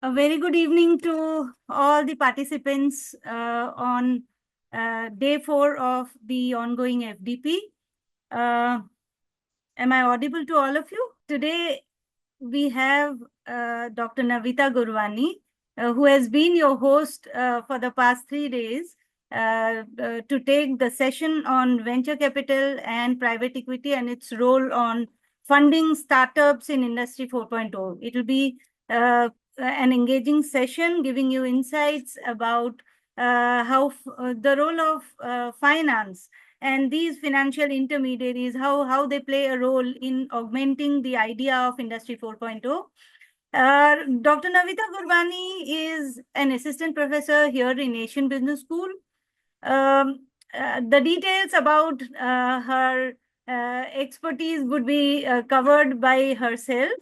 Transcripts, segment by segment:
A very good evening to all the participants on day 4 of the ongoing FDP. Am I audible to all of you? Today, we have Dr. Navita Gurwani, who has been your host for the past 3 days to take the session on venture capital and private equity and its role on funding startups in Industry 4.0. It will be an engaging session giving you insights about how the role of finance and these financial intermediaries, how they play a role in augmenting the idea of Industry 4.0. Dr. Navita Gurbani is an assistant professor here in Asian Business School. The details about her expertise would be covered by herself.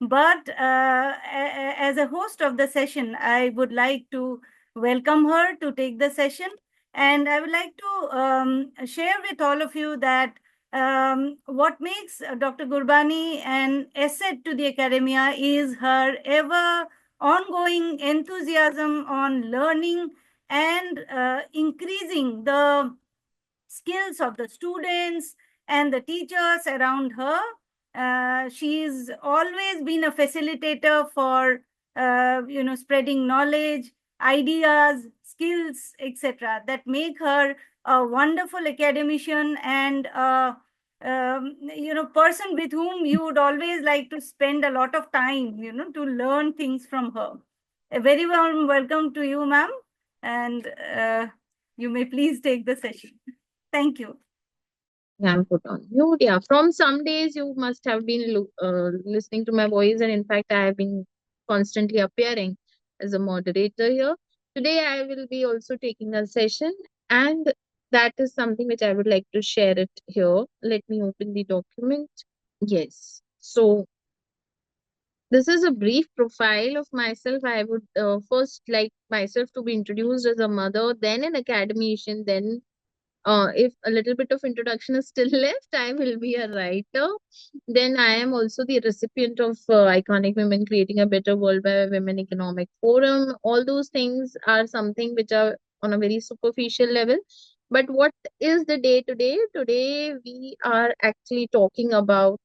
But as a host of the session, I would like to welcome her to take the session. And I would like to share with all of you that what makes Dr. Gurbani an asset to the academia is her ever ongoing enthusiasm on learning and increasing the skills of the students and the teachers around her. She's always been a facilitator for spreading knowledge, ideas, skills, etc. that make her a wonderful academician and person with whom you would always like to spend a lot of time, to learn things from her. A very warm welcome to you, ma'am, and you may please take the session. Thank you. I'm put on mute. Yeah, from some days you must have been listening to my voice, and in fact, I have been constantly appearing as a moderator here. Today, I will be also taking a session, and that is something which I would like to share it here. Let me open the document. Yes. So, this is a brief profile of myself. I would first like myself to be introduced as a mother, then an academician, then if a little bit of introduction is still left, I will be a writer. Then I am also the recipient of Iconic Women Creating a Better World by Women Economic Forum. All those things are something which are on a very superficial level. But what is the day today? Today we are actually talking about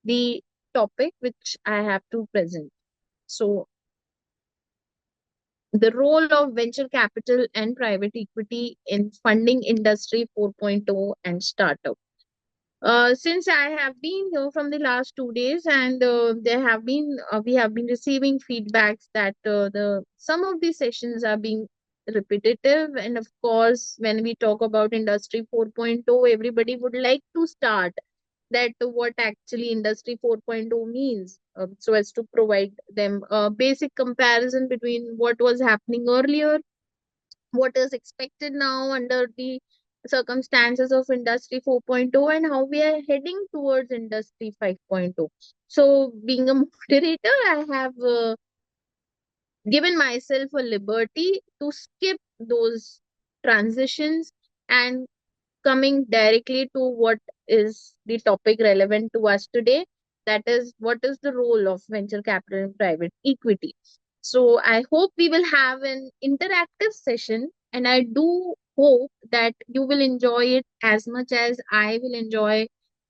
the topic which I have to present. So the role of venture capital and private equity in funding industry 4.0 and startup. Since I have been here from the last 2 days, and we have been receiving feedbacks that the some of these sessions are being repetitive, and of course, when we talk about industry 4.0, everybody would like to start that what actually industry 4.0 means, so as to provide them a basic comparison between what was happening earlier, what is expected now under the circumstances of industry 4.0, and how we are heading towards industry 5.0. So being a moderator, I have given myself a liberty to skip those transitions and coming directly to what is the topic relevant to us today. That is, what is the role of venture capital and private equity? So I hope we will have an interactive session, and I do hope that you will enjoy it as much as I will enjoy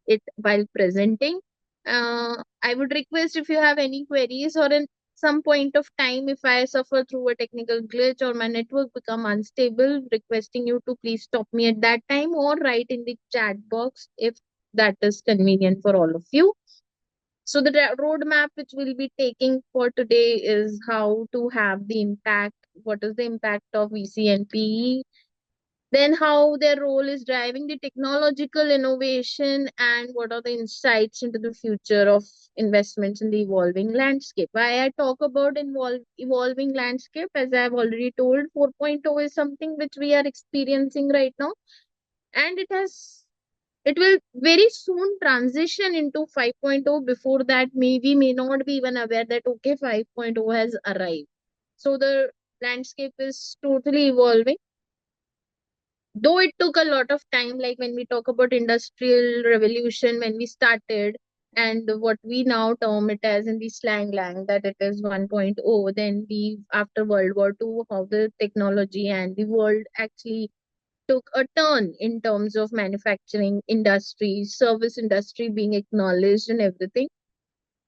it while presenting. I would request, if you have any queries, or in some point of time if I suffer through a technical glitch or my network become unstable, requesting you to please stop me at that time or write in the chat box if that is convenient for all of you. So the roadmap which we'll be taking for today is how to have the impact, what is the impact of VC and PE, then how their role is driving the technological innovation, and what are the insights into the future of investments in the evolving landscape. Why I talk about evolving landscape, as I've already told, 4.0 is something which we are experiencing right now, and it will very soon transition into 5.0. Before that, we may not be even aware that okay, 5.0 has arrived. So the landscape is totally evolving, though it took a lot of time. Like when we talk about industrial revolution, when we started, and what we now term it as in the slang lang that it is 1.0. Then we, after World War II, how the technology and the world actually took a turn in terms of manufacturing industry, service industry being acknowledged and everything.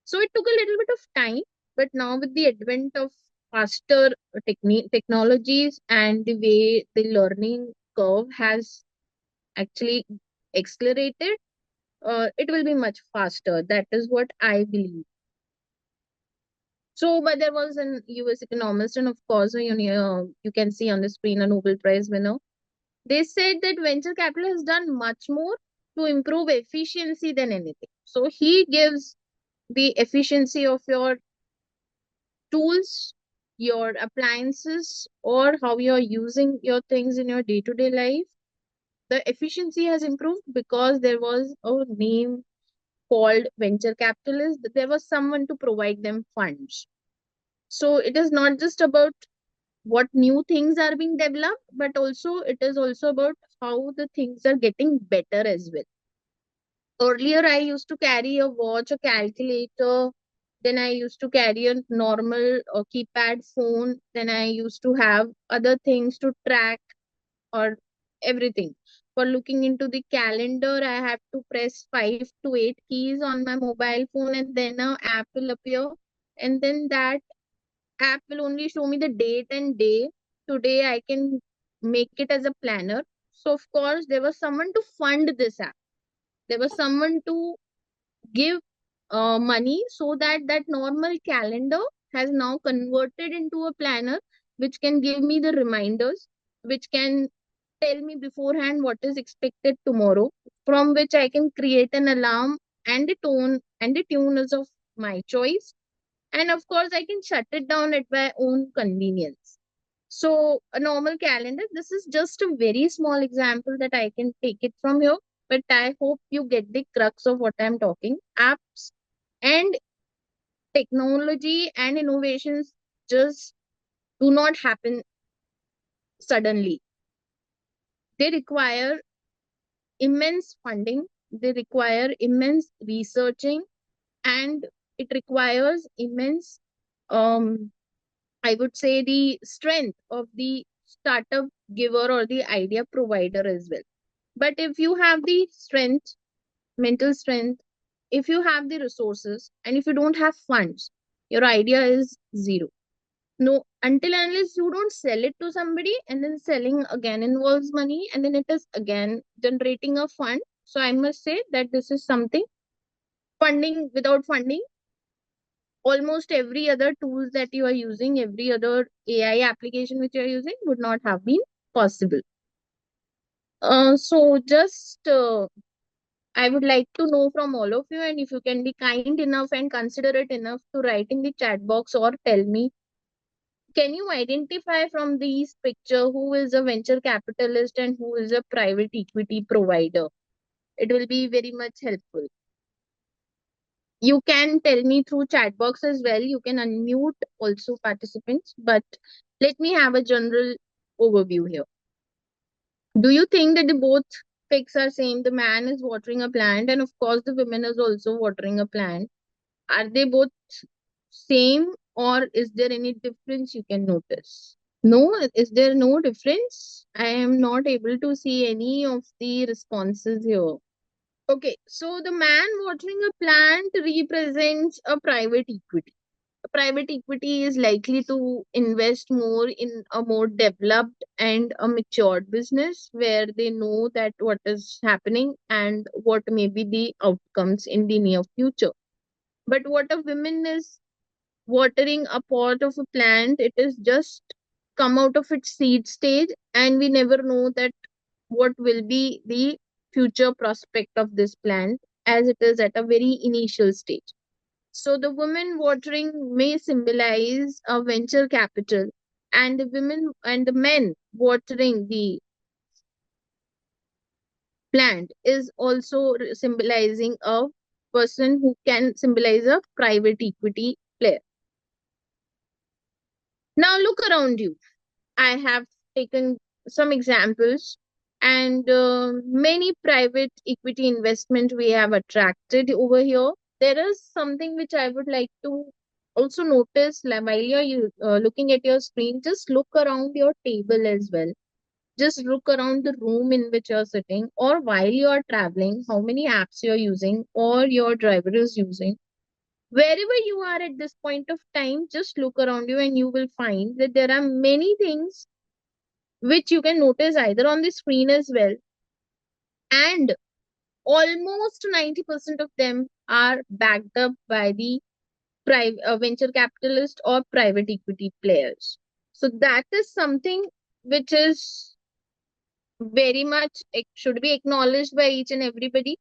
So it took a little bit of time, but now with the advent of faster technologies and the way the learning curve has actually accelerated, it will be much faster. That is what I believe. So, but there was an US economist, and of course, you can see on the screen a Nobel Prize winner. They said that venture capital has done much more to improve efficiency than anything. So, he gives the efficiency of your tools, your appliances, or how you're using your things in your day to day life. The efficiency has improved because there was a name called venture capitalist. There was someone to provide them funds. So it is not just about what new things are being developed, but also it is also about how the things are getting better as well. Earlier, I used to carry a watch, a calculator, then I used to carry a normal keypad phone, then I used to have other things to track or everything. For looking into the calendar, I have to press 5 to 8 keys on my mobile phone, and then a app will appear. And then that app will only show me the date and day. Today, I can make it as a planner. So, of course, there was someone to fund this app. There was someone to give money so that that normal calendar has now converted into a planner which can give me the reminders, which can tell me beforehand what is expected tomorrow, from which I can create an alarm and a tone and a tune is of my choice. And of course, I can shut it down at my own convenience. So, a normal calendar, this is just a very small example that I can take it from here, but I hope you get the crux of what I'm talking. Apps and technology and innovations just do not happen suddenly. They require immense funding, they require immense researching, and it requires immense, um, I would say, the strength of the startup giver or the idea provider as well. But if you have the strength, mental strength, if you have the resources, and if you don't have funds, your idea is zero. No, until and unless you don't sell it to somebody, and then selling again involves money, and then it is again generating a fund. So I must say that this is something, funding, without funding, almost every other tools that you are using, every other AI application which you are using would not have been possible. So just I would like to know from all of you, and if you can be kind enough and considerate enough to write in the chat box or tell me, can you identify from these picture who is a venture capitalist and who is a private equity provider? It will be very much helpful. You can tell me through chat box as well. You can unmute also participants, but let me have a general overview here. Do you think that the both pics are same? The man is watering a plant, and of course the woman is also watering a plant. Are they both same, or is there any difference you can notice? No, is there no difference? I am not able to see any of the responses here. Okay, so the man watering a plant represents a private equity. A private equity is likely to invest more in a more developed and a matured business where they know that what is happening and what may be the outcomes in the near future. But what a woman is watering a pot of a plant, it is just come out of its seed stage, and we never know that what will be the future prospect of this plant as it is at a very initial stage. So the woman watering may symbolize a venture capital, and the women and the men watering the plant is also symbolizing a person who can symbolize a private equity player. Now look around you. I have taken some examples, and many private equity investment we have attracted over here. there is something which I would like to also notice, like, while you're looking at your screen, just look around your table as well. Just look around the room in which you're sitting, or while you are traveling, how many apps you're using, or your driver is using. Wherever you are at this point of time, just look around you and you will find that there are many things which you can notice either on the screen as well. And almost 90% of them are backed up by the venture capitalist or private equity players. So that is something which is very much should be acknowledged by each and everybody.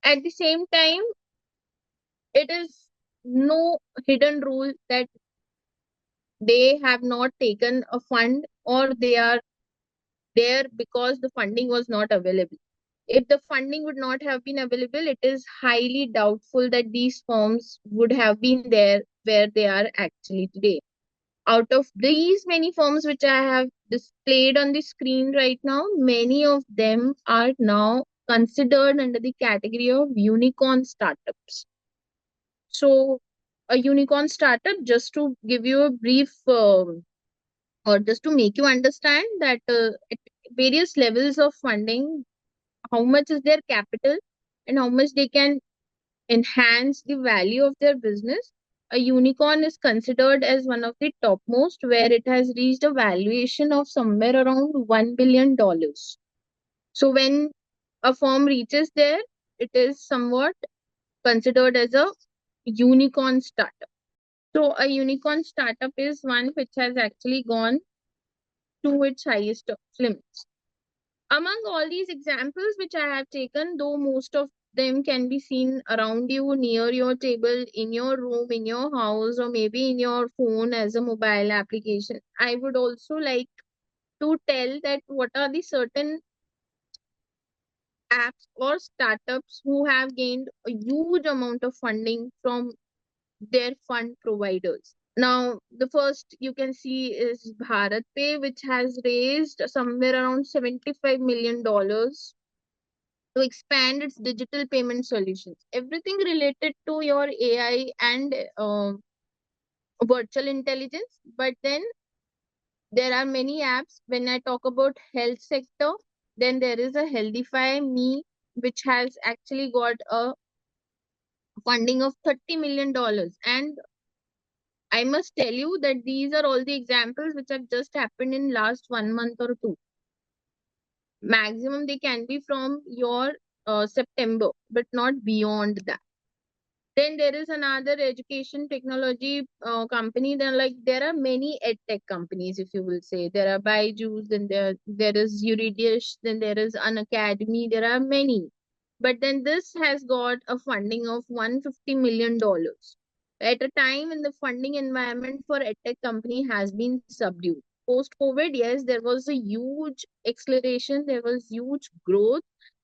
At the same time, it is no hidden rule that they have not taken a fund or they are there because the funding was not available. If the funding would not have been available, it is highly doubtful that these firms would have been there where they are actually today. Out of these many firms which I have displayed on the screen right now, many of them are now considered under the category of unicorn startups. So, a unicorn startup, just to give you a brief or just to make you understand that at various levels of funding, how much is their capital and how much they can enhance the value of their business. A unicorn is considered as one of the topmost, where it has reached a valuation of somewhere around $1 billion. So when a firm reaches there, it is somewhat considered as a unicorn startup. So a unicorn startup is one which has actually gone to its highest limits. Among all these examples which I have taken, though most of them can be seen around you, near your table, in your room, in your house, or maybe in your phone as a mobile application, I would also like to tell that what are the certain apps or startups who have gained a huge amount of funding from their fund providers. Now, the first you can see is Bharat Pay, which has raised somewhere around $75 million to expand its digital payment solutions. Everything related to your AI and virtual intelligence. But then there are many apps. When I talk about health sector, then there is a Healthify Me, which has actually got a funding of $30 million. And I must tell you that these are all the examples which have just happened in last 1 month or two. Maximum they can be from your September, but not beyond that. Then there is another education technology company. There are many edtech companies, if you will say. There are Byju's, then there is Uridish, then there is an academy. There are many, but then this has got a funding of $150 million at a time when the funding environment for edtech company has been subdued. Post COVID, yes, there was a huge acceleration, there was huge growth,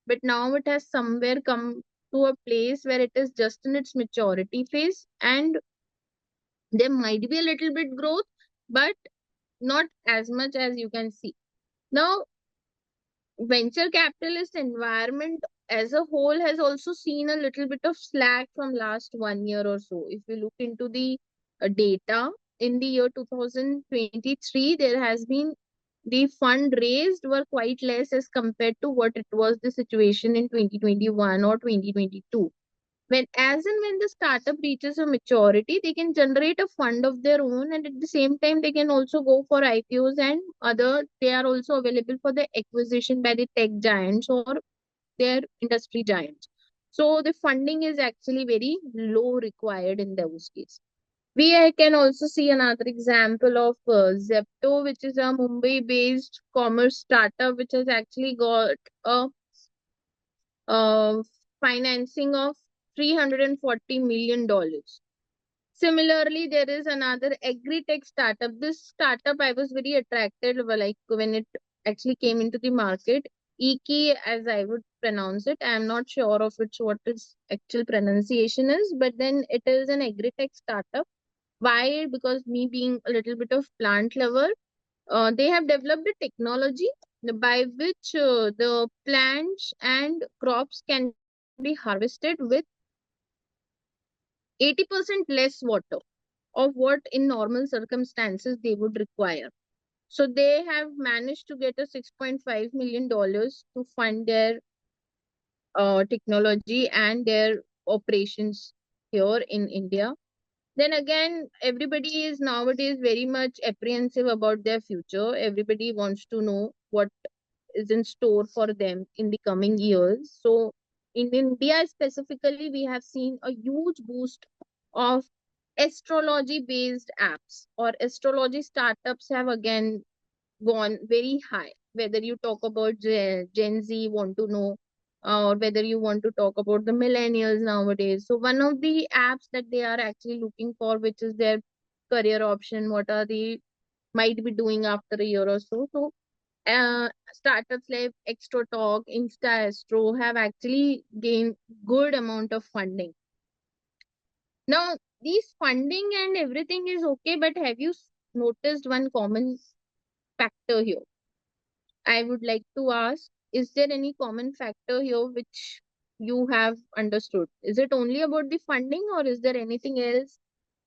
but now it has somewhere come to a place where it is just in its maturity phase, and there might be a little bit growth, but not as much as you can see. Now, venture capitalist environment as a whole has also seen a little bit of slack from last 1 year or so. If you look into the data in the year 2023, there has been the fund raised were quite less as compared to what it was the situation in 2021 or 2022. When as and when the startup reaches a maturity, they can generate a fund of their own, and at the same time they can also go for IPOs and other. They are also available for the acquisition by the tech giants or their industry giants. So the funding is actually very low required in those cases. Can also see another example of Zepto, which is a Mumbai-based commerce startup, which has actually got a uh, financing of $340 million. Similarly, there is another agri-tech startup. This startup I was very attracted like when it actually came into the market. Iki, as I would pronounce it. I am not sure of which what its actual pronunciation is, but then it is an agri-tech startup. Why? Because me being a little bit of plant lover, they have developed a technology by which the plants and crops can be harvested with 80% less water of what in normal circumstances they would require. So they have managed to get a $6.5 million to fund their technology and their operations here in India. Then again, everybody is nowadays very much apprehensive about their future. Everybody wants to know what is in store for them in the coming years. So, in India specifically, we have seen a huge boost of astrology based apps, or astrology startups have again gone very high. Whether you talk about Gen Z, want to know, or whether you want to talk about the millennials nowadays. So, one of the apps that they are actually looking for, which is their career option, what are they might be doing after a year or so. So, startups like Extra Talk, Insta Astro have actually gained good amount of funding. Now, these funding and everything is okay, but have you noticed one common factor here? I would like to ask, is there any common factor here which you have understood? Is it only about the funding, or is there anything else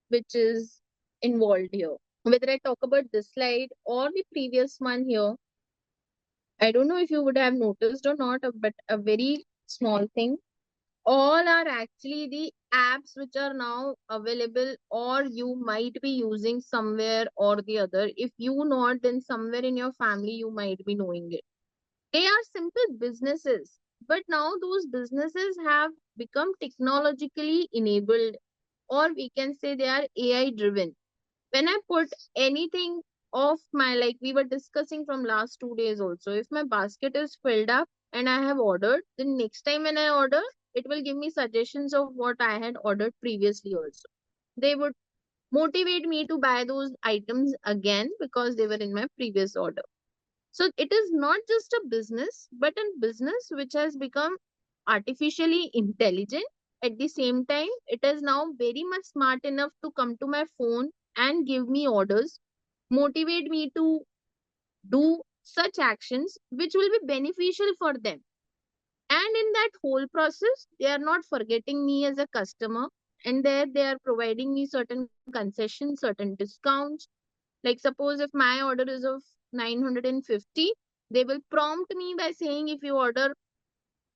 which is involved here? Whether I talk about this slide or the previous one here, I don't know if you would have noticed or not, but a very small thing. All are actually the apps which are now available, or you might be using somewhere or the other. If you not, then somewhere in your family you might be knowing it. They are simple businesses, but now those businesses have become technologically enabled, or we can say they are AI driven. When I put anything of my, like we were discussing from last 2 days also, if my basket is filled up and I have ordered, then next time when I order, it will give me suggestions of what I had ordered previously also. They would motivate me to buy those items again because they were in my previous order. So it is not just a business, but a business which has become artificially intelligent. At the same time, it is now very much smart enough to come to my phone and give me orders, motivate me to do such actions which will be beneficial for them. And in that whole process, they are not forgetting me as a customer. And there they are providing me certain concessions, certain discounts. Like suppose if my order is of 950, they will prompt me by saying if you order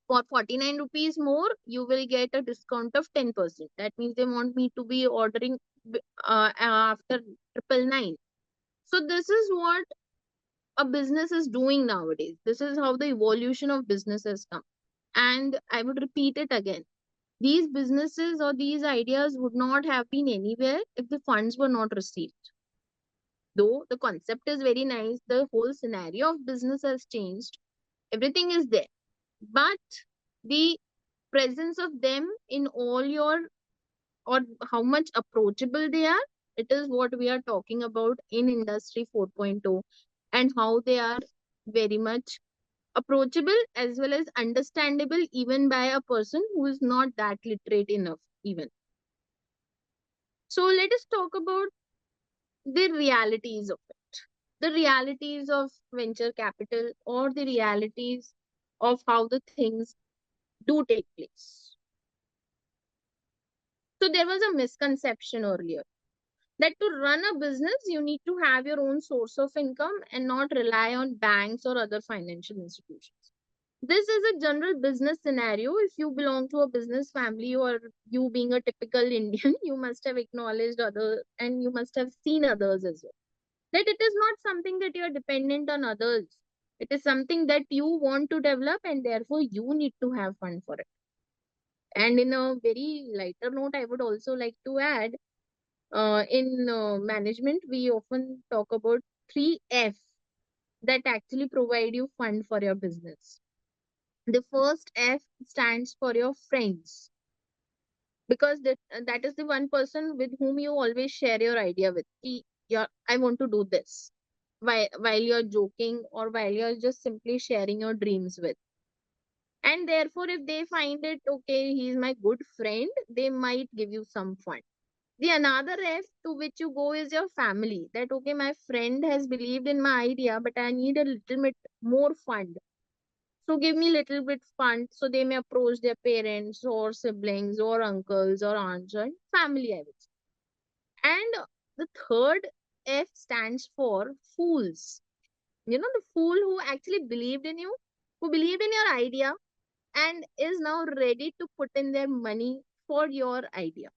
for 49 rupees more, you will get a discount of 10%. That means they want me to be ordering after 999. So this is what a business is doing nowadays. This is how the evolution of business has come. And I would repeat it again. These businesses or these ideas would not have been anywhere if the funds were not received. Though the concept is very nice, the whole scenario of business has changed. Everything is there. But the presence of them in all your, or how much approachable they are, it is what we are talking about in Industry 4.0, and how they are very much approachable as well as understandable even by a person who is not that literate enough even. So let us talk about the realities of it, the realities of venture capital, or the realities of how the things do take place. So there was a misconception earlier that to run a business, you need to have your own source of income and not rely on banks or other financial institutions. This is a general business scenario. If you belong to a business family, or you being a typical Indian, you must have acknowledged others and you must have seen others as well. That it is not something that you are dependent on others. It is something that you want to develop, and therefore you need to have fund for it. And in a very lighter note, I would also like to add, in management, we often talk about 3F that actually provide you fund for your business. The first F stands for your friends, because that is the one person with whom you always share your idea with. I want to do this, while you're joking or while you're just simply sharing your dreams with. And therefore, if they find it okay, he's my good friend, they might give you some fund. The another F to which you go is your family. That okay, my friend has believed in my idea, but I need a little bit more fund. So give me little bit fund, so they may approach their parents or siblings or uncles or aunts and family, I would say. And the third F stands for fools. The fool who actually believed in you, who believed in your idea and is now ready to put in their money for your idea.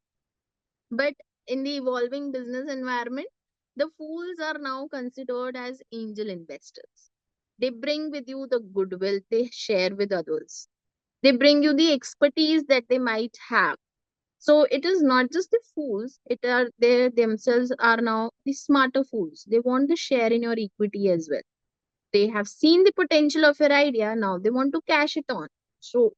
But in the evolving business environment, the fools are now considered as angel investors. They bring with you the goodwill they share with others. They bring you the expertise that they might have. So it is not just the fools, it are they themselves are now the smarter fools. They want to share in your equity as well. They have seen the potential of your idea, now they want to cash it on. So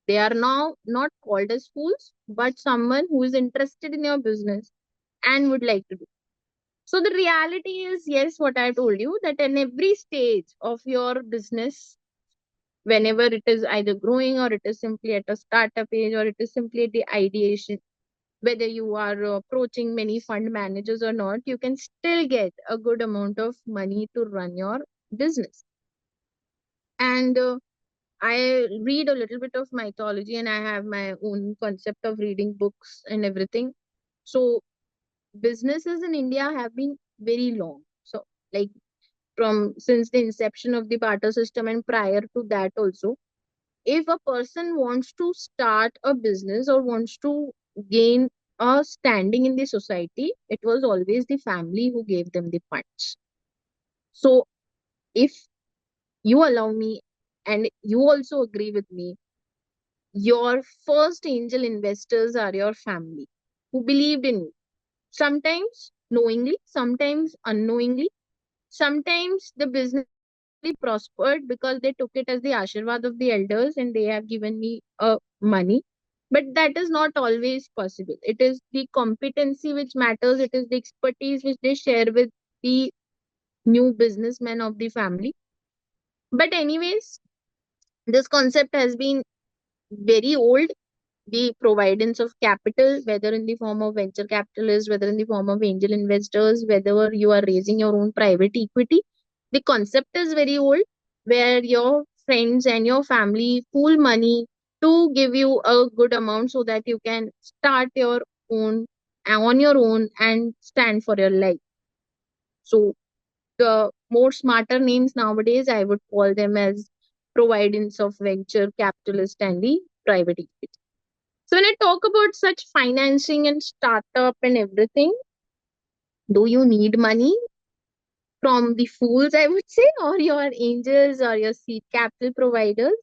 they are now not called as fools, but someone who is interested in your business and would like to do. So the reality is, yes, what I told you, that in every stage of your business, whenever it is either growing or it is simply at a startup age or it is simply at the ideation, whether you are approaching many fund managers or not, you can still get a good amount of money to run your business. And I read a little bit of mythology and I have my own concept of reading books and everything. So businesses in India have been very long. So like from since the inception of the barter system and prior to that also, if a person wants to start a business or wants to gain a standing in the society, it was always the family who gave them the funds. So if you allow me and you also agree with me, your first angel investors are your family who believed in you. Sometimes knowingly, sometimes unknowingly. Sometimes the business actually prospered because they took it as the ashirwad of the elders and they have given me money. But that is not always possible. It is the competency which matters, it is the expertise which they share with the new businessmen of the family. But, anyways, this concept has been very old. The providence of capital, whether in the form of venture capitalists, whether in the form of angel investors, whether you are raising your own private equity, the concept is very old, where your friends and your family pool money to give you a good amount so that you can start your own on your own and stand for your life. So the more smarter names nowadays, I would call them as providence of venture capitalist and the private equity. So when I talk about such financing and startup and everything, do you need money from the fools, I would say, or your angels or your seed capital providers?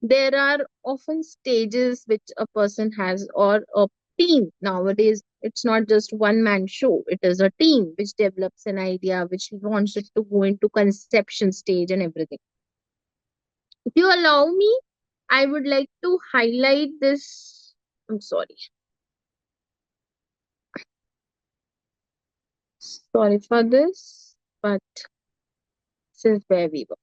There are often stages which a person has or a team. Nowadays, it's not just one man show. It is a team which develops an idea, which wants it to go into conception stage and everything. If you allow me, I would like to highlight this. I'm sorry. Sorry for this, but this is where we were.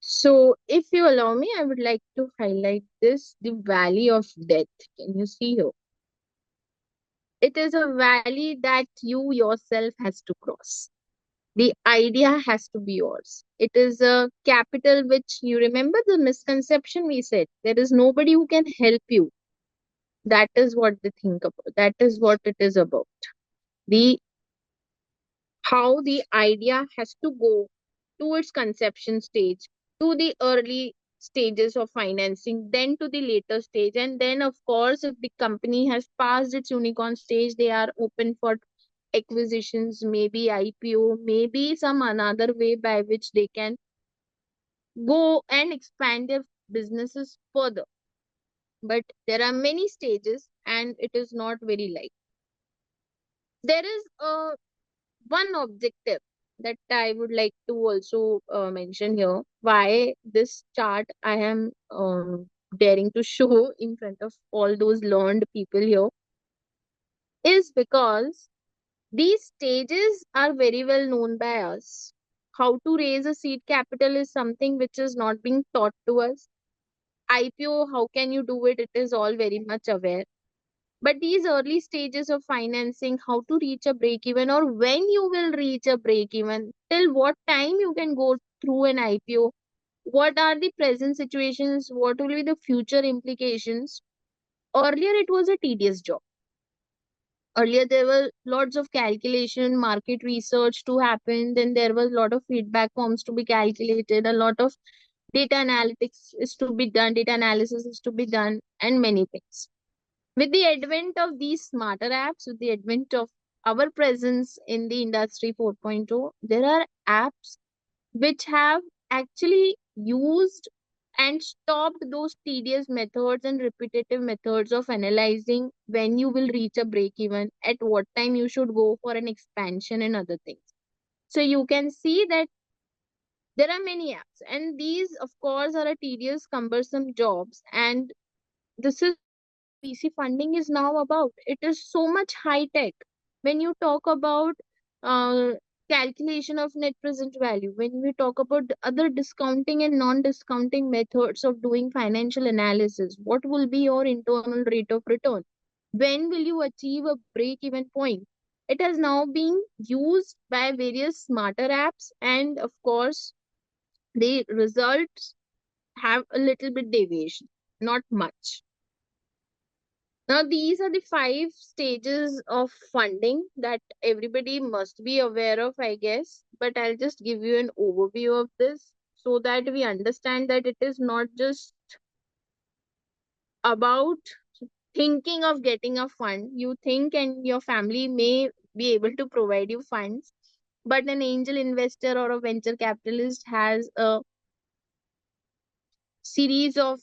So, if you allow me, I would like to highlight this, the valley of death. Can you see here? It is a valley that you yourself has to cross. The idea has to be yours. It is a capital which you remember the misconception we said. There is nobody who can help you. That is what they think about. That is what it is about. The how the idea has to go to its conception stage, to the early stages of financing, then to the later stage. And then, of course, if the company has passed its unicorn stage, they are open for acquisitions, maybe IPO, maybe some another way by which they can go and expand their businesses further. But there are many stages, and it is not very like. There is a one objective that I would like to also mention here. Why this chart I am daring to show in front of all those learned people here is because these stages are very well known by us. How to raise a seed capital is something which is not being taught to us. IPO, how can you do it? It is all very much aware. But these early stages of financing, how to reach a break even, or when you will reach a break even, till what time you can go through an IPO, what are the present situations, what will be the future implications. Earlier it was a tedious job. Earlier there were lots of calculation, market research to happen, then there was a lot of feedback forms to be calculated, a lot of data analytics is to be done, data analysis is to be done, and many things. With the advent of these smarter apps, with the advent of our presence in the industry 4.0, there are apps which have actually used and stopped those tedious methods and repetitive methods of analyzing when you will reach a break even, at what time you should go for an expansion and other things. So you can see that there are many apps, and these, of course, are a tedious, cumbersome jobs. And this is what VC funding is now about. It is so much high tech. When you talk about uh, calculation of net present value, when we talk about the other discounting and non discounting methods of doing financial analysis, what will be your internal rate of return? When will you achieve a break even point? It has now been used by various smarter apps, and of course, the results have a little bit deviation, not much. Now, these are the five stages of funding that everybody must be aware of, I guess. But I'll just give you an overview of this so that we understand that it is not just about thinking of getting a fund. You think and your family may be able to provide you funds, but an angel investor or a venture capitalist has a series of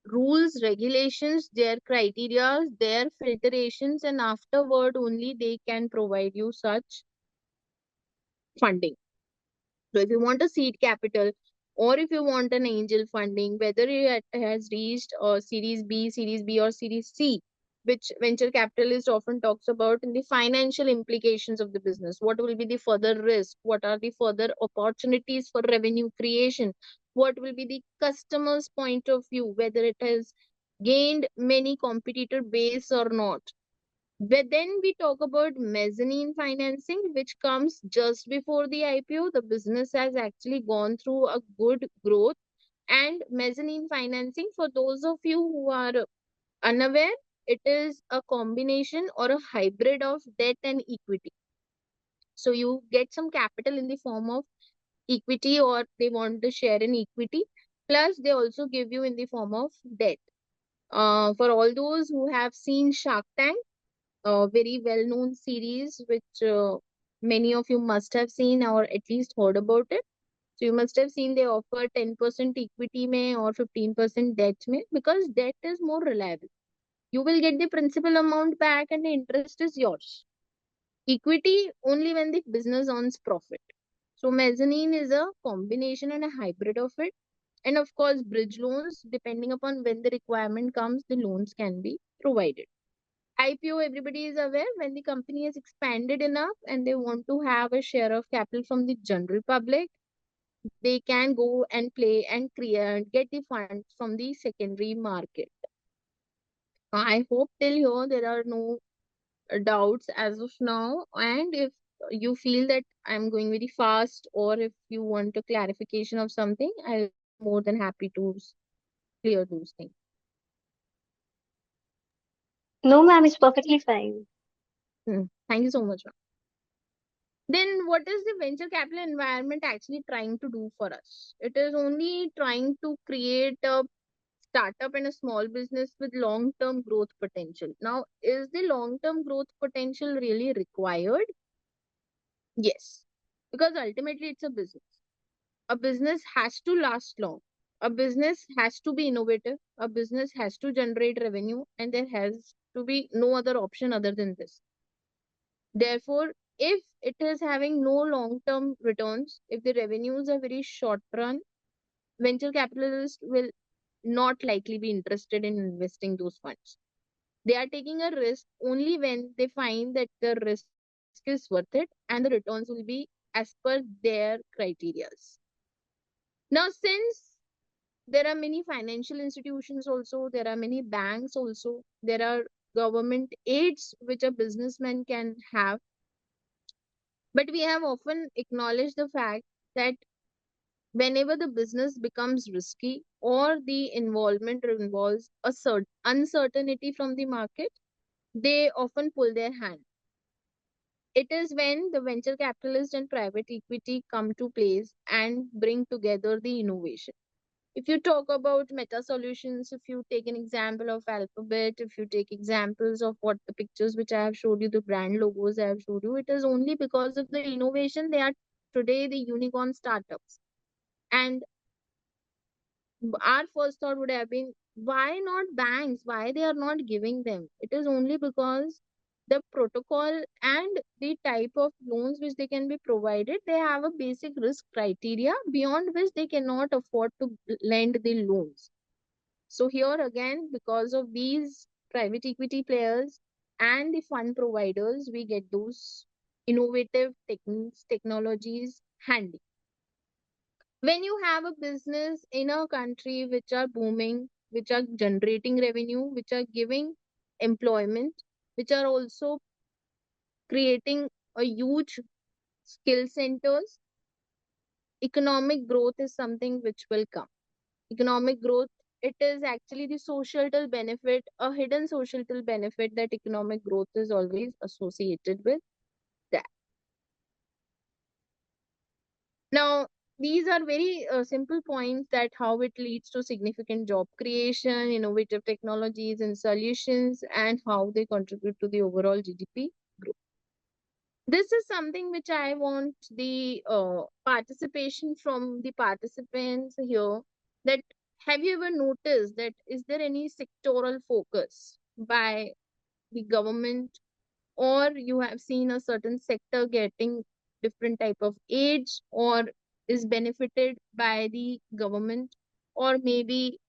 rules, regulations, their criteria, their filtrations, and afterward only they can provide you such funding. So if you want a seed capital or if you want an angel funding, whether it has reached Series B or Series C, which venture capitalist often talks about in the financial implications of the business. What will be the further risk? What are the further opportunities for revenue creation? What will be the customer's point of view, whether it has gained many competitor base or not? But then we talk about mezzanine financing, which comes just before the IPO. The business has actually gone through a good growth. And mezzanine financing, for those of you who are unaware, it is a combination or a hybrid of debt and equity. So you get some capital in the form of equity, or they want to share in equity. Plus, they also give you in the form of debt. For all those who have seen Shark Tank, a very well known series which many of you must have seen or at least heard about it. So you must have seen they offer 10% equity may or 15% debt may, because debt is more reliable. You will get the principal amount back and the interest is yours. Equity only when the business earns profit. So mezzanine is a combination and a hybrid of it. And of course, bridge loans, depending upon when the requirement comes, the loans can be provided. IPO, everybody is aware, when the company has expanded enough and they want to have a share of capital from the general public, they can go and play and create, get the funds from the secondary market. I hope till here there are no doubts as of now. And if you feel that I'm going very fast, or if you want a clarification of something, I'll be more than happy to clear those things. No, ma'am, it's perfectly fine. Thank you so much. Then what is the venture capital environment actually trying to do for us? It is only trying to create a startup and a small business with long term growth potential. Now, is the long term growth potential really required? Yes, because ultimately it's a business. A business has to last long. A business has to be innovative. A business has to generate revenue, and there has to be no other option other than this. Therefore, if it is having no long term returns, if the revenues are very short run, venture capitalists will not likely be interested in investing those funds. They are taking a risk only when they find that the risk is worth it and the returns will be as per their criteria. Now, since there are many financial institutions also, there are many banks also, there are government aids which a businessman can have. But we have often acknowledged the fact that whenever the business becomes risky or the involvement involves a certain uncertainty from the market, they often pull their hand. It is when the venture capitalist and private equity come to place and bring together the innovation. If you talk about meta solutions, if you take an example of Alphabet, if you take examples of what the pictures which I have showed you, the brand logos I have showed you, it is only because of the innovation they are today the unicorn startups. And our first thought would have been, why not banks? Why they are not giving them? It is only because the protocol and the type of loans which they can be provided, they have a basic risk criteria beyond which they cannot afford to lend the loans. So here again, because of these private equity players and the fund providers, we get those innovative techniques, technologies handy. When you have a business in a country which are booming, which are generating revenue, which are giving employment, which are also creating a huge skill centers, economic growth is something which will come. Economic growth, it is actually the societal benefit, a hidden societal benefit that economic growth is always associated with that. Now, these are very simple points that how it leads to significant job creation, innovative technologies and solutions, and how they contribute to the overall GDP growth. This is something which I want the participation from the participants here. That have you ever noticed that is there any sectoral focus by the government, or you have seen a certain sector getting different type of aids or is benefited by the government or maybe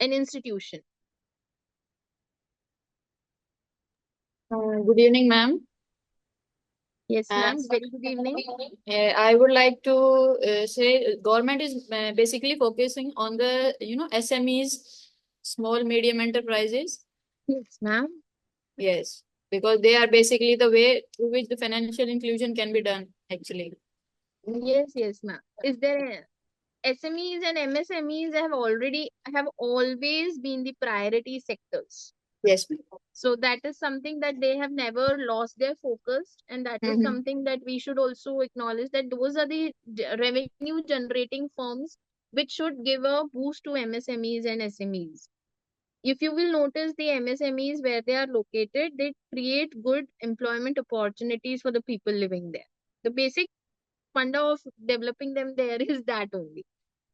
an institution? Good evening, ma'am. Yes, Uh, ma'am. Very good evening. I would like to say government is basically focusing on the SMEs, small medium enterprises. Yes, ma'am. Yes, because they are basically the way through which the financial inclusion can be done. Actually, Yes, yes, ma'am. Is there SMEs and MSMEs have always been the priority sectors. yes, ma'am. So that is something that they have never lost their focus, and that is Mm-hmm. something that we should also acknowledge that those are the revenue generating firms which should give a boost to MSMEs and SMEs. If you will notice the MSMEs where they are located, they create good employment opportunities for the people living there. The basic funda of developing them there is that only,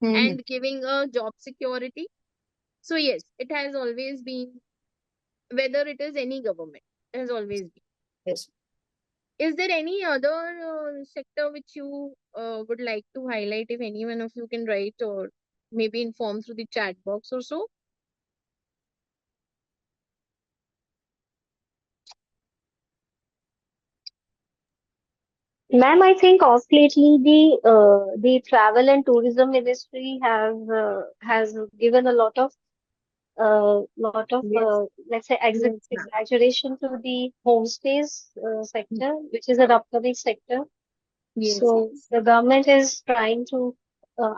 Mm-hmm. and giving a job security. So yes, it has always been, whether it is any government, it has always been. Yes. Is there any other sector which you would like to highlight? If any one of you can write or maybe inform through the chat box or so. Ma'am, I think of lately the travel and tourism ministry has given a lot of Yes, let's say yes, ma'am. exaggeration to the homestays sector, which is an upcoming sector. Yes, So yes. the government is trying to,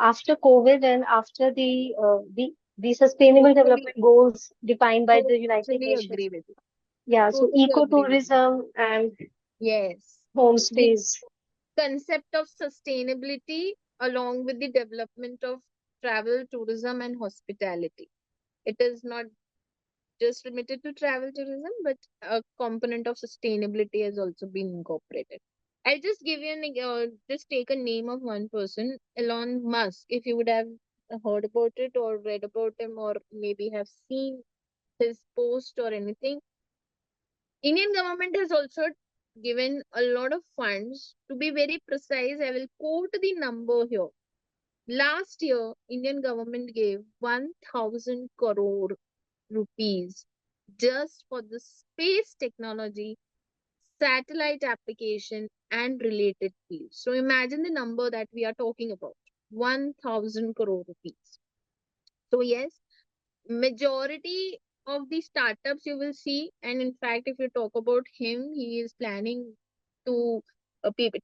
after COVID and after the Sustainable Totally, Development Goals defined by the United totally agree Nations. with you. Yeah, so Totally agree with you. ecotourism and Yes. The homestays. concept of sustainability along with the development of travel, tourism, and hospitality. It is not just limited to travel tourism, but a component of sustainability has also been incorporated. I'll just give you just take a name of one person, Elon Musk. If you would have heard about it or read about him or maybe have seen his post or anything, Indian government has also given a lot of funds. To be very precise, I will quote the number here. Last year, Indian government gave 1,000 crore rupees just for the space technology, satellite application, and related fields. So imagine the number that we are talking about, 1,000 crore rupees. So, yes, majority of the startups you will see. And in fact, if you talk about him, he is planning to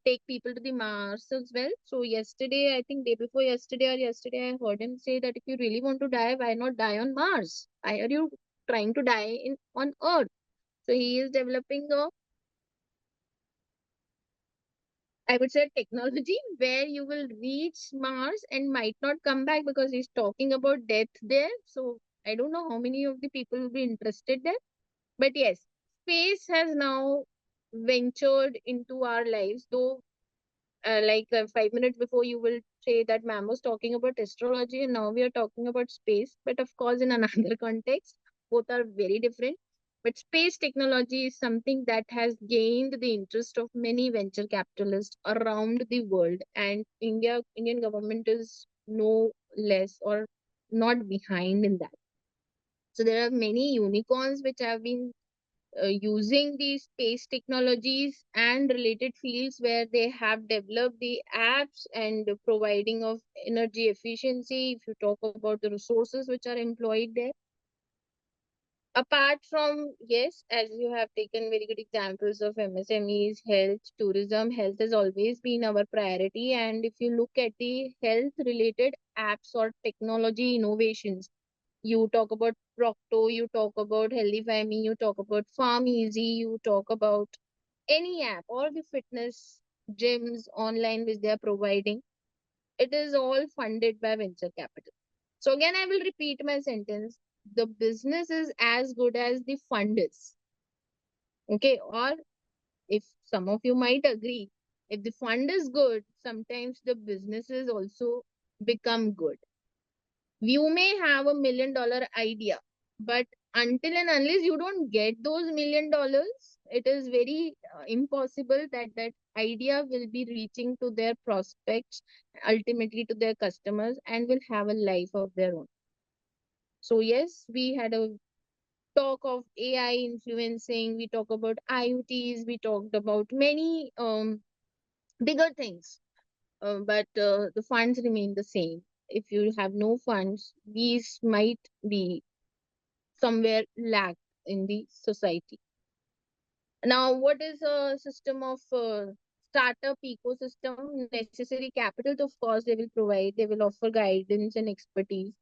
take people to the Mars as well. So yesterday, I think day before yesterday or yesterday, I heard him say that if you really want to die, why not die on Mars? Why are you trying to die in on Earth? So he is developing a, I would say, technology where you will reach Mars and might not come back, because he's talking about death there. So I don't know how many of the people will be interested there. But yes, space has now ventured into our lives, though 5 minutes before you will say that ma'am was talking about astrology and now we are talking about space. But of course, in another context, both are very different. But space technology is something that has gained the interest of many venture capitalists around the world, and Indian government is no less or not behind in that. So there are many unicorns which have been using these space technologies and related fields, where they have developed the apps and providing of energy efficiency. If you talk about the resources which are employed there, apart from, yes, as you have taken very good examples of MSMEs, health, tourism. Health has always been our priority, and if you look at the health related apps or technology innovations, you talk about Procto, you talk about Healthify Me, you talk about Farm Easy, you talk about any app or the fitness gyms online which they are providing. It is all funded by venture capital. So again, I will repeat my sentence. The business is as good as the fund is. Okay. Or if some of you might agree, if the fund is good, sometimes the businesses also become good. You may have $1 million idea, but until and unless you don't get those $1 million, it is very impossible that that idea will be reaching to their prospects, ultimately to their customers, and will have a life of their own. So yes, we had a talk of AI influencing, we talk about IoTs, we talked about many bigger things, but the funds remain the same. If you have no funds, these might be somewhere lacked in the society. Now, what is a system of startup ecosystem? Necessary capital, of course, they will provide. They will offer guidance and expertise.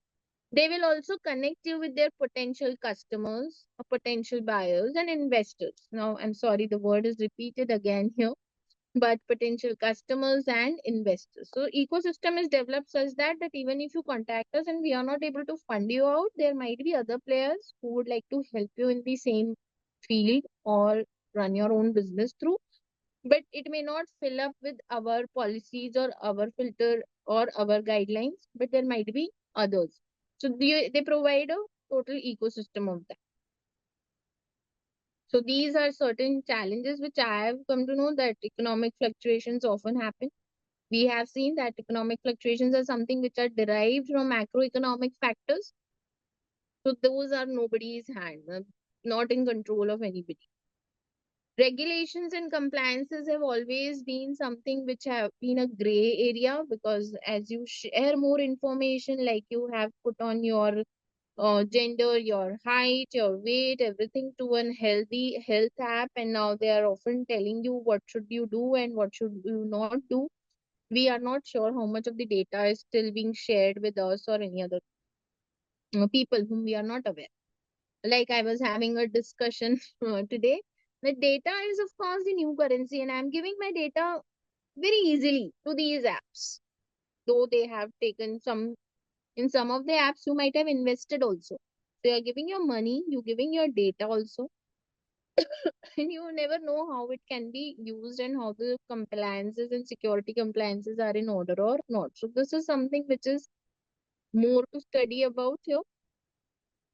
They will also connect you with their potential customers, or potential buyers, and investors. Now, I'm sorry, the word is repeated again here, but potential customers and investors. So ecosystem is developed such that even if you contact us and we are not able to fund you out, there might be other players who would like to help you in the same field or run your own business through. But it may not fill up with our policies or our filter or our guidelines, but there might be others. So they provide a total ecosystem of that. So these are certain challenges which I have come to know, that economic fluctuations often happen. We have seen that economic fluctuations are something which are derived from macroeconomic factors. So those are nobody's hand, not in control of anybody. Regulations and compliances have always been something which have been a gray area, because as you share more information, like you have put on your gender, your height, your weight, everything to an healthy health app, and now they are often telling you what should you do and what should you not do. We are not sure how much of the data is still being shared with us or any other people whom we are not aware. Like I was having a discussion today, the data is of course the new currency, and I'm giving my data very easily to these apps, though they have taken some. In some of the apps you might have invested also, so you're giving your money, you're giving your data also, and you never know how it can be used and how the compliances and security compliances are in order or not. So this is something which is more to study about here.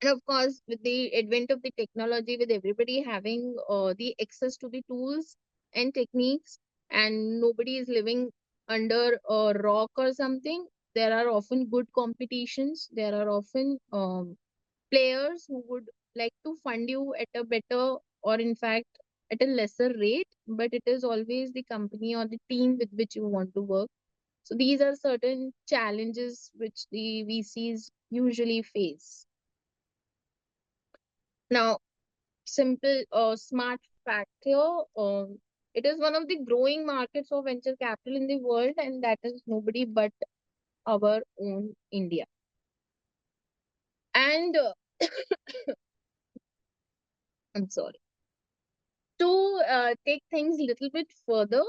And of course, with the advent of the technology, with everybody having the access to the tools and techniques, and nobody is living under a rock or something, there are often good competitions. There are often players who would like to fund you at a better, or in fact at a lesser rate, but it is always the company or the team with which you want to work. So these are certain challenges which the VCs usually face. Now, simple smart fact here. It is one of the growing markets of venture capital in the world, and that is nobody but our own India. And I'm sorry. To take things a little bit further,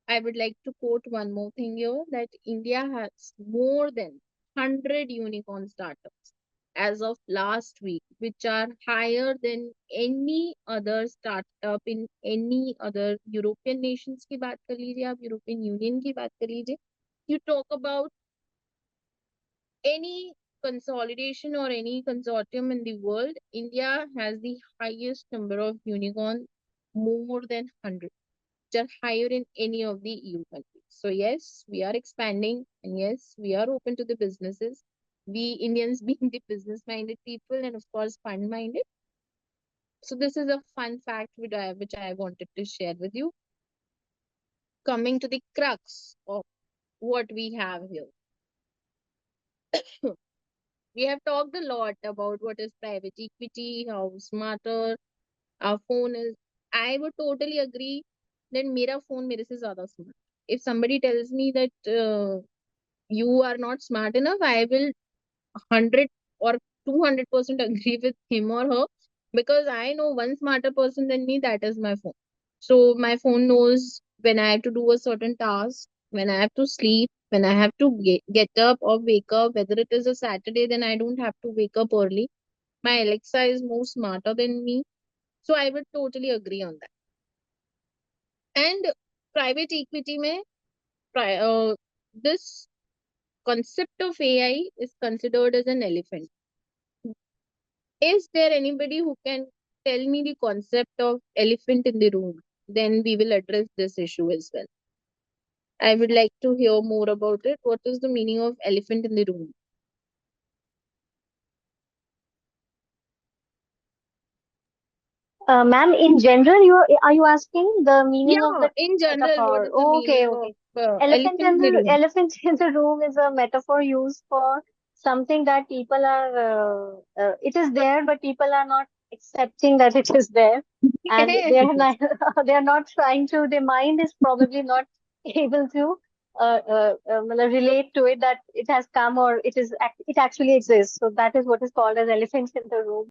I would like to quote one more thing here, that India has more than 100 unicorn startups as of last week, which are higher than any other startup in any other European nations की बात कर लीजिए आप, European Union की बात कर लीजिए. You talk about any consolidation or any consortium in the world, India has the highest number of unicorn, more than 100, which are higher in any of the EU countries. So yes, we are expanding, and yes, we are open to the businesses. We Indians being the business-minded people, and of course fund-minded. So this is a fun fact which I wanted to share with you. Coming to the crux of what we have here. We have talked a lot about what is private equity, how smarter our phone is. I would totally agree that मेरा phone मेरे से ज़्यादा smart. If somebody tells me that you are not smart enough, I will 100 or 200% agree with him or her, because I know one smarter person than me, that is my phone. So my phone knows when I have to do a certain task, when I have to sleep, when I have to get up or wake up. Whether it is a Saturday, then I don't have to wake up early. My Alexa is more smarter than me. So I would totally agree on that. And private equity mein, this concept of AI is considered as an elephant. Is there anybody who can tell me the concept of elephant in the room? Then we will address this issue as well. I would like to hear more about it. What is the meaning of elephant in the room? Ma'am, in general, are you asking the meaning of Yeah, the in general, what metaphor? is the Oh, okay, meaning okay. of elephant in the room? Elephant in the room is a metaphor used for something that people are. It is there, but people are not accepting that it is there, and Yes. they are not. They are not trying to. Their mind is probably not able to relate to it, that it has come, or it actually exists. So that is what is called as elephant in the room.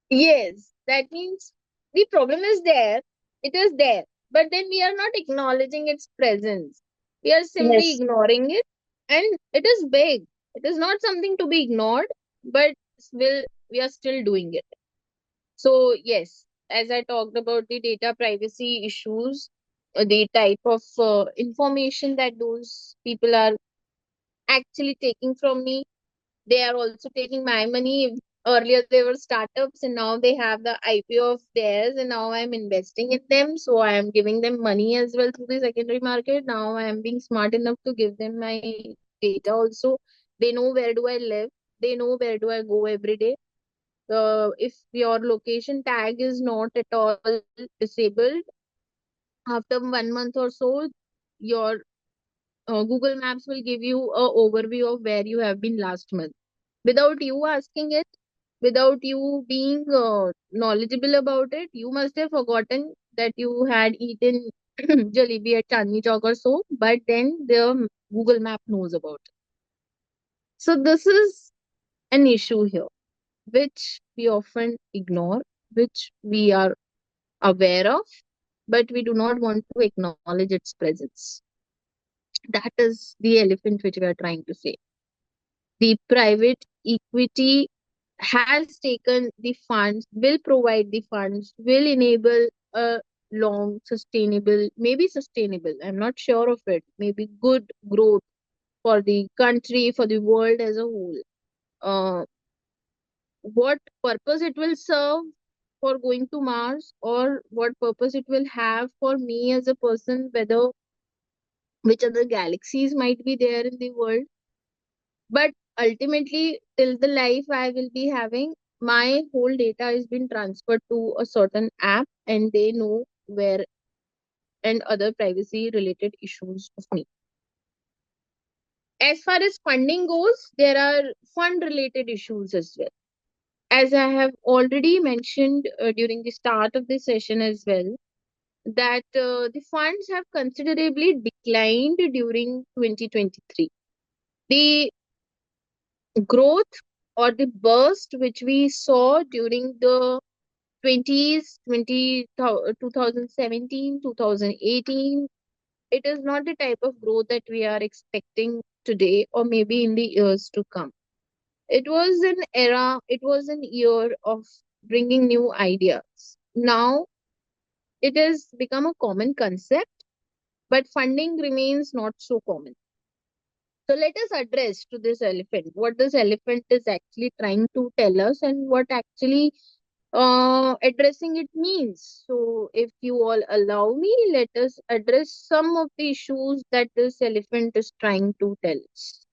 Yes, that means the problem is there. It is there. But then we are not acknowledging its presence. We are simply Yes. ignoring it. And it is big. It is not something to be ignored, but we are still doing it. So, yes, as I talked about the data privacy issues, the type of information that those people are actually taking from me, they are also taking my money. Earlier they were startups, and now they have the IPO of theirs, and now I'm investing in them. So I am giving them money as well through the secondary market. Now I am being smart enough to give them my data also. They know where do I live. They know where do I go every day. If your location tag is not at all disabled, after 1 month or so, your Google Maps will give you a overview of where you have been last month without you asking it, without you being knowledgeable about it. You must have forgotten that you had eaten jalebi at Chandni Chowk or so, but then the Google Map knows about it. So this is an issue here, which we often ignore, which we are aware of, but we do not want to acknowledge its presence. That is the elephant which we are trying to say. The private equity has taken the funds, will provide the funds, will enable a long, sustainable, maybe sustainable, I'm not sure of it, maybe good growth for the country, for the world as a whole. What purpose it will serve for going to Mars, or what purpose it will have for me as a person, whether which other galaxies might be there in the world. But ultimately, till the life I will be having, my whole data is been transferred to a certain app, and they know where and other privacy related issues of me. As far as funding goes, there are fund related issues as well. as I have already mentioned during the start of the session as well, that the funds have considerably declined during 2023. The growth or the burst which we saw during the 20s, 2017, 2018, it is not the type of growth that we are expecting today or maybe in the years to come. It was an era, it was an year of bringing new ideas. Now it has become a common concept, but funding remains not so common. So let us address to this elephant what this elephant is actually trying to tell us and what actually addressing it means. So if you all allow me, let us address some of the issues that this elephant is trying to tell us.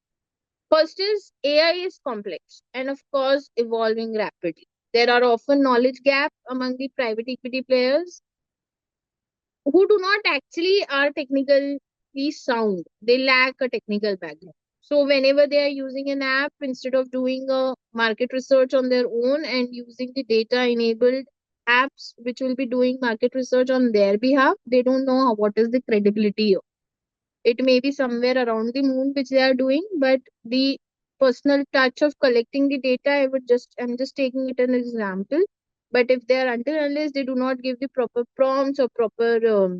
First is AI is complex and of course evolving rapidly. There are often knowledge gap among the private equity players who do not actually are technically sound. They lack a technical background. So whenever they are using an app, instead of doing a market research on their own and using the data enabled apps which will be doing market research on their behalf, they don't know what is the credibility of. It may be somewhere around the moon which they are doing, but the personal touch of collecting the data, I'm just taking it as an example. But if they are until unless they do not give the proper prompts or proper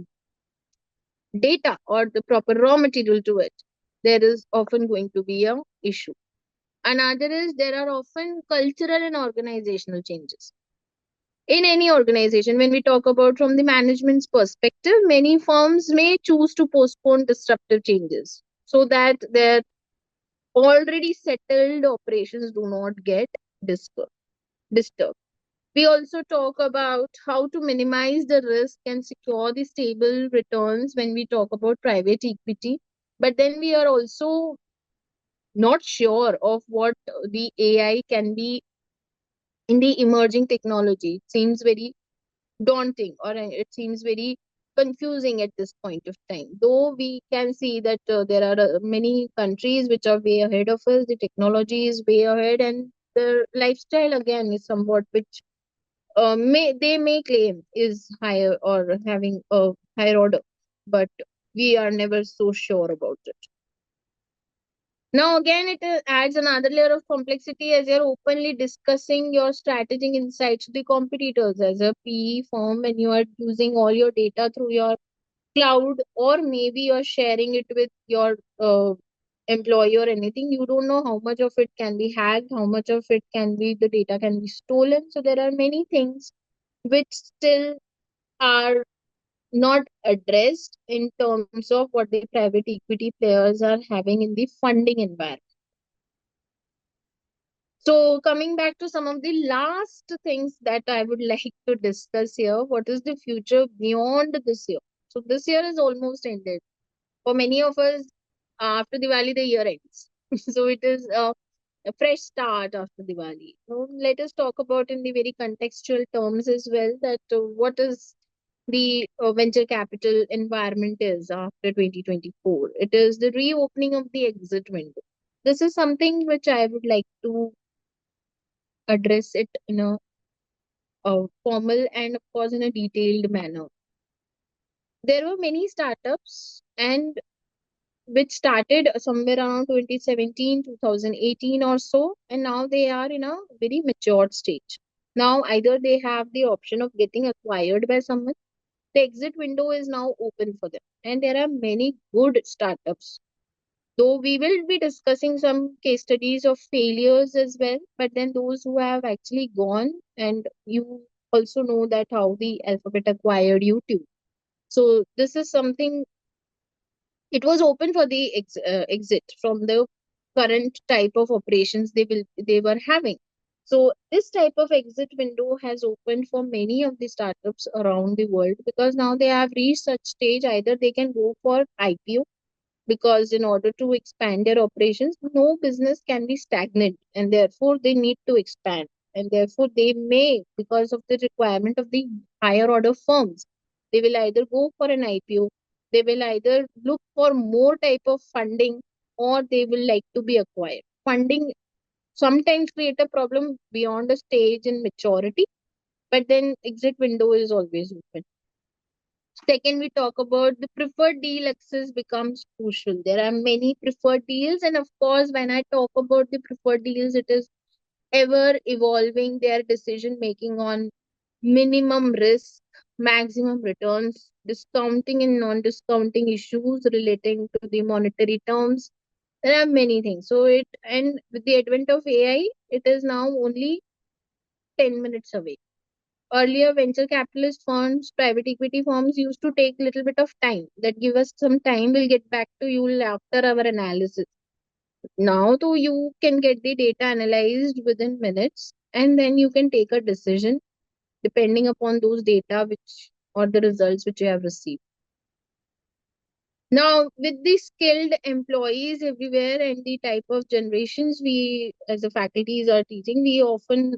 data or the proper raw material to it, there is often going to be a issue. Another is there are often cultural and organizational changes. In any organization, when we talk about from the management's perspective, many firms may choose to postpone disruptive changes so that their already settled operations do not get disturbed. We also talk about how to minimize the risk and secure the stable returns when we talk about private equity. But then we are also not sure of what the AI can be in the emerging technology. It seems very daunting or it seems very confusing at this point of time. Though we can see that there are many countries which are way ahead of us, the technology is way ahead, and the lifestyle again is somewhat which may claim is higher or having a higher order, but we are never so sure about it. Now, again, it adds another layer of complexity as you're openly discussing your strategic insights to the competitors. As a PE firm, when you are using all your data through your cloud, or maybe you're sharing it with your employee or anything, you don't know how much of it can be hacked, how much of it can be the data can be stolen. So there are many things which still are not addressed in terms of what the private equity players are having in the funding environment. So coming back to some of the last things that I would like to discuss here, what is the future beyond this year? So this year is almost ended. For many of us, after Diwali, the year ends. So it is a fresh start after Diwali. So let us talk about in the very contextual terms as well that what is the venture capital environment is after 2024. It is the reopening of the exit window. This is something which I would like to address it in a formal and of course in a detailed manner. There were many startups and which started somewhere around 2017, 2018 or so, and now they are in a very mature stage. Now either they have the option of getting acquired by someone, the exit window is now open for them, and there are many good startups. Though we will be discussing some case studies of failures as well, but then those who have actually gone, and you also know that how the Alphabet acquired YouTube. So this is something, it was open for the exit from the current type of operations they were having. So this type of exit window has opened for many of the startups around the world because now they have reached such stage either they can go for IPO, because in order to expand their operations, no business can be stagnant and therefore they need to expand. And therefore they may, because of the requirement of the higher order firms, they will either go for an IPO, they will either look for more type of funding, or they will like to be acquired. Funding sometimes create a problem beyond a stage in maturity, but then exit window is always open. Second, we talk about the preferred deal access becomes crucial. There are many preferred deals, and of course, when I talk about the preferred deals, it is ever evolving their decision making on minimum risk, maximum returns, discounting and non discounting issues relating to the monetary terms. There are many things. So, and with the advent of AI, it is now only 10 minutes away. Earlier, venture capitalist firms, private equity firms used to take a little bit of time. That give us some time. We'll get back to you after our analysis. Now, though, you can get the data analyzed within minutes, and then you can take a decision depending upon those data which or the results which you have received. Now, with the skilled employees everywhere and the type of generations we as a faculties are teaching, we often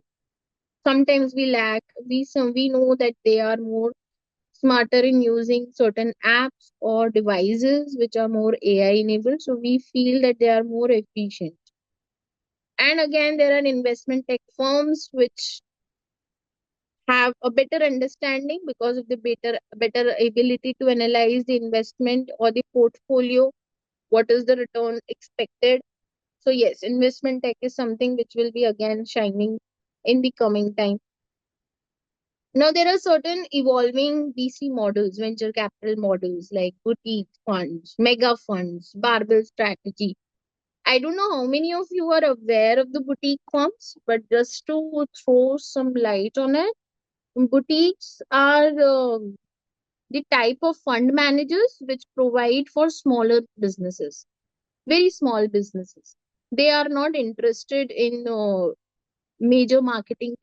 sometimes we lack. We know that they are more smarter in using certain apps or devices which are more AI enabled. So we feel that they are more efficient. And again, there are investment tech firms which have a better understanding because of the better ability to analyze the investment or the portfolio, what is the return expected. So yes, investment tech is something which will be again shining in the coming time. Now there are certain evolving VC models, venture capital models like boutique funds, mega funds, barbell strategy. I don't know how many of you are aware of the boutique firms, but just to throw some light on it, boutiques are the type of fund managers which provide for smaller businesses, very small businesses. They are not interested in major marketing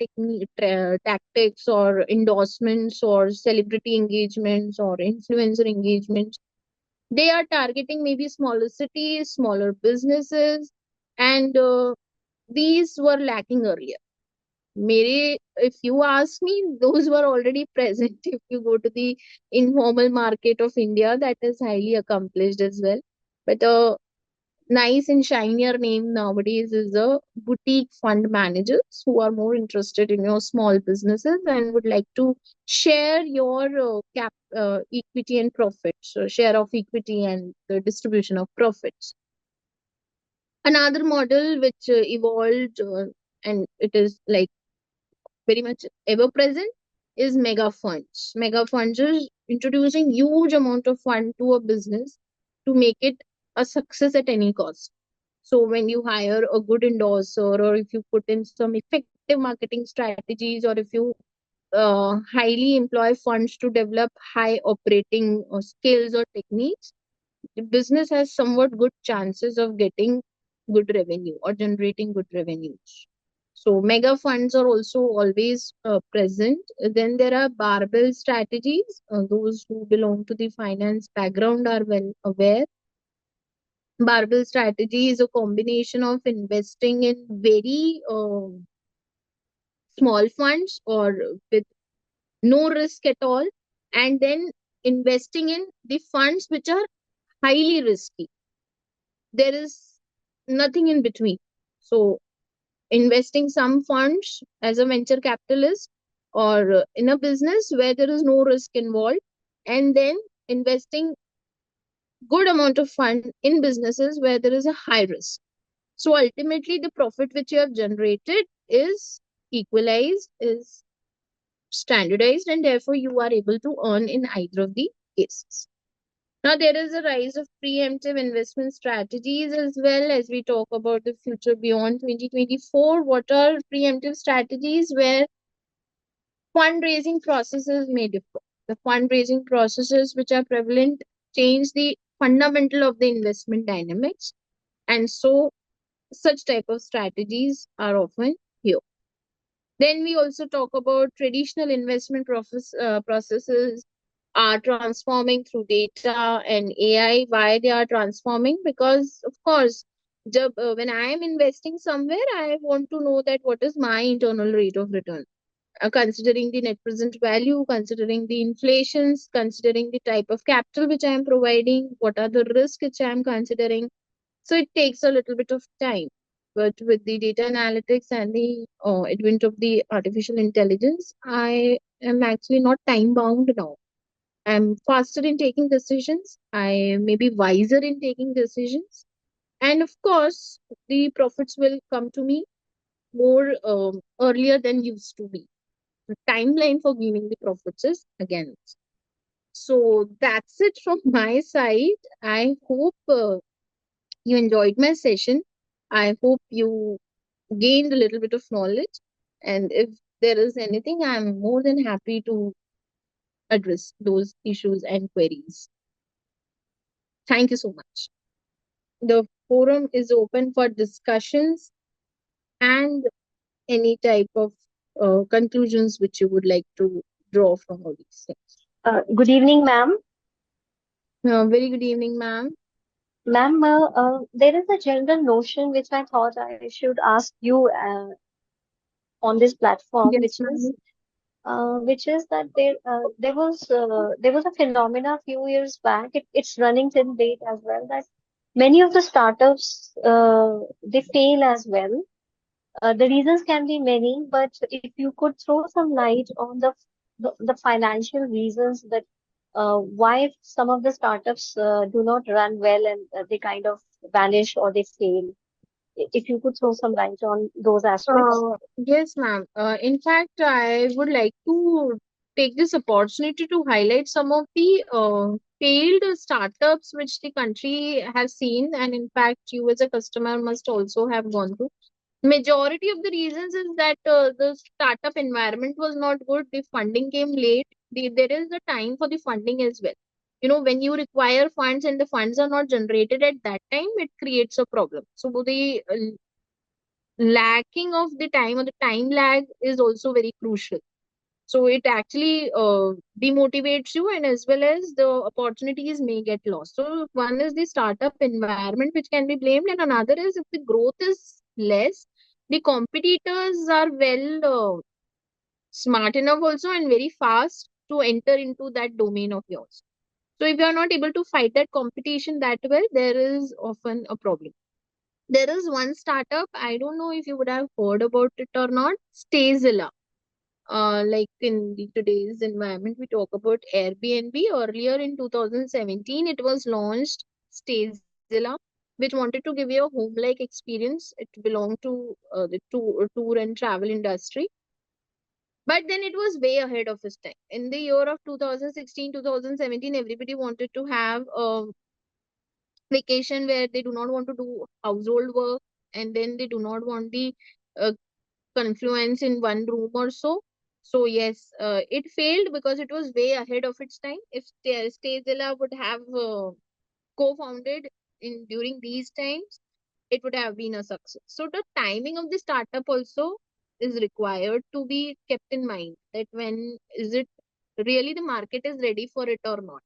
tactics or endorsements or celebrity engagements or influencer engagements. They are targeting maybe smaller cities, smaller businesses, and these were lacking earlier. If you ask me, those were already present. If you go to the informal market of India, that is highly accomplished as well. But nice and shinier name nowadays is the boutique fund managers who are more interested in your small businesses and would like to share your equity and profits, so share of equity and the distribution of profits. Another model which evolved and it is like very much ever present is mega funds. Mega funds is introducing huge amount of fund to a business to make it a success at any cost. So when you hire a good endorser, or if you put in some effective marketing strategies, or if you highly employ funds to develop high operating skills or techniques, the business has somewhat good chances of getting good revenue or generating good revenues. So mega funds are also always present. Then there are barbell strategies. Those who belong to the finance background are well aware. Barbell strategy is a combination of investing in very small funds or with no risk at all, and then investing in the funds which are highly risky. There is nothing in between. So investing some funds as a venture capitalist or in a business where there is no risk involved, and then investing good amount of fund in businesses where there is a high risk. So ultimately the profit which you have generated is equalized, is standardized, and therefore you are able to earn in either of the cases. Now, there is a rise of preemptive investment strategies as well. As we talk about the future beyond 2024. What are preemptive strategies? Where fundraising processes may differ. The fundraising processes which are prevalent change the fundamental of the investment dynamics, and so such type of strategies are often here. Then we also talk about traditional investment processes are transforming through data and AI. Why they are transforming? Because of course, when I am investing somewhere, I want to know that what is my internal rate of return. Considering the net present value, considering the inflations, considering the type of capital which I am providing, what are the risks which I am considering. So it takes a little bit of time. but with the data analytics and the advent of the artificial intelligence, I am actually not time bound now. I'm faster in taking decisions. I may be wiser in taking decisions. And of course, the profits will come to me more earlier than used to be. The timeline for giving the profits is again. So that's it from my side. I hope you enjoyed my session. I hope you gained a little bit of knowledge. And if there is anything, I'm more than happy to address those issues and queries. Thank you so much. The forum is open for discussions and any type of conclusions which you would like to draw from all these things. Good evening, ma'am. Very good evening, ma'am. Ma'am, there is a general notion which I thought I should ask you on this platform, Yes, ma'am. which is that there was a phenomena a few years back. It's running till date as well, that many of the startups they fail as well. The reasons can be many, but if you could throw some light on the financial reasons that why some of the startups do not run well and they kind of vanish or they fail. If you could throw some light on those aspects. Yes, ma'am. In fact, I would like to take this opportunity to highlight some of the failed startups which the country has seen, and in fact, you as a customer must also have gone through. Majority of the reasons is that the startup environment was not good. The funding came late. There is a time for the funding as well. When you require funds and the funds are not generated at that time, it creates a problem. So the lacking of the time or the time lag is also very crucial. So it actually demotivates you, and as well as the opportunities may get lost. So one is the startup environment which can be blamed, and another is if the growth is less, the competitors are well smart enough also and very fast to enter into that domain of yours. So if you are not able to fight that competition that well, there is often a problem. There is one startup, I don't know if you would have heard about it or not, Stayzilla. Like in today's environment, we talk about Airbnb. Earlier in 2017, it was launched Stayzilla, which wanted to give you a home-like experience. It belonged to the tour and travel industry. But then it was way ahead of its time. In the year of 2016, 2017, everybody wanted to have a vacation where they do not want to do household work, and then they do not want the uh, confluence in one room or so. So yes, it failed because it was way ahead of its time. If Stazilla would have co-founded in during these times, it would have been a success. So the timing of the startup also is required to be kept in mind, that when is it really the market is ready for it or not.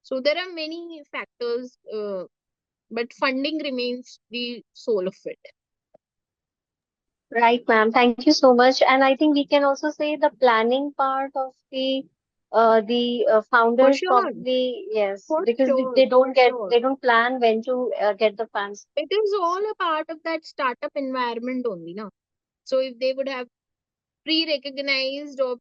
So there are many factors, but funding remains the soul of it. Right, ma'am. Thank you so much. And I think we can also say the planning part of the For founders sure, probably, yes, for because sure, for sure. they don't plan when to get the funds. It is all a part of that startup environment only, now. So if they would have pre-recognized or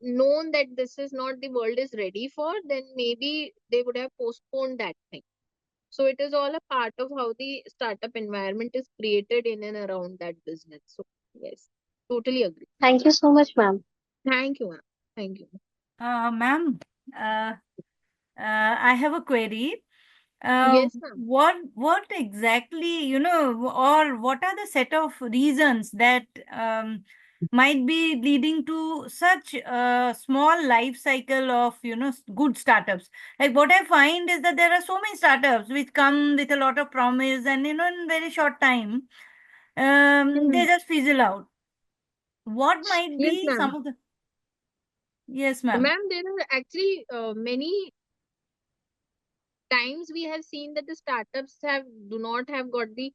known that this is not the world is ready for, then maybe they would have postponed that thing. So it is all a part of how the startup environment is created in and around that business. So yes, totally agree. Thank you so much, ma'am. Thank you, ma'am. Thank you. Ma'am, I have a query. Yes, ma'am. What exactly, or what are the set of reasons that might be leading to such a small life cycle of, good startups? Like what I find is that there are so many startups which come with a lot of promise and, in very short time, they Hmm. just fizzle out. What might Yes, be some ma'am. of the... Yes, ma'am. Ma'am, there are actually many times we have seen that the startups have do not have got the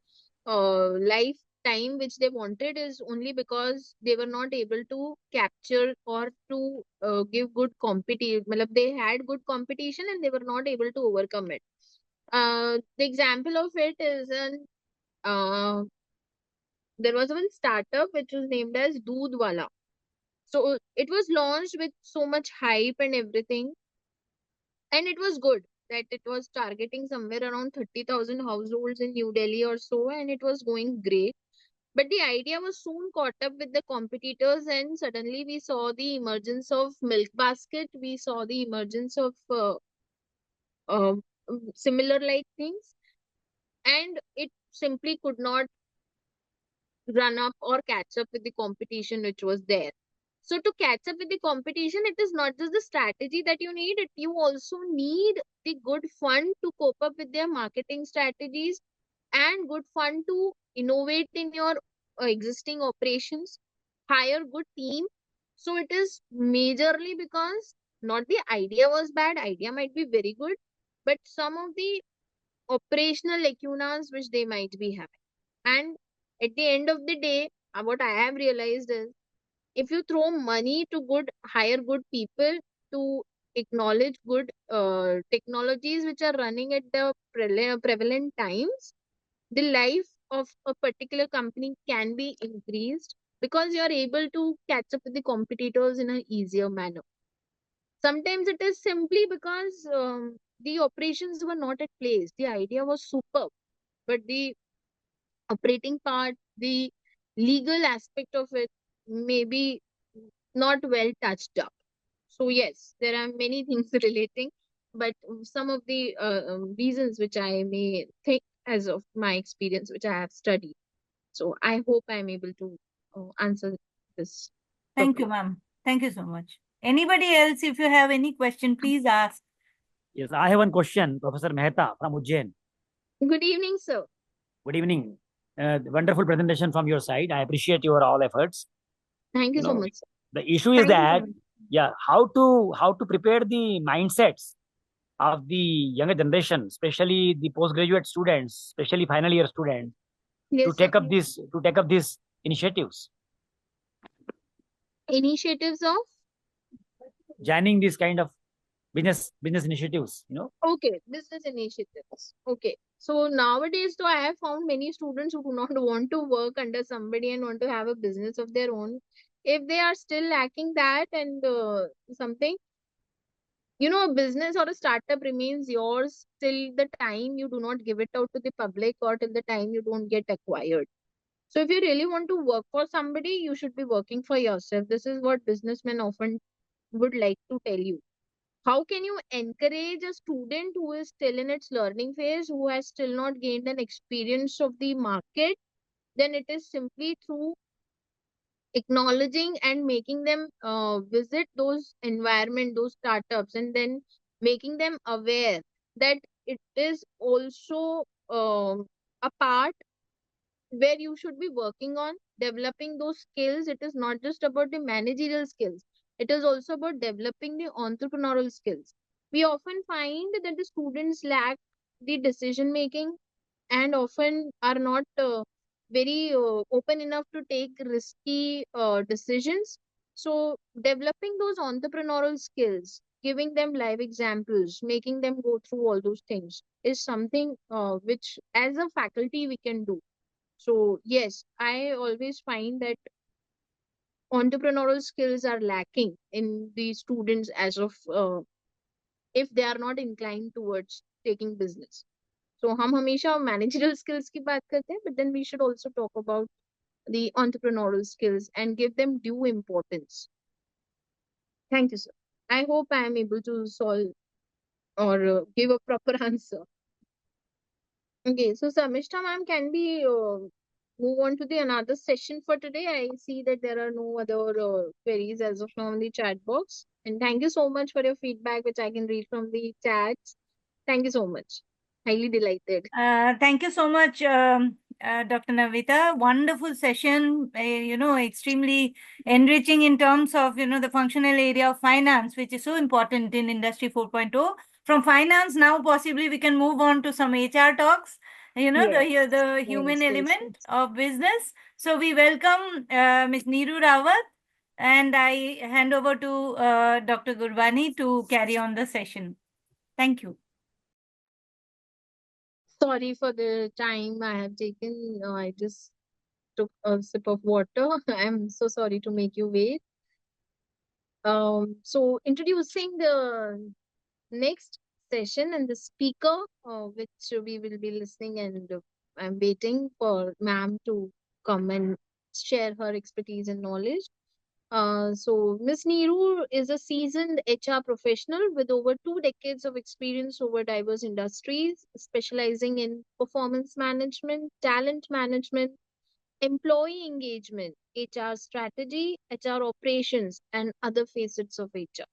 lifetime which they wanted, is only because they were not able to capture or to give good competition. They had good competition and they were not able to overcome it. The example of it is an there was one startup which was named as Doodh Wala. So it was launched with so much hype and everything, and it was good that it was targeting somewhere around 30,000 households in New Delhi or so, and it was going great. But the idea was soon caught up with the competitors, and suddenly we saw the emergence of milk basket. We saw the emergence of uh, similar like things, and it simply could not run up or catch up with the competition which was there. So to catch up with the competition, it is not just the strategy that you need, you also need the good fund to cope up with their marketing strategies and good fund to innovate in your existing operations, hire good team. So it is majorly because not the idea was bad, idea might be very good, but some of the operational lacunas which they might be having. And at the end of the day, what I have realized is if you throw money to good hire good people to acknowledge good technologies which are running at the prevalent times, the life of a particular company can be increased because you are able to catch up with the competitors in an easier manner. Sometimes it is simply because the operations were not at place. The idea was superb, but the operating part, the legal aspect of it may be not well touched up. So yes, there are many things relating, but some of the reasons which I may think as of my experience, which I have studied. So I hope I'm able to answer this Thank you, properly. ma'am. Thank you so much. Anybody else, if you have any question, please ask. Yes, I have one question, Professor Mehta from Ujjain. Good evening, sir. Good evening. Wonderful presentation from your side. I appreciate your all efforts. Thank you so much, sir. The issue is Thank you so that, much. yeah, how to prepare the mindsets of the younger generation, especially the postgraduate students, especially final year students, to Yes, sir. take up these initiatives, Initiatives of joining this kind of business initiatives. okay, business initiatives. Okay. So nowadays, though, I have found many students who do not want to work under somebody and want to have a business of their own. If they are still lacking that and something, a business or a startup remains yours till the time you do not give it out to the public or till the time you don't get acquired. So if you really want to work for somebody, you should be working for yourself. This is what businessmen often would like to tell you. How can you encourage a student who is still in its learning phase, who has still not gained an experience of the market? Then it is simply through acknowledging and making them visit those environment, those startups, and then making them aware that it is also a part where you should be working on developing those skills. It is not just about the managerial skills, it is also about developing the entrepreneurial skills. We often find that the students lack the decision making and often are not very open enough to take risky decisions. So developing those entrepreneurial skills, giving them live examples, making them go through all those things is something which as a faculty we can do. So yes, I always find that entrepreneurial skills are lacking in the students as of if they are not inclined towards taking business. So हम हमेशा managerial skills की बात करते हैं, but then we should also talk about the entrepreneurial skills and give them due importance. Thank you, sir. I hope I am able to solve or give a proper answer. Okay, so Samishta ma'am, can we move on to the another session for today? I see that there are no other queries as of now in the chat box. And thank you so much for your feedback, which I can read from the chats. Thank you so much. Highly delighted. Thank you so much, Dr. Navita. Wonderful session, extremely enriching in terms of, the functional area of finance, which is so important in Industry 4.0. From finance, now possibly we can move on to some HR talks, the human element of business. So we welcome Ms. Neeru Rawat, and I hand over to Dr. Gurbani to carry on the session. Thank you. Sorry for the time I have taken. I just took a sip of water. I'm so sorry to make you wait. So introducing the next session and the speaker, which we will be listening, and I'm waiting for ma'am to come and share her expertise and knowledge. So Ms. Neeru is a seasoned HR professional with over 2 decades of experience over diverse industries, specializing in performance management, talent management, employee engagement, HR strategy, HR operations, and other facets of HR.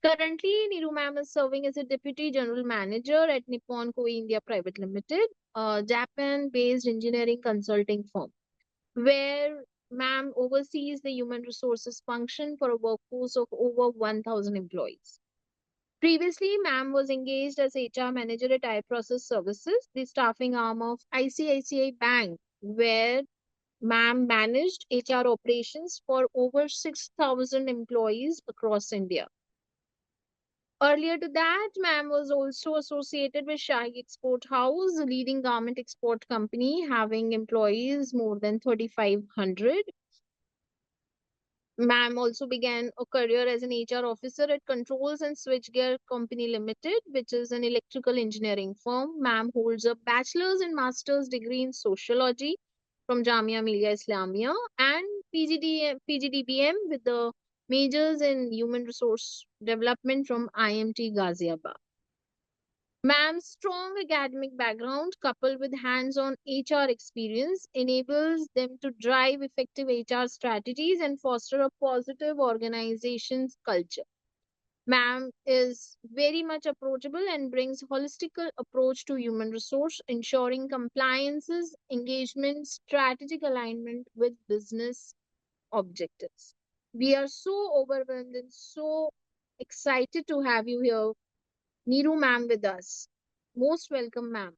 Currently, Neeru ma'am is serving as a Deputy General Manager at Nippon Co India Private Limited, a Japan-based engineering consulting firm, where ma'am oversees the human resources function for a workforce of over 1,000 employees. Previously, ma'am was engaged as HR manager at iProcess Services, the staffing arm of ICICI Bank, where ma'am managed HR operations for over 6,000 employees across India. Earlier to that, ma'am was also associated with Shahi Export House, a leading garment export company having employees more than 3,500. Ma'am also began a career as an HR officer at Controls and Switchgear Company Limited, which is an electrical engineering firm. Ma'am holds a bachelor's and master's degree in sociology from Jamia Millia Islamia and PGDBM with the majors in human resource development from IMT Ghaziabad. Ma'am's strong academic background coupled with hands-on HR experience enables them to drive effective HR strategies and foster a positive organization's culture. Ma'am is very much approachable and brings holistic approach to human resource, ensuring compliances, engagement, strategic alignment with business objectives. We are so overwhelmed and so excited to have you here, Neeru ma'am, with us. Most welcome, ma'am.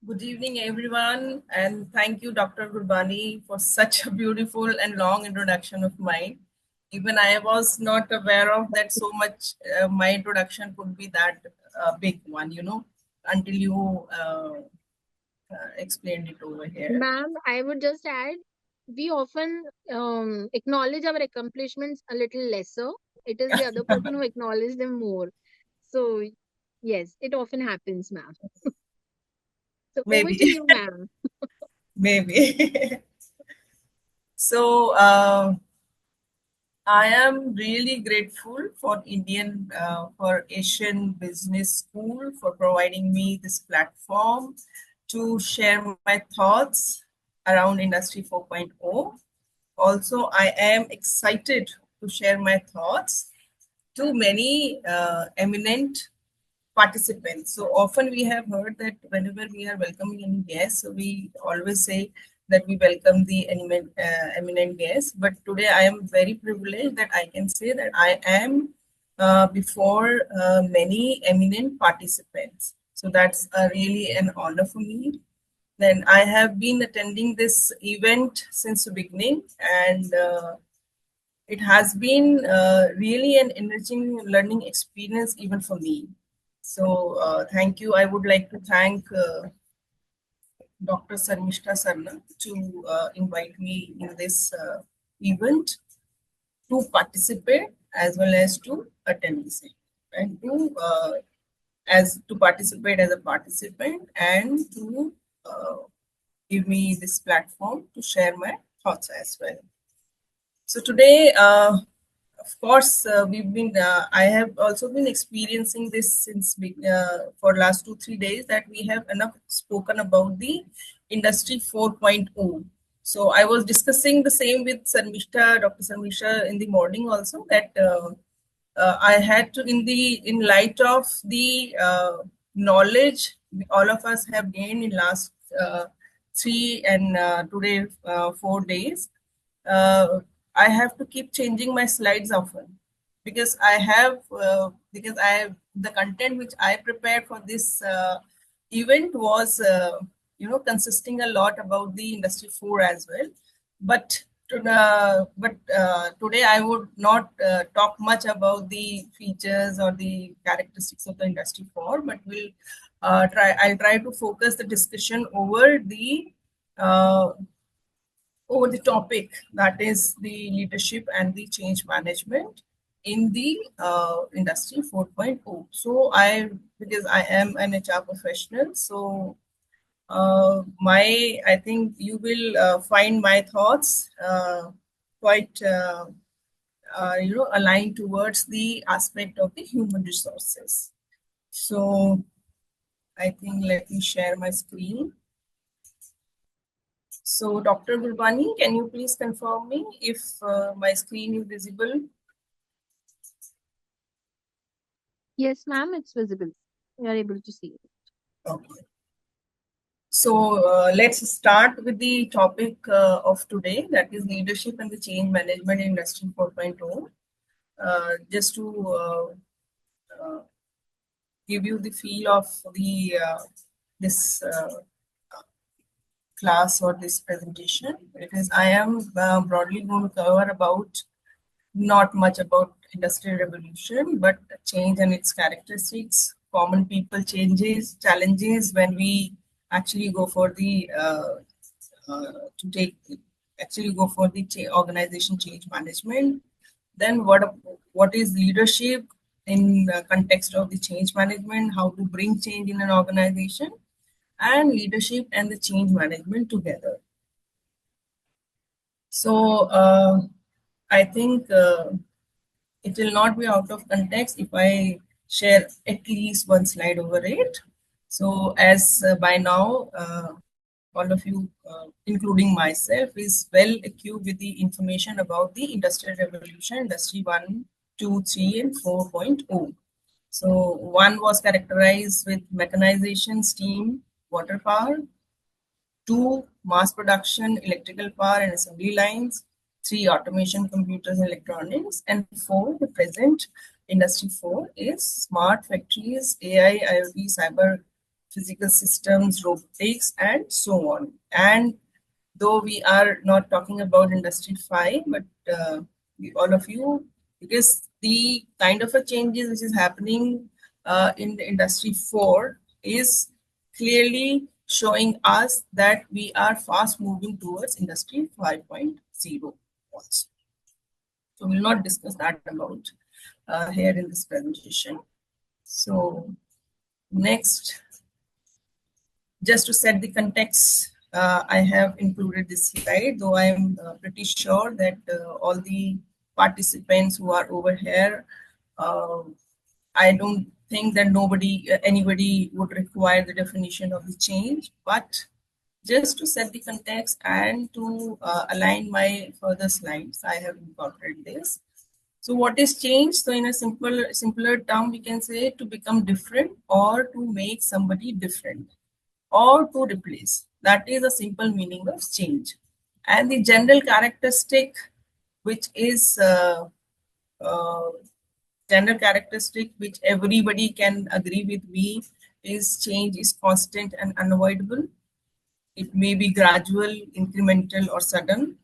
Good evening, everyone, and thank you, Dr. Gurbani, for such a beautiful and long introduction of mine. Even I was not aware of that so much. My introduction could be that big one, until you explained it over here. Ma'am, I would just add, we often acknowledge our accomplishments a little lesser. It is the other person who acknowledges them more. So, yes, it often happens, ma'am. So, over to Maybe, you, ma'am. maybe. So, I am really grateful for for Asian Business School for providing me this platform to share my thoughts around Industry 4.0. Also, I am excited to share my thoughts to many eminent participants. So often we have heard that whenever we are welcoming any guest, so we always say that we welcome the eminent guest. But today I am very privileged that I can say that I am before many eminent participants. So that's really an honor for me. Then I have been attending this event since the beginning, and it has been really an enriching learning experience even for me. So thank you. I would like to thank Dr. Sarmishta Sarna to invite me in this event to participate as well as to attend this event, and to participate as a participant and to give me this platform to share my thoughts as well. So today, of course, I have also been experiencing this since for last 2-3 days that we have enough spoken about the Industry 4.0. So I was discussing the same with Dr. Sarmishta in the morning also, that I had to, in light of the knowledge all of us have gained in last 3 and today 4 days. I have to keep changing my slides often because the content which I prepared for this event was consisting a lot about the Industry 4 as well. But today I would not talk much about the features or the characteristics of the Industry 4, but will I'll try to focus the discussion over the topic, that is the leadership and the change management in the industry 4.0. So because I am an HR professional, so I think you will find my thoughts quite aligned towards the aspect of the human resources. So I think let me share my screen. So Dr. Gurbani, can you please confirm me if my screen is visible? Yes, ma'am, it's visible. We are able to see it. Okay. So let's start with the topic of today, that is leadership and the change management in Industry 4.0. Just to give you the feel of the this class or this presentation, because I am broadly going to cover about not much about industrial revolution, but change and its characteristics, common people changes, challenges when we actually go for the go for the organization change management. Then what is leadership in the context of the change management, how to bring change in an organization, and leadership and the change management together. So I think it will not be out of context if I share at least one slide over it. So as by now, all of you, including myself, is well equipped with the information about the industrial revolution, industry 1, 2, 3, and 4.0. So 1 was characterized with mechanization, steam, water power. 2, mass production, electrical power and assembly lines. 3, automation, computers and electronics. And 4, the present industry 4 is smart factories, AI, IoT, cyber physical systems, robotics, and so on. And though we are not talking about industry 5, but all of you, because the kind of a changes which is happening in the industry 4 is clearly showing us that we are fast moving towards industry 5.0 also. So we'll not discuss that about here in this presentation. So next, just to set the context, I have included this slide, though I am pretty sure that all the participants who are over here, I don't think that anybody would require the definition of the change, but just to set the context and to align my further slides, I have incorporated this. So what is change? So in a simpler term, we can say to become different or to make somebody different or to replace. That is a simple meaning of change. And the general characteristic, which is general characteristic which everybody can agree with me, is change is constant and unavoidable. It may be gradual, incremental, or sudden.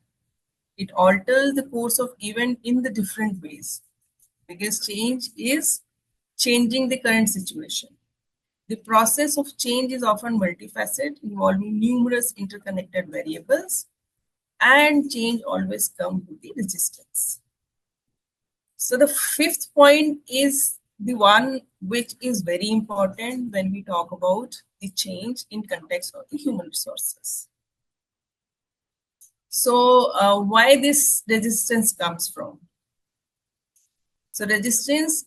It alters the course of event in the different ways, because change is changing the current situation. The process of change is often multifaceted, involving numerous interconnected variables, and change always comes with the resistance. So the fifth point is the one which is very important when we talk about the change in context of the human resources. So why this resistance comes from? So resistance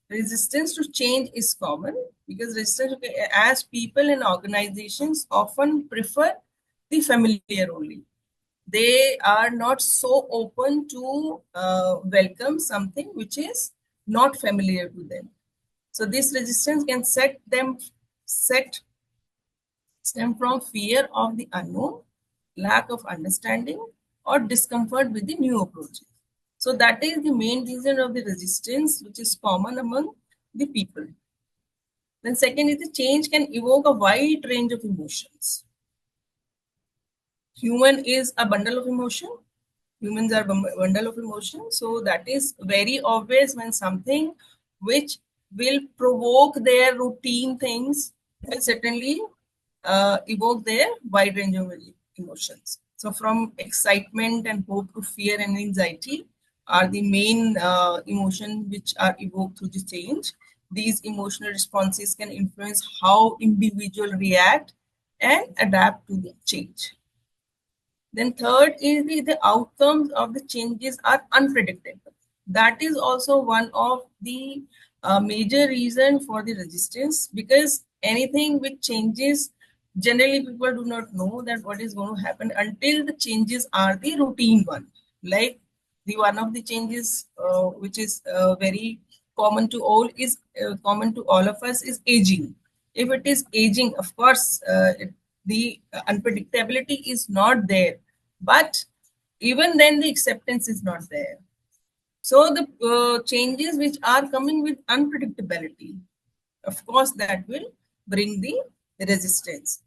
to change is common, because resistance, as people and organizations often prefer the familiar only. They are not so open to welcome something which is not familiar to them. So this resistance can stem from fear of the unknown, lack of understanding, or discomfort with the new approaches. So that is the main reason of the resistance, which is common among the people. Then second is the change can evoke a wide range of emotions. Human is a bundle of emotion. Humans are a bundle of emotion. So that is very obvious when something which will provoke their routine things, will certainly evoke their wide range of emotions. So from excitement and hope to fear and anxiety are the main emotions which are evoked through the change. These emotional responses can influence how individuals react and adapt to the change. Then third is the outcomes of the changes are unpredictable. That is also one of the major reason for the resistance, because anything which changes, generally people do not know that what is going to happen until the changes are the routine one. Like the one of the changes which is very common to common to all of us is aging. If it is aging, of course, the unpredictability is not there, but even then the acceptance is not there. So the changes which are coming with unpredictability, of course, that will bring the resistance.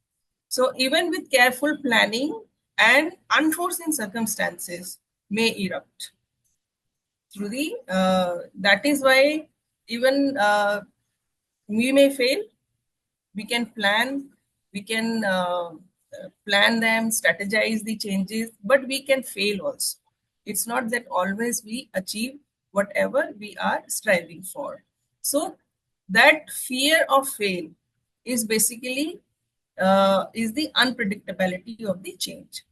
So even with careful planning and unforeseen circumstances may erupt through the that is why even we may fail. We can plan, we can plan them, strategize the changes, but we can fail also. It's not that always we achieve whatever we are striving for. So that fear of fail is basically is the unpredictability of the change.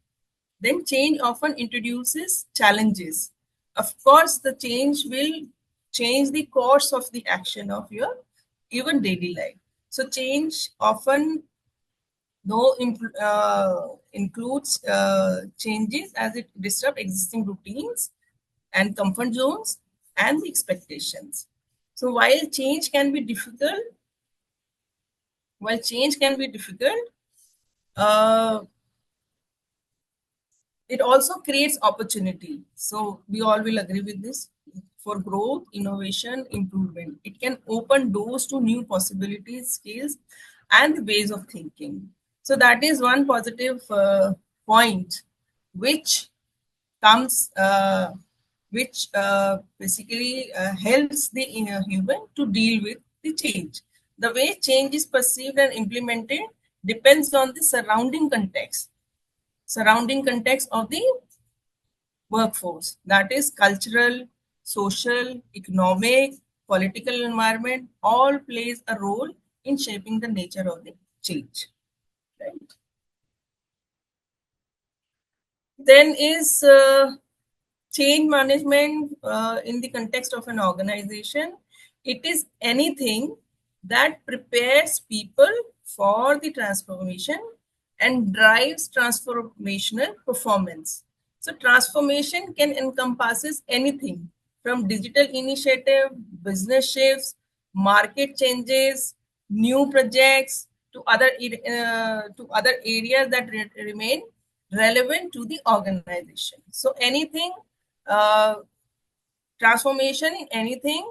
Then change often introduces challenges. Of course, the change will change the course of the action of your even daily life. So change often though includes changes as it disrupt existing routines and comfort zones and the expectations. So while change can be difficult, uh, it also creates opportunity. So we all will agree with this, for growth, innovation, improvement. It can open doors to new possibilities, skills, and ways of thinking. So that is one positive point which comes, which basically helps the human to deal with the change. The way change is perceived and implemented depends on the surrounding context of the workforce, that is cultural, social, economic, political environment, all plays a role in shaping the nature of the change. Right? Then is change management in the context of an organization. It is anything that prepares people for the transformation and drives transformational performance. So transformation can encompasses anything from digital initiative, business shifts, market changes, new projects to other areas that remain relevant to the organization. So anything, uh, transformation in anything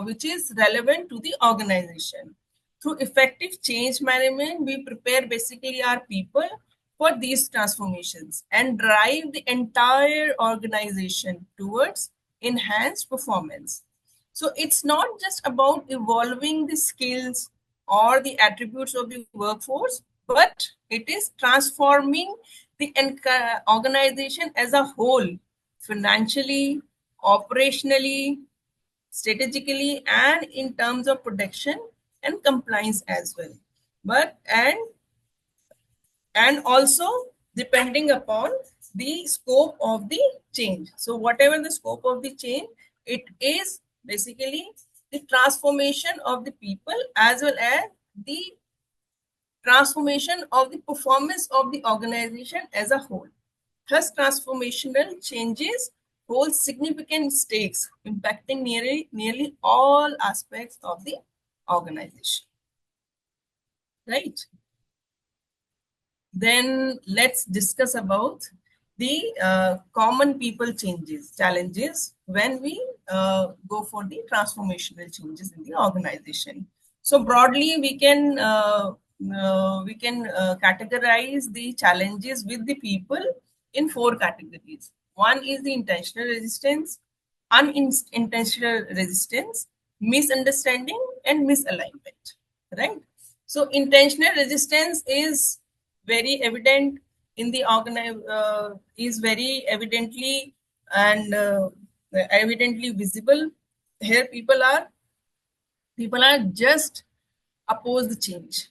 which is relevant to the organization. Through effective change management, we prepare basically our people for these transformations and drive the entire organization towards enhanced performance. So it's not just about evolving the skills or the attributes of the workforce, but it is transforming the organization as a whole, financially, operationally, strategically, and in terms of protection and compliance as well. But and also depending upon the scope of the change. So whatever the scope of the change, it is basically the transformation of the people as well as the transformation of the performance of the organization as a whole. Thus, transformational changes hold significant stakes, impacting nearly all aspects of the organization. Right? Then let's discuss about the common people challenges when we go for the transformational changes in the organization. So broadly, we can categorize the challenges with the people in 4 categories. One is the intentional resistance, unintentional resistance, misunderstanding, and misalignment, right? So intentional resistance is very evident in the is very evidently and evidently visible. Here people are just oppose the change,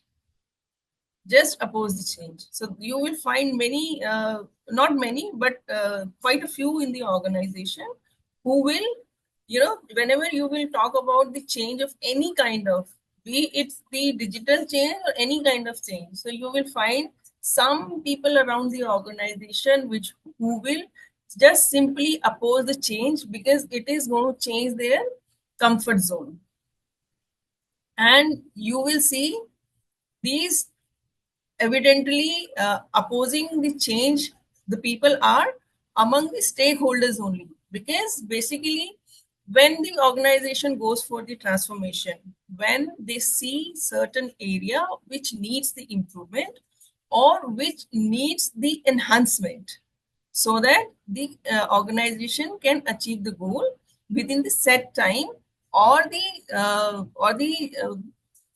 just oppose the change. So you will find many, not many, but quite a few in the organization who will, whenever you will talk about the change of any kind of, be it the digital change or any kind of change. So you will find some people around the organization who will just simply oppose the change because it is going to change their comfort zone. And you will see these evidently opposing the change, the people are among the stakeholders only, because basically when the organization goes for the transformation, when they see certain area which needs the improvement or which needs the enhancement, so that the organization can achieve the goal within the set time, or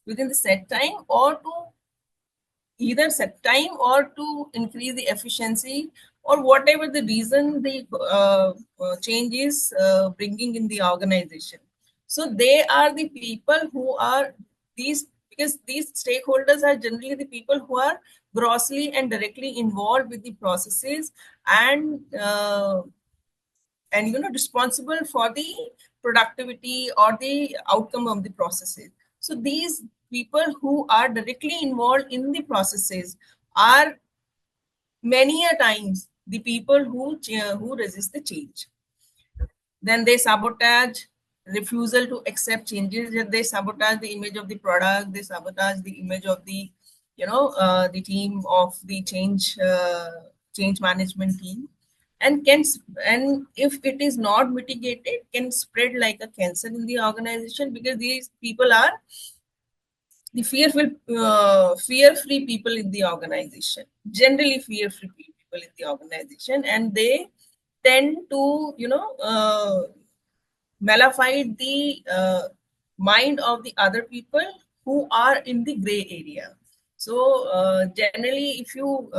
within the set time, or to either set time or to increase the efficiency, or whatever the reason the change is bringing in the organization. So they are the people who are these, because these stakeholders are generally the people who are grossly and directly involved with the processes, and responsible for the productivity or the outcome of the processes. So these people who are directly involved in the processes are many a times the people who resist the change. Then they sabotage, refusal to accept changes. They sabotage the image of the product, they sabotage the image of the the team of the change management team, and and if it is not mitigated, can spread like a cancer in the organization, because these people are the fear-free people in the organization, generally fear-free people in the organization, and they tend to nullify the mind of the other people who are in the gray area. So generally, if you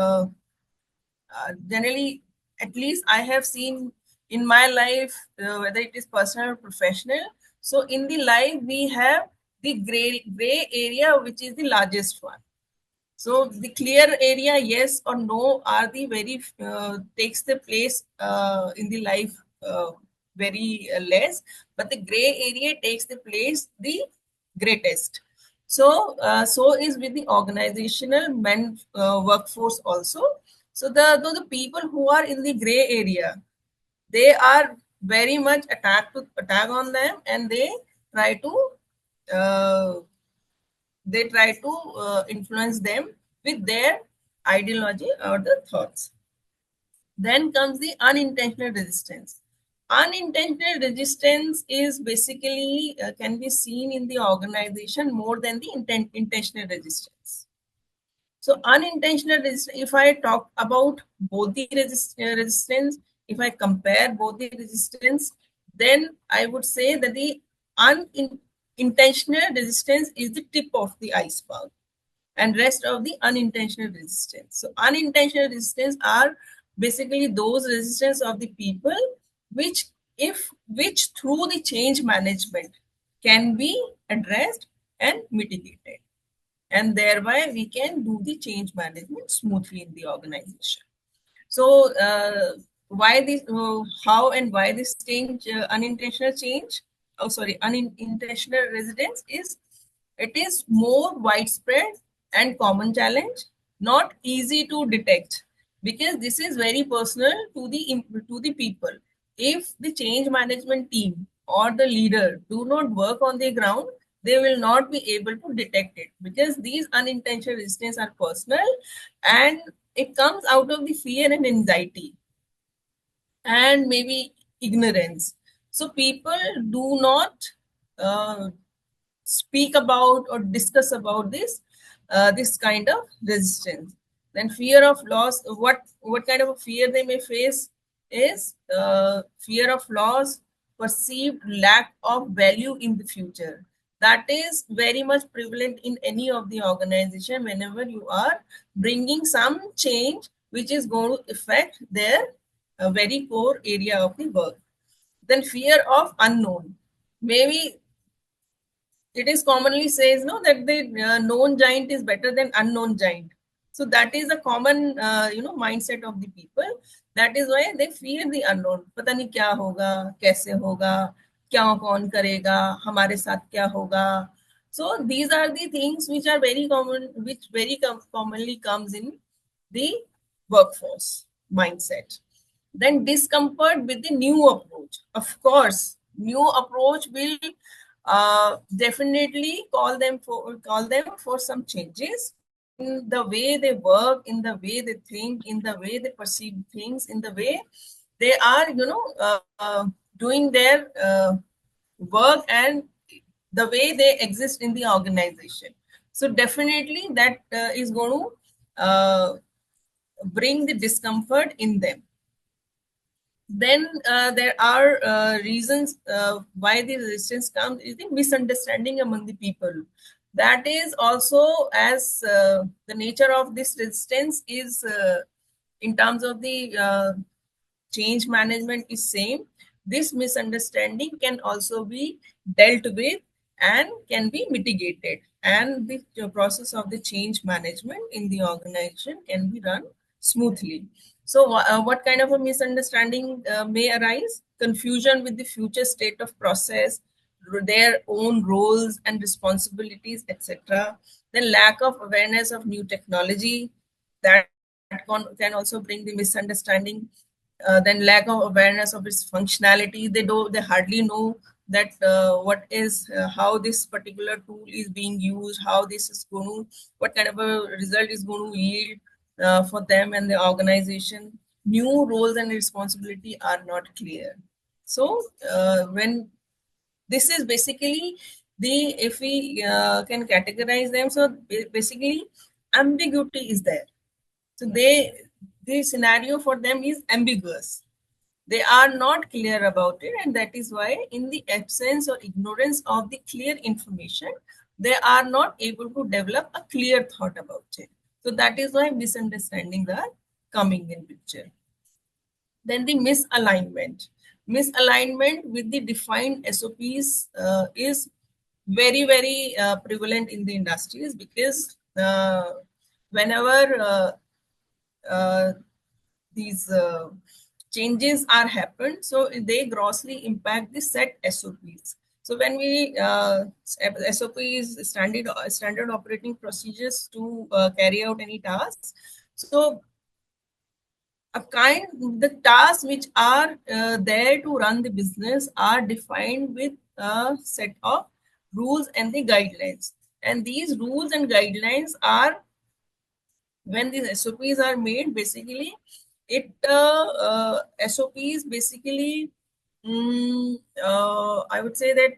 generally, at least I have seen in my life, whether it is personal or professional. So in the life, we have the gray area, which is the largest one. So the clear area, yes or no, are the very takes the place in the life very less, but the gray area takes the place the greatest. So so is with the organizational workforce also. So the people who are in the gray area, they are very much attack on them, and try to uh, influence them with their ideology or the thoughts. Then comes the unintentional resistance. Unintentional resistance is basically can be seen in the organization more than the intentional resistance. So unintentional resistance, if I talk about both the resistance, if I compare both the resistance, then I would say that the unintentional resistance is the tip of the iceberg, and rest of the unintentional resistance. So unintentional resistance are basically those resistance of the people which which through the change management can be addressed and mitigated, and thereby we can do the change management smoothly in the organization. So why this how and why this change, unintentional change, oh sorry, unintentional residence, is it is more widespread and common challenge, not easy to detect, because this is very personal to the people. If the change management team or the leader do not work on the ground, they will not be able to detect it, because these unintentional resistance are personal, and it comes out of the fear and anxiety and maybe ignorance. So people do not uh, speak about or discuss about this kind of resistance. Then fear of loss. What kind of a fear they may face is fear of loss, perceived lack of value in the future. That is very much prevalent in any of the organization whenever you are bringing some change which is going to affect their very core area of the work. Then fear of unknown. Maybe it is commonly says no that the known giant is better than unknown giant. So that is a common mindset of the people. That is why they fear the unknown. पता नहीं क्या होगा, कैसे होगा, क्या कौन करेगा, हमारे साथ क्या होगा. So these are the things which are very common, which very commonly comes in the workforce mindset. Then discomfort with the new approach. Of course, new approach will definitely call them for some changes in the way they work, in the way they think, in the way they perceive things, in the way they are doing their work and the way they exist in the organization. So definitely that is going to bring the discomfort in them. Then there are reasons why the resistance comes is the misunderstanding among the people. That is also as the nature of this resistance is in terms of the change management is same. This misunderstanding can also be dealt with and can be mitigated, and the process of the change management in the organization can be run smoothly. So what kind of a misunderstanding may arise? Confusion with the future state of process, their own roles and responsibilities, etc. Then lack of awareness of new technology, that can also bring the misunderstanding. Then lack of awareness of its functionality. They hardly know that how this particular tool is being used, how this is going to, what kind of a result is going to yield for them and the organization. New roles and responsibility are not clear. So when this is basically if we can categorize them, so basically ambiguity is there. So the scenario for them is ambiguous. They are not clear about it, and that is why in the absence or ignorance of the clear information, they are not able to develop a clear thought about it. So that is why misunderstandings are coming in picture. Then the misalignment. Misalignment with the defined SOPs is very, very prevalent in the industries, because whenever these changes are happened, so they grossly impact the set SOPs. So when we SOP is standard operating procedures to carry out any tasks. So the tasks which are there to run the business are defined with a set of rules and the guidelines. And these rules and guidelines are, when these SOPs are made, basically SOPs basically I would say that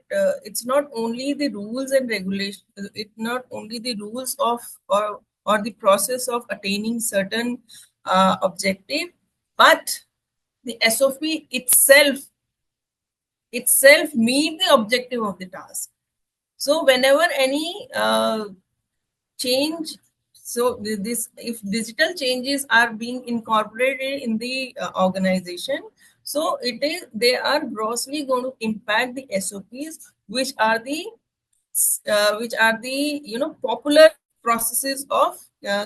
it's not only the rules and regulations, it's not only the rules of or the process of attaining certain objective, but the SOP itself meet the objective of the task. So whenever any change, so this, if digital changes are being incorporated in the organization, so they are grossly going to impact the SOPs, which are the popular processes of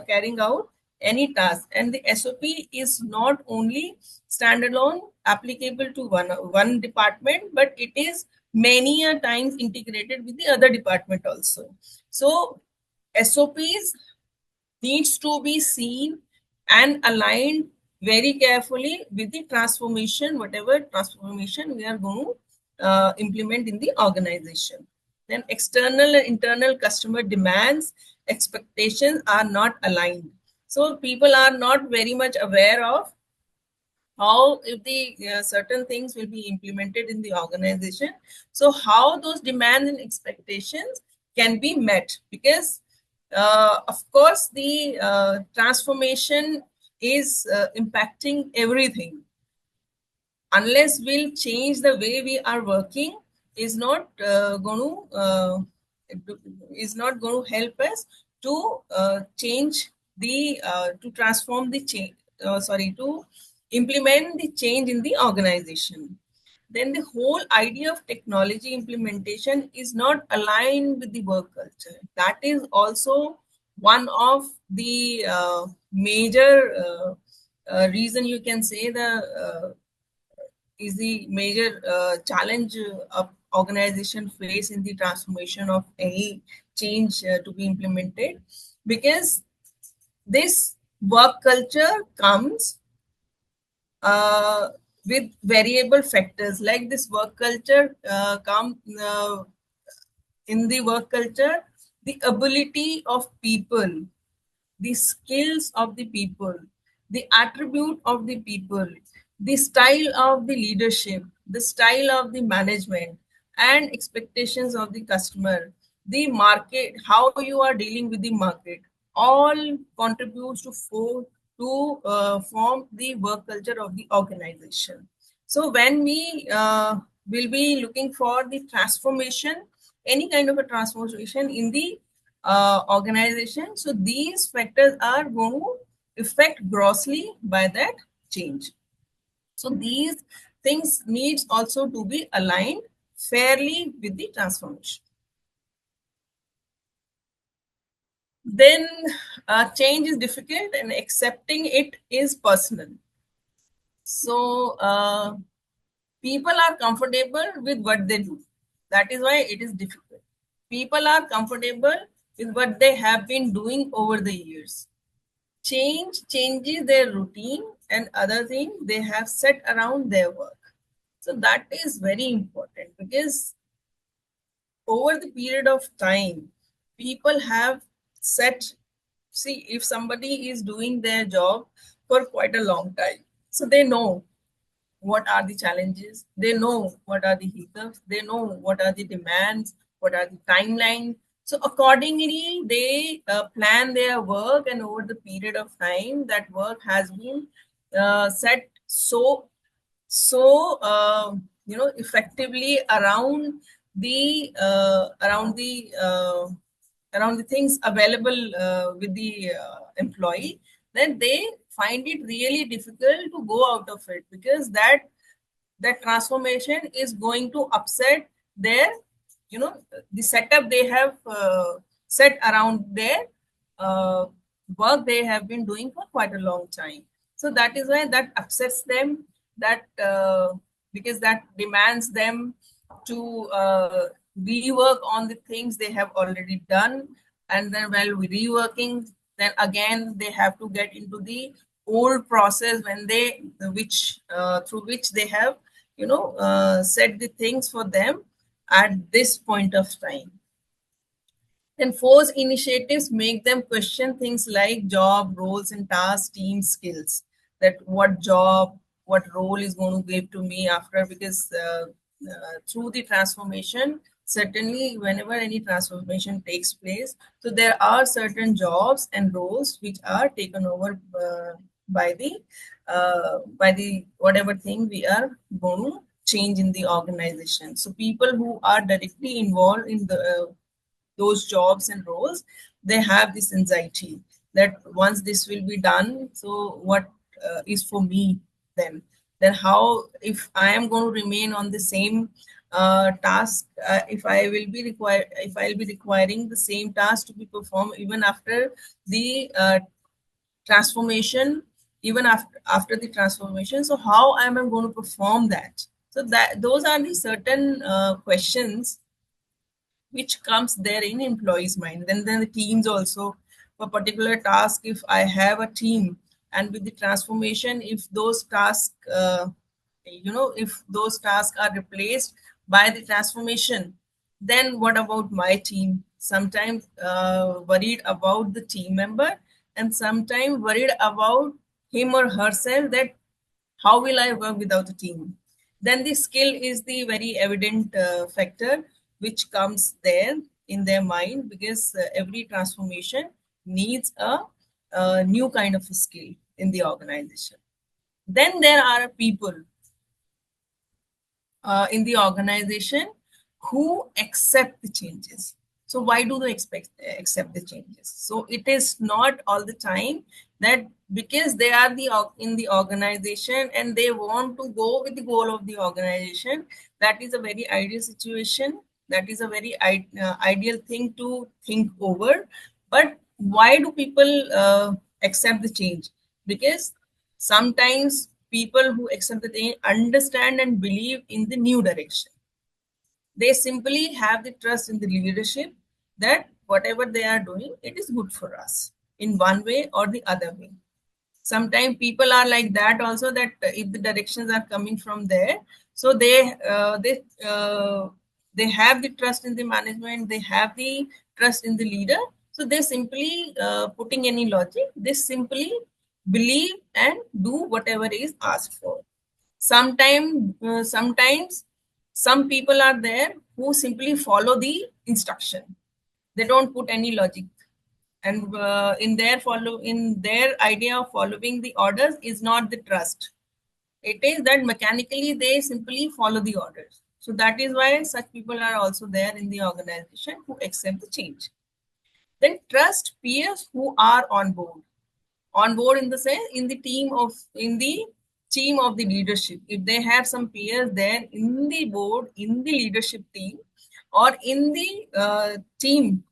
carrying out any task. And the SOP is not only standalone applicable to one department, but it is many a times integrated with the other department also. So SOPs needs to be seen and aligned very carefully with the transformation, whatever transformation we are going to implement in the organization. Then external and internal customer demands, expectations are not aligned. So people are not very much aware of how, if the certain things will be implemented in the organization, so how those demands and expectations can be met. Because of course the transformation is impacting everything. unless we'll change the way we are working, is not going to help us to change the to transform the change. To implement the change in the organization. Then the whole idea of technology implementation is not aligned with the work culture. That is also one of the major reason, you can say, the is the major challenge of organization face in the transformation of any change to be implemented, because this work culture comes with variable factors. Like this work culture in the work culture, the ability of people, the skills of the people, the attribute of the people, the style of the leadership, the style of the management, and expectations of the customer, the market, how you are dealing with the market, all contributes to form the work culture of the organization. So when we will be looking for the transformation, any kind of a transformation in the organization, so these factors are going to affect grossly by that change. So these things needs also to be aligned fairly with the transformation. Then change is difficult and accepting it is personal. So people are comfortable with what they do. That is why it is difficult. People are comfortable with what they have been doing over the years. Change changes their routine and other things they have set around their work. So that is very important, because over the period of time, people have set, see, if somebody is doing their job for quite a long time, so they know what are the challenges, they know what are the hiccups, they know what are the demands, what are the timelines. So accordingly, they plan their work, and over the period of time, that work has been set effectively around the around the things available with the employee, then they find it really difficult to go out of it, because that transformation is going to upset their, the setup they have set around their uh, work they have been doing for quite a long time. So that is why that upsets them, that because that demands them to rework on the things they have already done, and then while reworking, then again they have to get into the old process when they which through which they have set the things for them at this point of time. Then force initiatives make them question things like job, roles, and tasks, team skills. That what job, what role is going to give to me after, because through the transformation, certainly whenever any transformation takes place, so there are certain jobs and roles which are taken over by the whatever thing we are going to change in the organization. So people who are directly involved in the those jobs and roles, they have this anxiety that once this will be done, so what is for me then? Then how, if I am going to remain on the same task, if I'll be requiring the same task to be performed even after the transformation, even after the transformation, so how am I going to perform that? So that those are the certain questions which comes there in employees mind. Then the teams also, for particular task, if I have a team, and with the transformation, if those tasks if those tasks are replaced by the transformation, then what about my team? Sometimes worried about the team member, and sometimes worried about him or herself, that how will I work without a team? Then the skill is the very evident factor which comes there in their mind, because every transformation needs a new kind of a skill in the organization. Then there are people in the organization who accept the changes. So why do they accept the changes? So it is not all the time that because they are in the organization and they want to go with the goal of the organization. That is a very ideal situation. That is a very ideal thing to think over. But why do people accept the change? Because sometimes people who accept the change understand and believe in the new direction. They simply have the trust in the leadership that whatever they are doing, it is good for us in one way or the other way. Sometimes people are like that also, that if the directions are coming from there, so they have the trust in the management, they have the trust in the leader. So they simply putting any logic, they simply believe and do whatever is asked for. Sometimes some people are there who simply follow the instruction. They don't put any logic, and in their idea of following the orders is not the trust. It is that mechanically they simply follow the orders. So that is why such people are also there in the organization who accept the change. Then trust peers who are on board in the sense in the team of the leadership. If they have some peers there in the board, in the leadership team, or in the team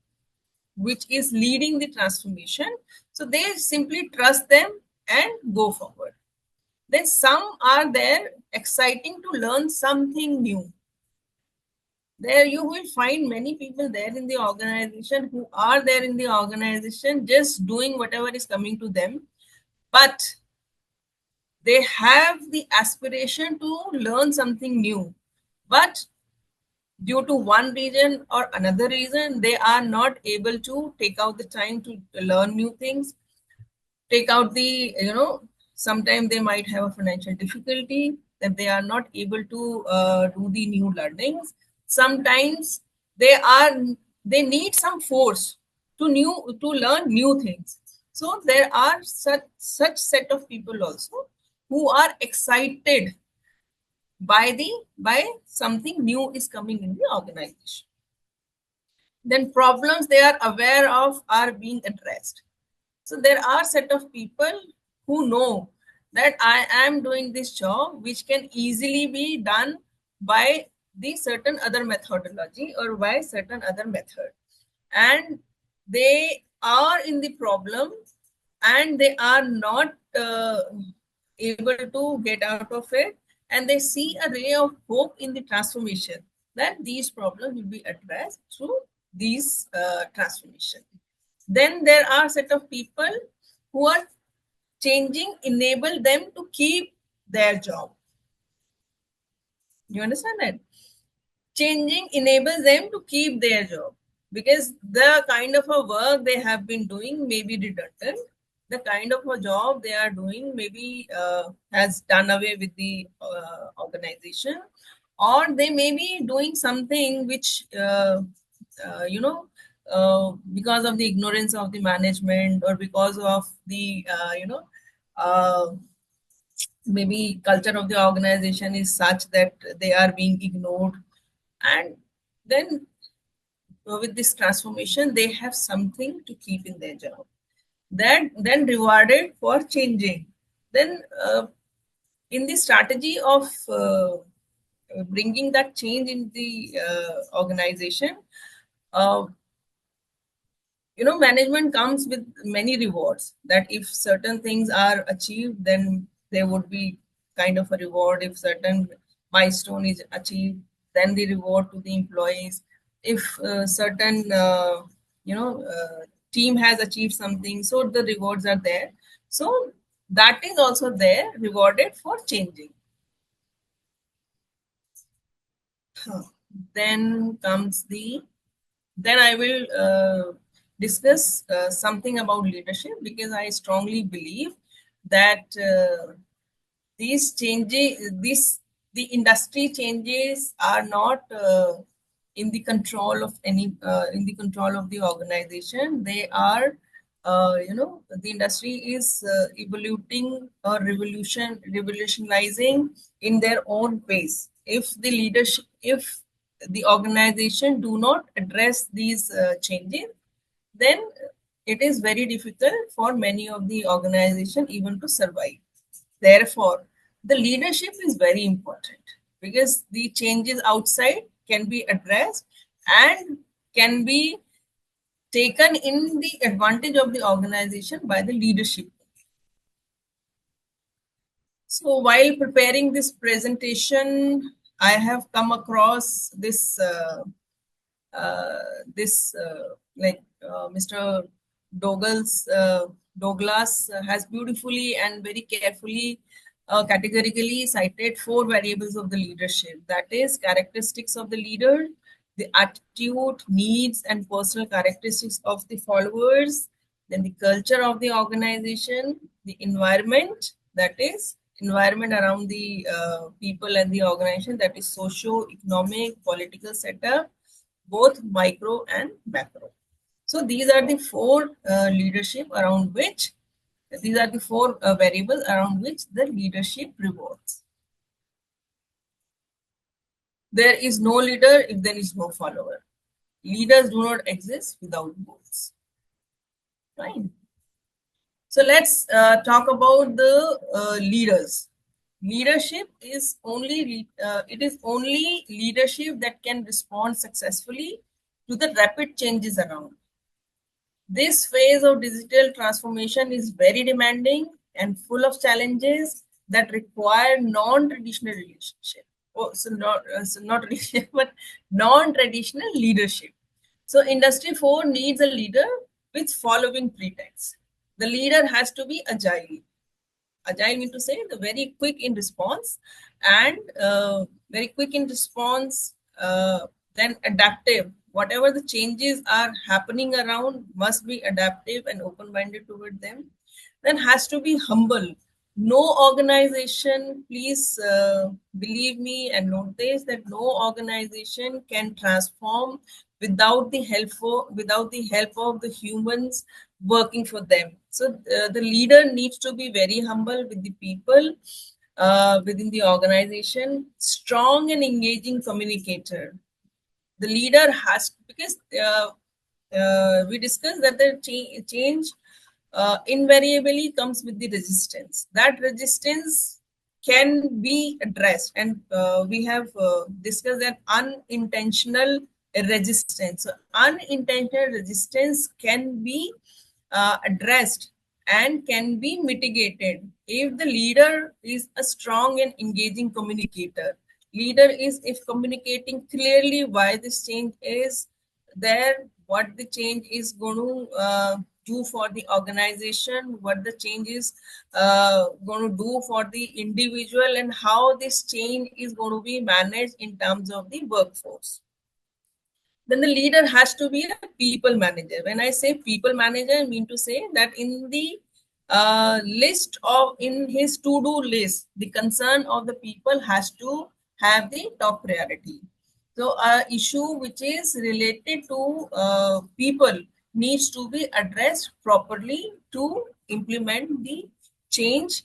which is leading the transformation, so they simply trust them and go forward. Then some are there exciting to learn something new. There you will find many people there in the organization who are there in the organization just doing whatever is coming to them, but they have the aspiration to learn something new. But due to one reason or another reason, they are not able to take out the time to learn new things, take out the, sometimes they might have a financial difficulty that they are not able to do the new learnings. Sometimes they need some force to learn new things. So there are such set of people also who are excited by something new is coming in the organization. Then problems they are aware of are being addressed. So there are set of people who know that I am doing this job which can easily be done by the certain other methodology or by certain other method, and they are in the problem and they are not able to get out of it, and they see a ray of hope in the transformation, that these problems will be addressed through these transformation. Then there are set of people who are changing enable them to keep their job. You understand that? Changing enables them to keep their job because the kind of a work they have been doing may be redundant. The kind of a job they are doing maybe has done away with the organization, or they may be doing something which because of the ignorance of the management, or because of the uh, maybe culture of the organization is such that they are being ignored. And then with this transformation they have something to keep in their job, that then rewarded for changing. Then in the strategy of bringing that change in the organization, uh, management comes with many rewards, that if certain things are achieved then there would be kind of a reward. If certain milestone is achieved, then the reward to the employees. If certain team has achieved something, so the rewards are there. So that is also there, rewarded for changing. Then I will discuss something about leadership, because I strongly believe that these changes, the industry changes are not in the control of in the control of the organization. They are, the industry is evoluting or revolutionizing in their own pace, if the leadership, if the organization do not address these changes, then it is very difficult for many of the organization even to survive. Therefore, the leadership is very important because the changes outside can be addressed and can be taken in the advantage of the organization by the leadership. So while preparing this presentation, I have come across this Mr. Douglas has beautifully and very carefully categorically cited 4 variables of the leadership. That is characteristics of the leader, the attitude, needs, and personal characteristics of the followers, then the culture of the organization, the environment, that is environment around the people and the organization, that is socio-economic, political setup, both micro and macro. So these are the 4 leadership around which, these are the 4 variables around which the leadership revolves. There is no leader if there is no follower. Leaders do not exist without goals. Right. So let's talk about the leaders. Leadership is only it is only leadership that can respond successfully to the rapid changes around. This phase of digital transformation is very demanding and full of challenges that require non-traditional relationship. Oh, so not relationship, but non-traditional leadership. So Industry 4 needs a leader with following pretext. The leader has to be agile. Agile means to say the very quick in response and very quick in response, then adaptive. Whatever the changes are happening around must be adaptive and open-minded toward them. Then has to be humble. No organization, please believe me and note this, that no organization can transform without the help of the humans working for them. So the leader needs to be very humble with the people within the organization, strong and engaging communicator. The leader has, because we discussed that the change invariably comes with the resistance. That resistance can be addressed, and we have discussed that unintentional resistance. So unintentional resistance can be addressed and can be mitigated if the leader is a strong and engaging communicator. Leader is if communicating clearly why this change is there, what the change is going to do for the organization, what the change is going to do for the individual, and how this change is going to be managed in terms of the workforce. Then the leader has to be a people manager. When I say people manager, I mean to say that in the in his to-do list, the concern of the people has to have the top priority. So issue which is related to people needs to be addressed properly to implement the change,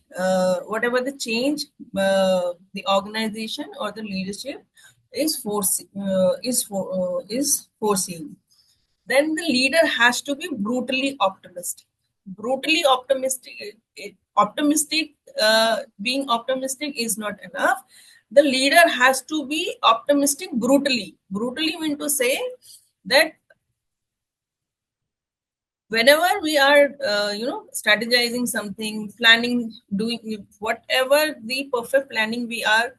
whatever the change the organization or the leadership is foreseeing. Then the leader has to be brutally optimistic. Brutally optimistic, being optimistic is not enough. The leader has to be optimistic brutally. Brutally mean to say that whenever we are strategizing something, planning, doing whatever the perfect planning we are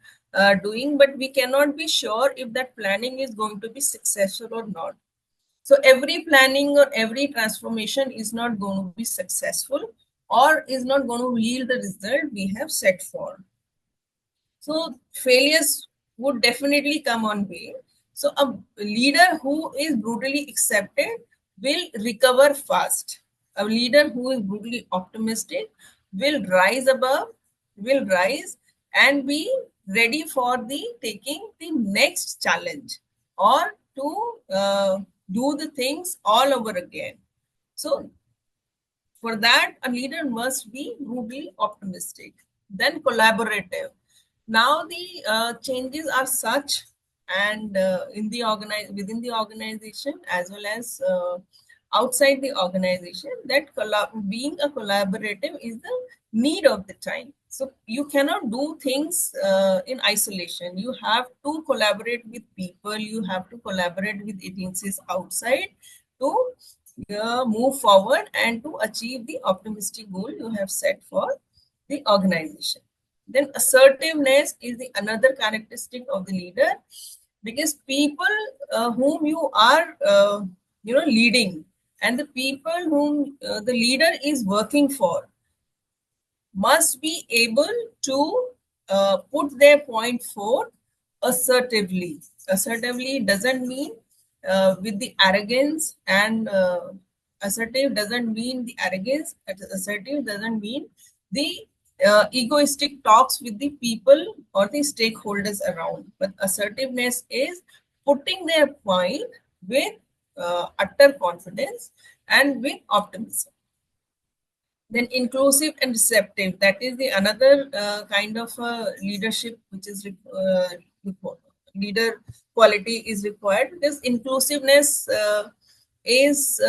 doing, but we cannot be sure if that planning is going to be successful or not. So every planning or every transformation is not going to be successful or is not going to yield the result we have set for. So failures would definitely come on way. So a leader who is brutally accepted will recover fast. A leader who is brutally optimistic will rise and be ready for the taking the next challenge or to do the things all over again. So for that, a leader must be brutally optimistic. Then collaborative. Now the changes are such, and within the organization as well as outside the organization, that being a collaborative is the need of the time. So you cannot do things in isolation. You have to collaborate with people. You have to collaborate with agencies outside to move forward and to achieve the optimistic goal you have set for the organization. Then assertiveness is the another characteristic of the leader, because people whom you are leading, and the people whom the leader is working for, must be able to put their point forth assertively. Assertively doesn't mean with the arrogance, and assertive doesn't mean the arrogance. Assertive doesn't mean the egoistic talks with the people or the stakeholders around. But assertiveness is putting their point with utter confidence and with optimism. Then inclusive and receptive, that is the another kind of leadership which is leader quality is required, because inclusiveness is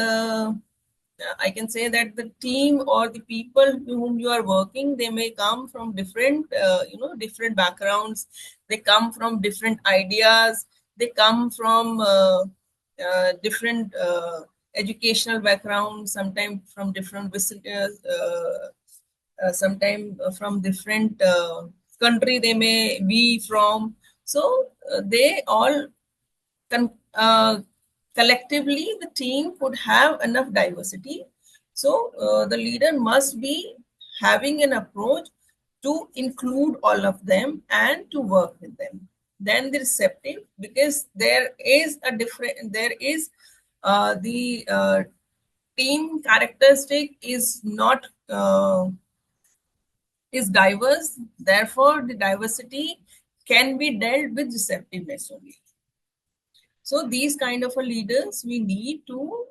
I can say that the team or the people whom you are working, they may come from different different backgrounds, they come from different ideas, they come from different educational backgrounds, sometimes from different visitors, sometimes from different country they may be from. So they all collectively, the team could have enough diversity. So the leader must be having an approach to include all of them and to work with them. Then the receptive, because there is the team characteristic is not is diverse. Therefore, the diversity can be dealt with receptiveness only. So these kind of a leaders we need to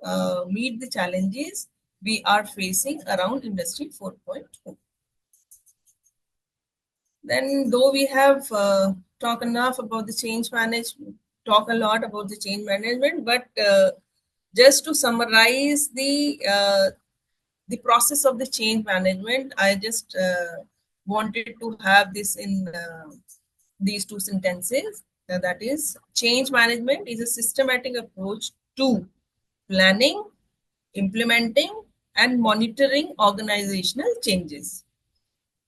meet the challenges we are facing around Industry 4.0. Then, though we have talked enough about the change management, talk a lot about the change management, but just to summarize the process of the change management, I just wanted to have this in these two sentences. That is, change management is a systematic approach to planning, implementing, and monitoring organizational changes.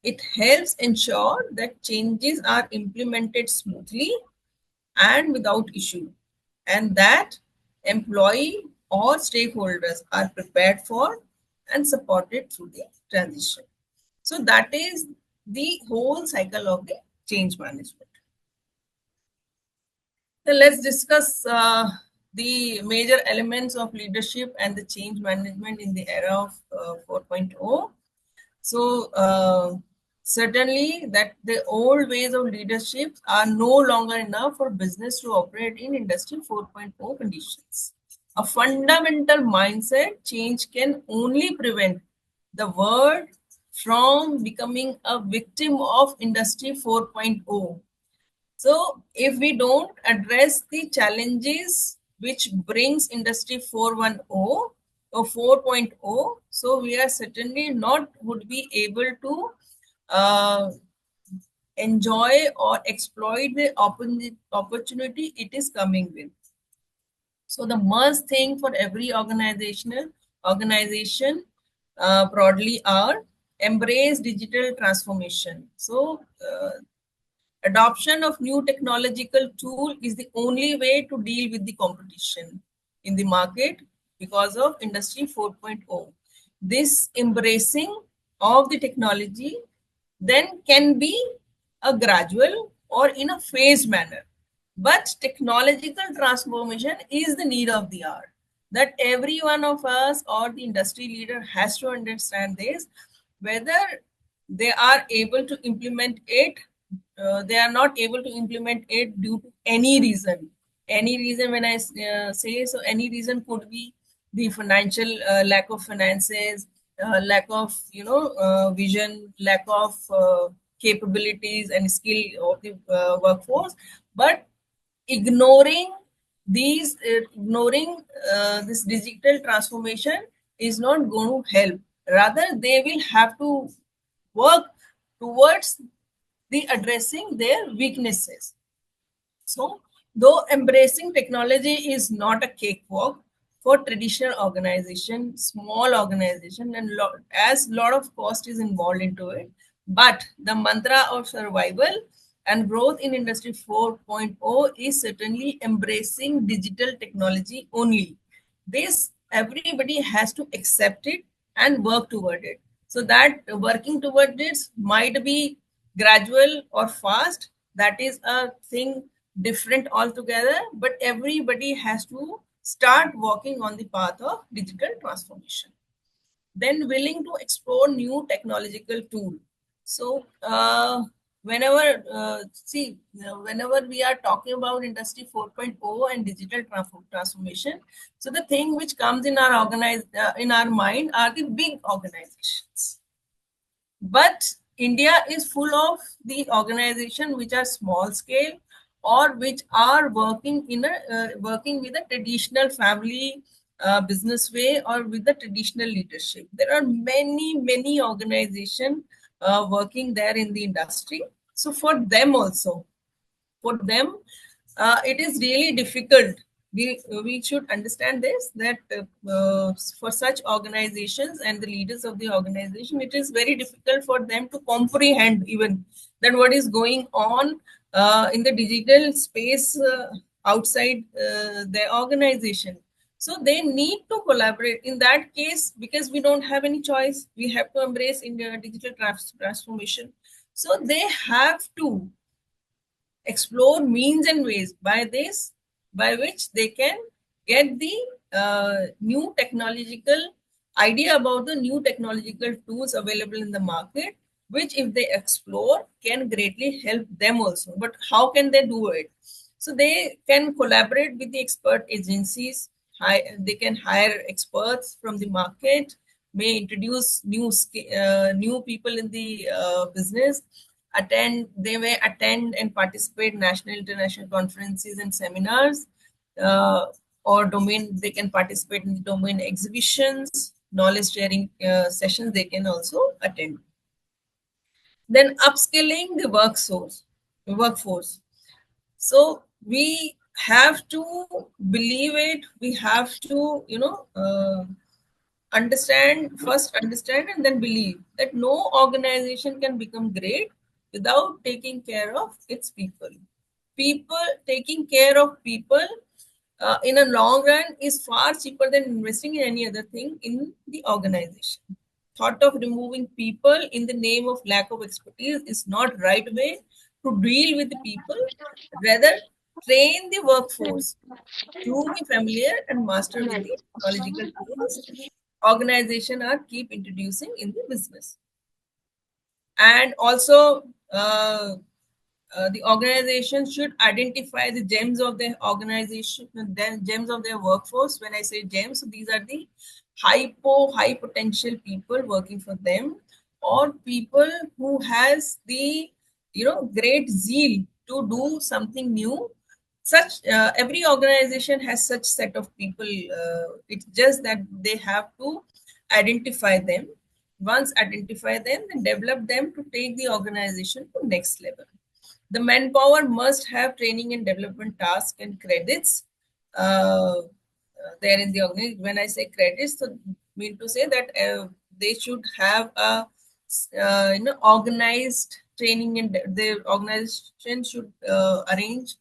It helps ensure that changes are implemented smoothly and without issue, and that employee or stakeholders are prepared for and supported through the transition. So that is the whole cycle of the change management. Then let's discuss the major elements of leadership and the change management in the era of 4.0. So certainly that the old ways of leadership are no longer enough for business to operate in Industry 4.0 conditions. A fundamental mindset change can only prevent the world from becoming a victim of Industry 4.0. So if we don't address the challenges which brings Industry 4.10 or 4.0, so we are certainly not would be able to enjoy or exploit the opportunity it is coming with. So the must thing for every organization broadly are embrace digital transformation. So adoption of new technological tool is the only way to deal with the competition in the market because of Industry 4.0. This embracing of the technology then can be a gradual or in a phased manner. But technological transformation is the need of the hour. That every one of us or the industry leader has to understand this, whether they are able to implement it, they are not able to implement it due to any reason. Any reason, when I say so, any reason could be the financial lack of finances, lack of vision, lack of capabilities and skill of the workforce, but ignoring this digital transformation is not going to help. Rather, they will have to work towards the addressing their weaknesses. So, though embracing technology is not a cakewalk for traditional organization, small organization, and as lot of cost is involved into it, but the mantra of survival and growth in Industry 4.0 is certainly embracing digital technology only. This everybody has to accept it and work toward it. So that working toward this might be gradual or fast. That is a thing different altogether, but everybody has to start walking on the path of digital transformation. Then willing to explore new technological tool. So whenever we are talking about Industry 4.0 and digital transformation, so the thing which comes in our in our mind are the big organizations. But India is full of the organization which are small scale or which are working in working with a traditional family business way or with the traditional leadership. There are many organizations working there in the industry. So for them, it is really difficult. We should understand this, that for such organizations and the leaders of the organization, it is very difficult for them to comprehend even that what is going on in the digital space outside their organization. So they need to collaborate in that case, because we don't have any choice. We have to embrace in the digital transformation. So they have to explore means and ways by which they can get the new technological idea about the new technological tools available in the market, which if they explore can greatly help them also. But how can they do it? So they can collaborate with the expert agencies. They can hire experts from the market, may introduce new people in the business. They may attend and participate national international conferences and seminars, or domain. They can participate in the domain exhibitions, knowledge sharing sessions. They can also attend. Then upskilling the workforce. So we have to believe it. We have to understand and then believe that no organization can become great without taking care of its people. Taking care of people in a long run is far cheaper than investing in any other thing in the organization. Thought of removing people in the name of lack of expertise is not right way to deal with the people. Rather, train the workforce to be familiar and master with the technological tools organization are keep introducing in the business. And also the organization should identify the gems of their organization, then gems of their workforce. When I say gems, so these are the high potential people working for them, or people who has the great zeal to do something new. Such every organization has such set of people. It's just that they have to identify them. Once identify them, then develop them to take the organization to next level. The manpower must have training and development tasks and credits there in the organization. When I say credits, so mean to say that they should have a organized training, and the organization should arrange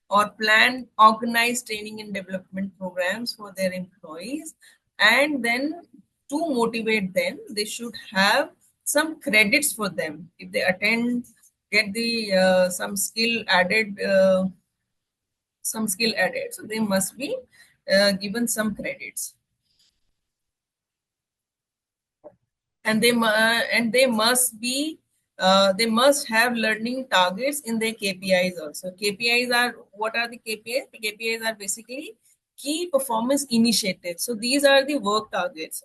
or plan organized training and development programs for their employees. And then to motivate them, they should have some credits for them. If they attend, get the some skill added, so they must be given some credits. And they must be they must have learning targets in their KPIs also. What are the KPIs? The KPIs are basically key performance initiatives. So these are the work targets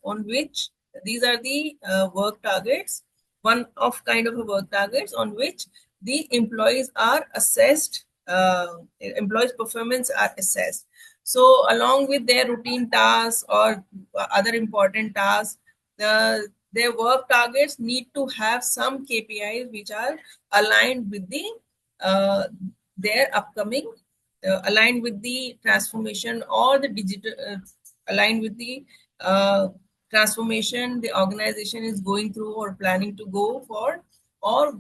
one of kind of a work targets on which the employees are assessed, employees' performance are assessed. So along with their routine tasks or other important tasks, their work targets need to have some KPIs which are aligned with the their upcoming, aligned with the transformation or the digital, aligned with the transformation the organization is going through or planning to go for, or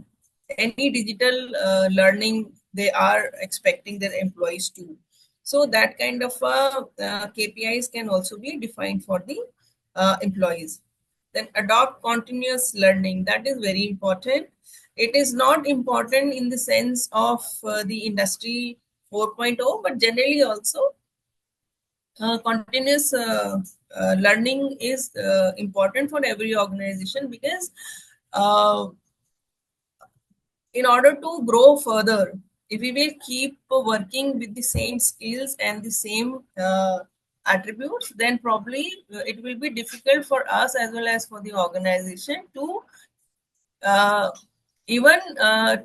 any digital learning they are expecting their employees to. So that kind of KPIs can also be defined for the employees. Then adopt continuous learning. That is very important. It is not important in the sense of the industry 4.0, but generally also continuous learning is important for every organization, because uh, in order to grow further, if we will keep working with the same skills and the same attributes, then probably it will be difficult for us as well as for the organization to uh, even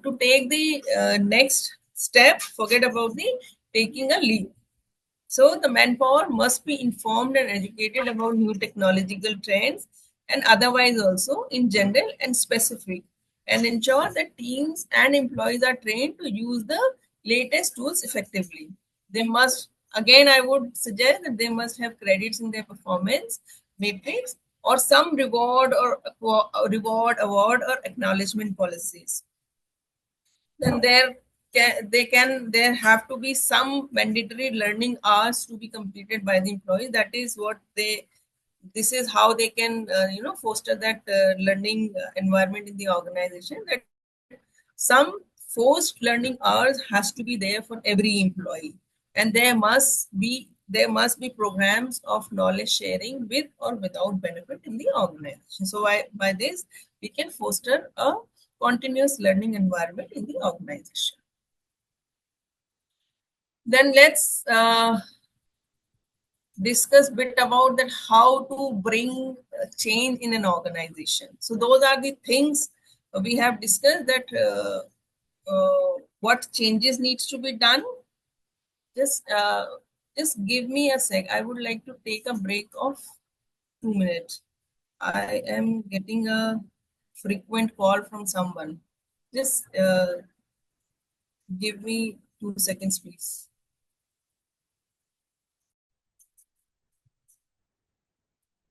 to take the next step, forget about the taking a leap. So the manpower must be informed and educated about new technological trends and otherwise also in general and specific, and ensure that teams and employees are trained to use the latest tools effectively. They must, again, I would suggest that they must have credits in their performance matrix or some reward or reward, award or acknowledgement policies. Then there have to be some mandatory learning hours to be completed by the employees. That is what they, this is how they can foster that learning environment in the organization, that some forced learning hours has to be there for every employee, and there must be programs of knowledge sharing with or without benefit in the organization. So by this we can foster a continuous learning environment in the organization. Then let's discuss a bit about that, how to bring change in an organization. So those are the things we have discussed, that what changes needs to be done. Just give me a sec. I would like to take a break of 2 minutes. I am getting a frequent call from someone. Just give me 2 seconds, please.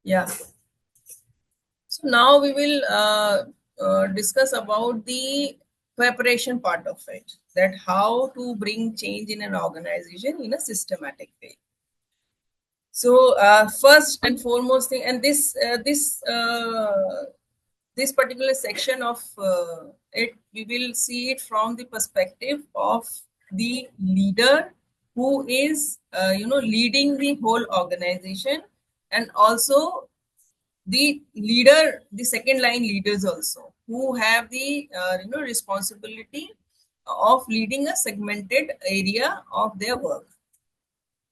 Yeah. So now we will discuss about the preparation part of it, that how to bring change in an organization in a systematic way. So first and foremost thing, and this particular section of it, we will see it from the perspective of the leader who is leading the whole organization, and also the leader, the second line leaders also, who have the responsibility of leading a segmented area of their work.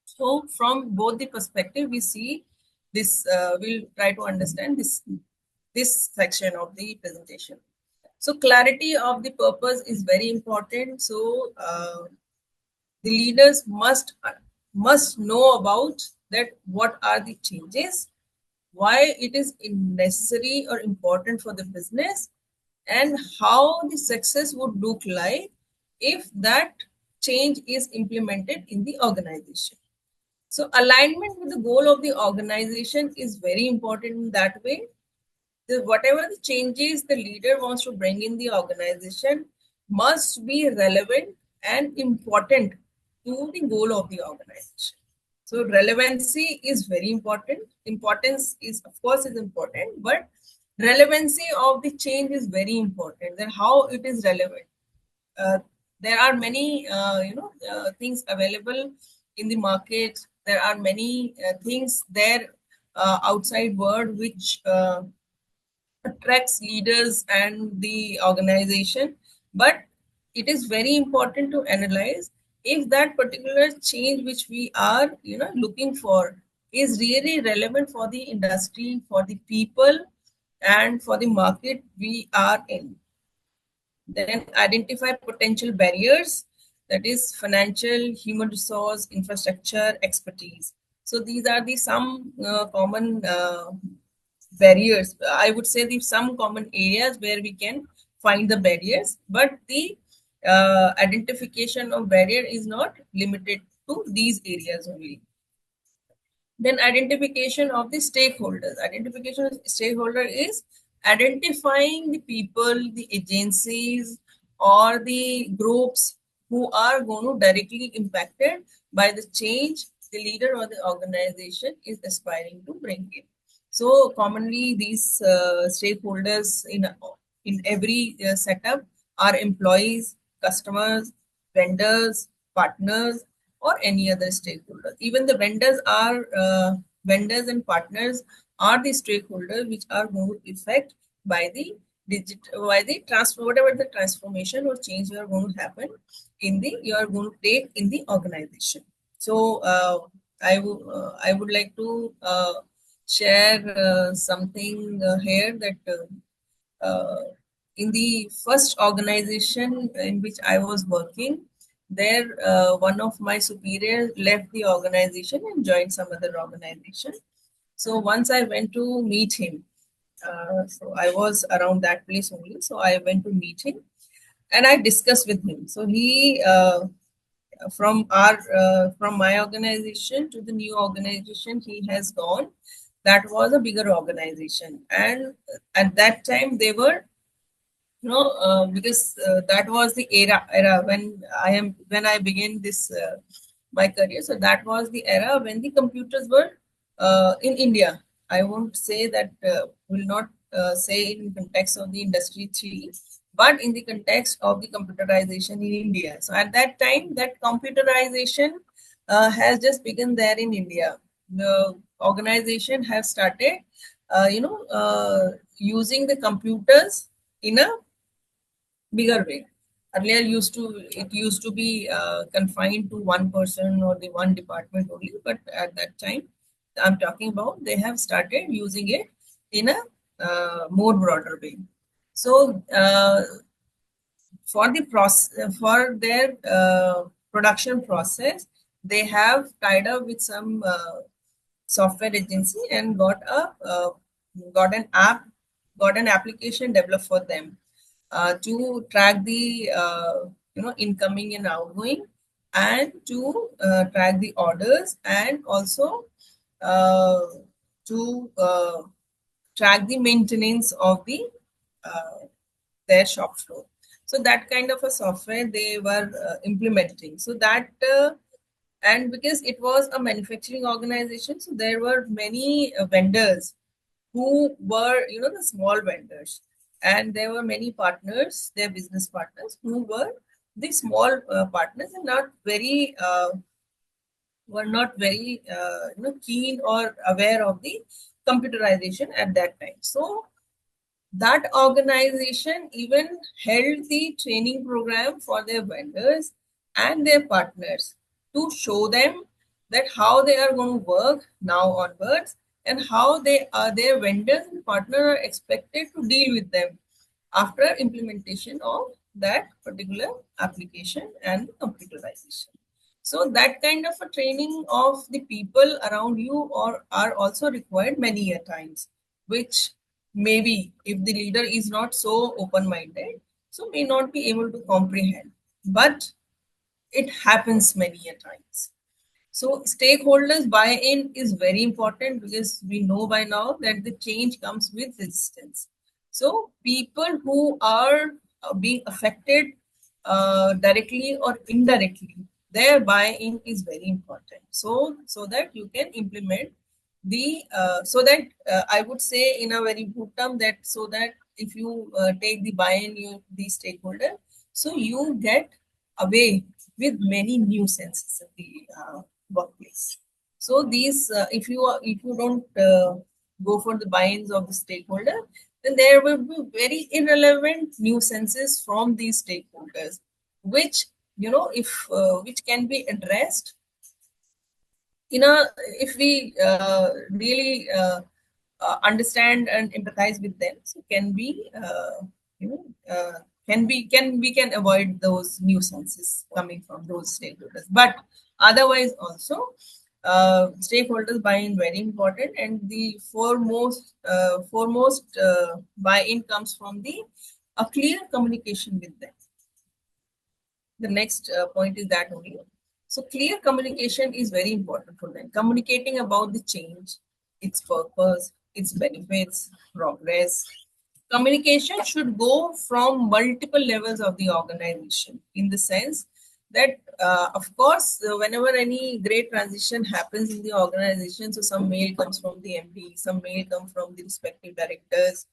So from both the perspective, we see this. We'll try to understand this section of the presentation. So clarity of the purpose is very important. So the leaders must know about that, what are the changes, why it is necessary or important for the business, and how the success would look like if that change is implemented in the organization. So alignment with the goal of the organization is very important in that way. Whatever the changes the leader wants to bring in the organization must be relevant and important to the goal of the organization. So relevancy is very important. Importance is, of course, is important, but relevancy of the change is very important. Then how it is relevant. There are many things available in the market. There are many things there outside world which attracts leaders and the organization, but it is very important to analyze if that particular change which we are looking for is really relevant for the industry, for the people, and for the market we are in. Then identify potential barriers, that is financial, human resource, infrastructure, expertise. So these are the some common barriers. I would say the some common areas where we can find the barriers, but the identification of barrier is not limited to these areas only. Then identification of the stakeholders. Identification of stakeholder is identifying the people, the agencies, or the groups who are going to directly impacted by the change the leader or the organization is aspiring to bring in. So commonly these stakeholders in every setup are employees, customers, vendors, partners, or any other stakeholders. Even the vendors and partners are the stakeholders which are going to affect by the whatever the transformation or change you are going to happen you are going to take in the organization. So I would like to share something here that in the first organization in which I was working, there one of my superiors left the organization and joined some other organization. So once I went to meet him, so I was around that place only. So I went to meet him and I discussed with him. So he from my organization to the new organization he has gone. That was a bigger organization, and at that time they were because that was the era when I began this my career. So that was the era when the computers were in India. I won't say that will not say in context of the industry 3, but in the context of the computerization in India. So at that time, that computerization has just begun there in India. The organization have started, using the computers in a bigger way. Earlier, it used to be confined to one person or the one department only. But at that time, I'm talking about they have started using it in a more broader way. So for the process, for their production process, they have tied up with some software agency and got an app, got an application developed for them to track the incoming and outgoing, and to track the orders, and also uh, to track the maintenance of their shop floor. So that kind of a software they were implementing. So that and because it was a manufacturing organization, so there were many vendors who were the small vendors, and there were many partners, their business partners, who were the small partners and not very were not very keen or aware of the computerization at that time. So that organization even held the training program for their vendors and their partners to show them that how they are going to work now onwards, and how their vendors and partners are expected to deal with them after implementation of that particular application and computerization. So that kind of a training of the people around you or are also required many a times, which maybe if the leader is not so open-minded, so may not be able to comprehend. But it happens many a times. So stakeholders buy-in is very important, because we know by now that the change comes with resistance. So people who are being affected directly or indirectly, their buy-in is very important. So that you can implement so that I would say in a very good term that so that if you take the buy-in, the stakeholder, so you get away with many nuisances in the workplace. So these, if you don't go for the buy-ins of the stakeholder, then there will be very irrelevant nuisances from these stakeholders, which if which can be addressed in a if we really understand and empathize with them, so can be we can avoid those nuisances coming from those stakeholders. But otherwise also, stakeholders buy-in very important, and the foremost buy-in comes from the a clear communication with them. The next point is that only. So clear communication is very important for them. Communicating about the change, its purpose, its benefits, progress. Communication should go from multiple levels of the organization, in the sense that, of course, whenever any great transition happens in the organization, so some mail comes from the MD, some mail comes from the respective directors.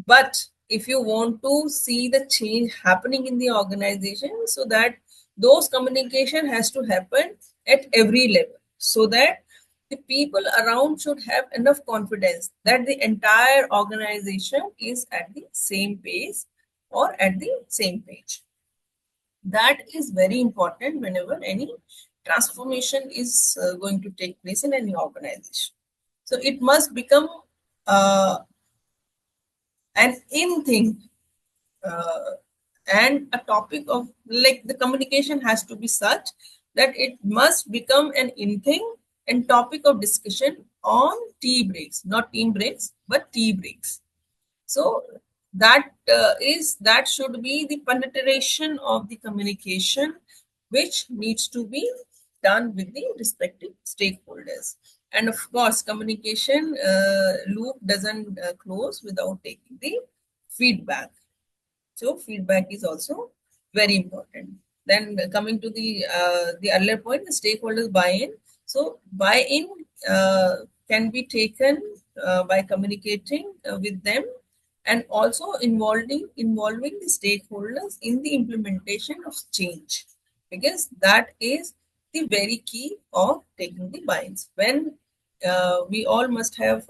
But if you want to see the change happening in the organization, so that those communication has to happen at every level, so that the people around should have enough confidence that the entire organization is at the same pace or at the same page. That is very important whenever any transformation is going to take place in any organization. So it must become an in thing, and a topic of, like, the communication has to be such that it must become an in thing and topic of discussion on tea breaks, not team breaks, but tea breaks. So that should be the penetration of the communication, which needs to be done with the respective stakeholders. And of course, communication loop doesn't close without taking the feedback. So feedback is also very important. Then coming to the earlier point, the stakeholders buy-in. So buy-in can be taken by communicating with them, and also involving the stakeholders in the implementation of change, because that is the very key of taking the buy-ins. When we all must have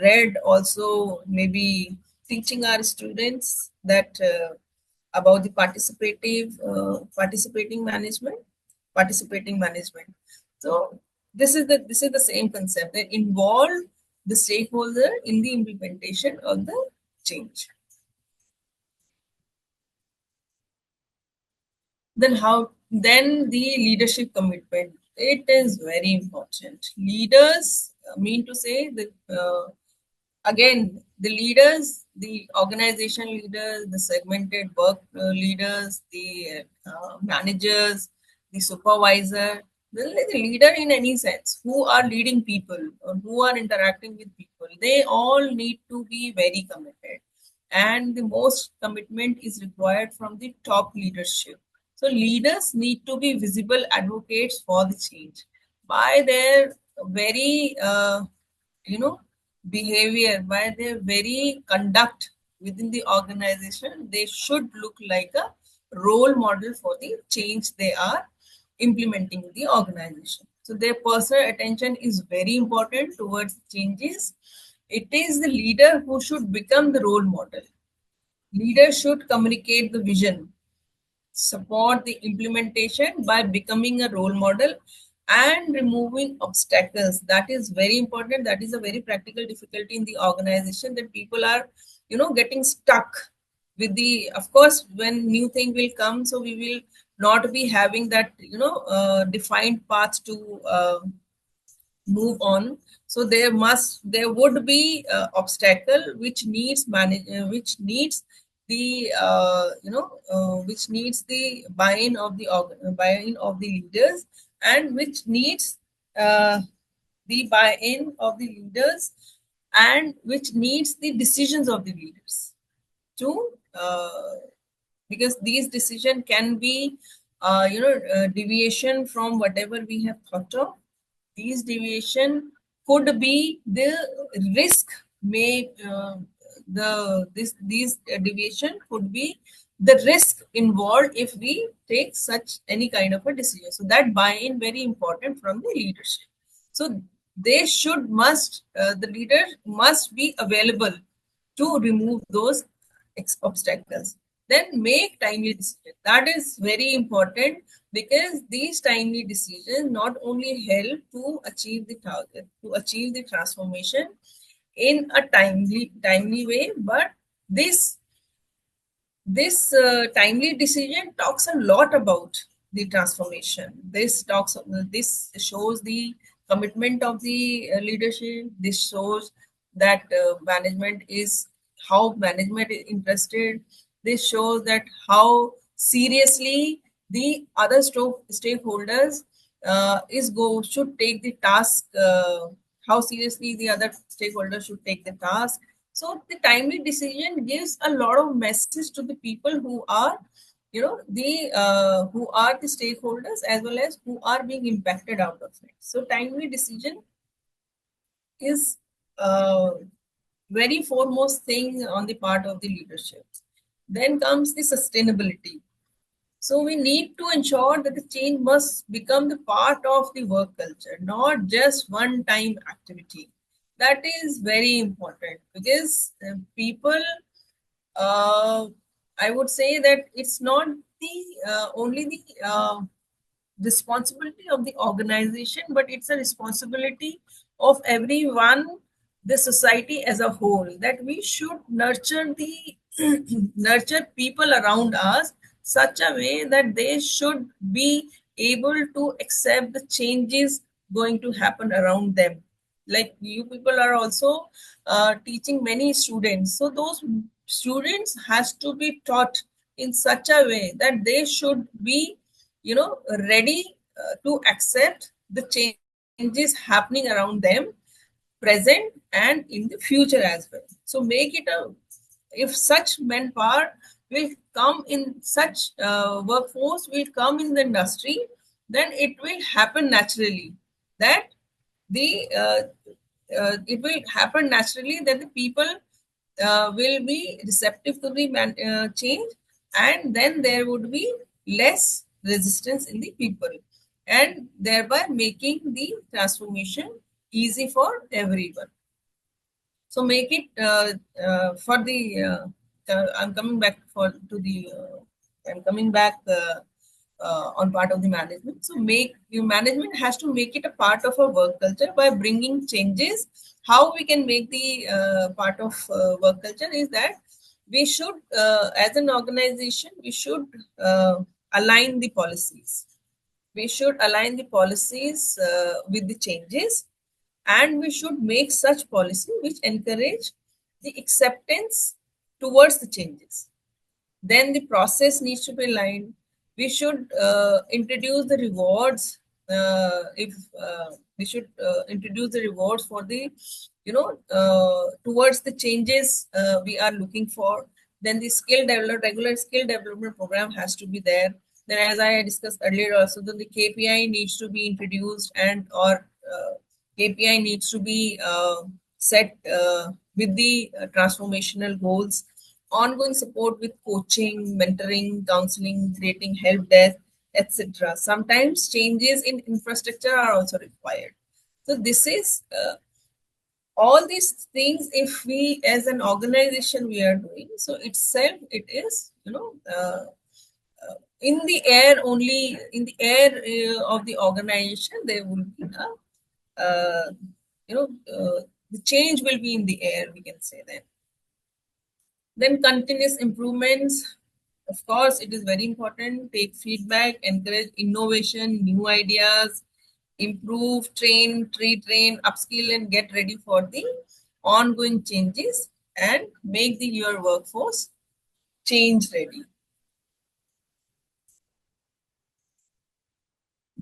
read also, maybe teaching our students that about the participating management. So this is the same concept, that involve the stakeholder in the implementation of the change. Then the leadership commitment, it is very important. Leaders mean to say that again, the leaders, the organization leaders, the segmented work leaders, the managers, the supervisor, the leader in any sense, who are leading people or who are interacting with people, they all need to be very committed. And the most commitment is required from the top leadership. So leaders need to be visible advocates for the change by their very, behavior, by their very conduct within the organization. They should look like a role model for the change they are implementing in the organization. So their personal attention is very important towards changes. It is the leader who should become the role model. Leader should communicate the vision, support the implementation by becoming a role model, and removing obstacles. That is very important. That is a very practical difficulty in the organization, that people are getting stuck with the, of course, when new thing will come, so we will not be having that defined path to move on. So there would be obstacle which needs which needs the buy-in of the leaders, and which needs the buy-in of the leaders, and which needs the decisions of the leaders to because these decision can be deviation from whatever we have thought of. These deviation could be the risk may these deviation could be the risk involved if we take such any kind of a decision. So that buy-in very important from the leadership. So they the leader must be available to remove those obstacles. then make timely decisions. That is very important, because these timely decisions not only help to achieve the target, to achieve the transformation in a timely way, but this timely decision talks a lot about the transformation. This shows the commitment of the leadership. This shows that management is how management is interested. This shows that how seriously the other stakeholders should take the task. How seriously the other stakeholders should take the task. So the timely decision gives a lot of message to the people who are, who are the stakeholders, as well as who are being impacted out of it. So timely decision is very foremost thing on the part of the leadership. Then comes the sustainability. So we need to ensure that the change must become the part of the work culture, not just one-time activity. That is very important, because people, I would say that it's not the only the responsibility of the organization, but it's a responsibility of everyone, the society as a whole, that we should nurture the nurture people around us such a way that they should be able to accept the changes going to happen around them. Like, you people are also teaching many students, so those students has to be taught in such a way that they should be, ready to accept the changes happening around them, present and in the future as well. So make it a, if such manpower will come in, such workforce will come in the industry, then it will happen naturally that the it will happen naturally that the people will be receptive to the change, and then there would be less resistance in the people, and thereby making the transformation easy for everyone. So make it for the I'm coming back on part of the management. So make your management has to make it a part of our work culture by bringing changes. How we can make the part of work culture is that we should, as an organization, we should align the policies. We should align the policies with the changes, and we should make such policy which encourage the acceptance towards the changes. Then the process needs to be aligned. We should introduce the rewards. If we should introduce the rewards for the, towards the changes we are looking for. Then the regular skill development program has to be there. Then, as I discussed earlier, also then the KPI needs to be introduced, and or KPI needs to be set with the transformational goals. Ongoing support with coaching, mentoring, counseling, creating help desk, etc. Sometimes changes in infrastructure are also required. So this is all these things, if we as an organization we are doing, so itself it is, in the air, only in the air of the organization there will be a, the change will be in the air, we can say that. Then continuous improvements, of course, it is very important. Take feedback, encourage innovation, new ideas, improve, train, retrain, upskill, and get ready for the ongoing changes, and make your workforce change ready.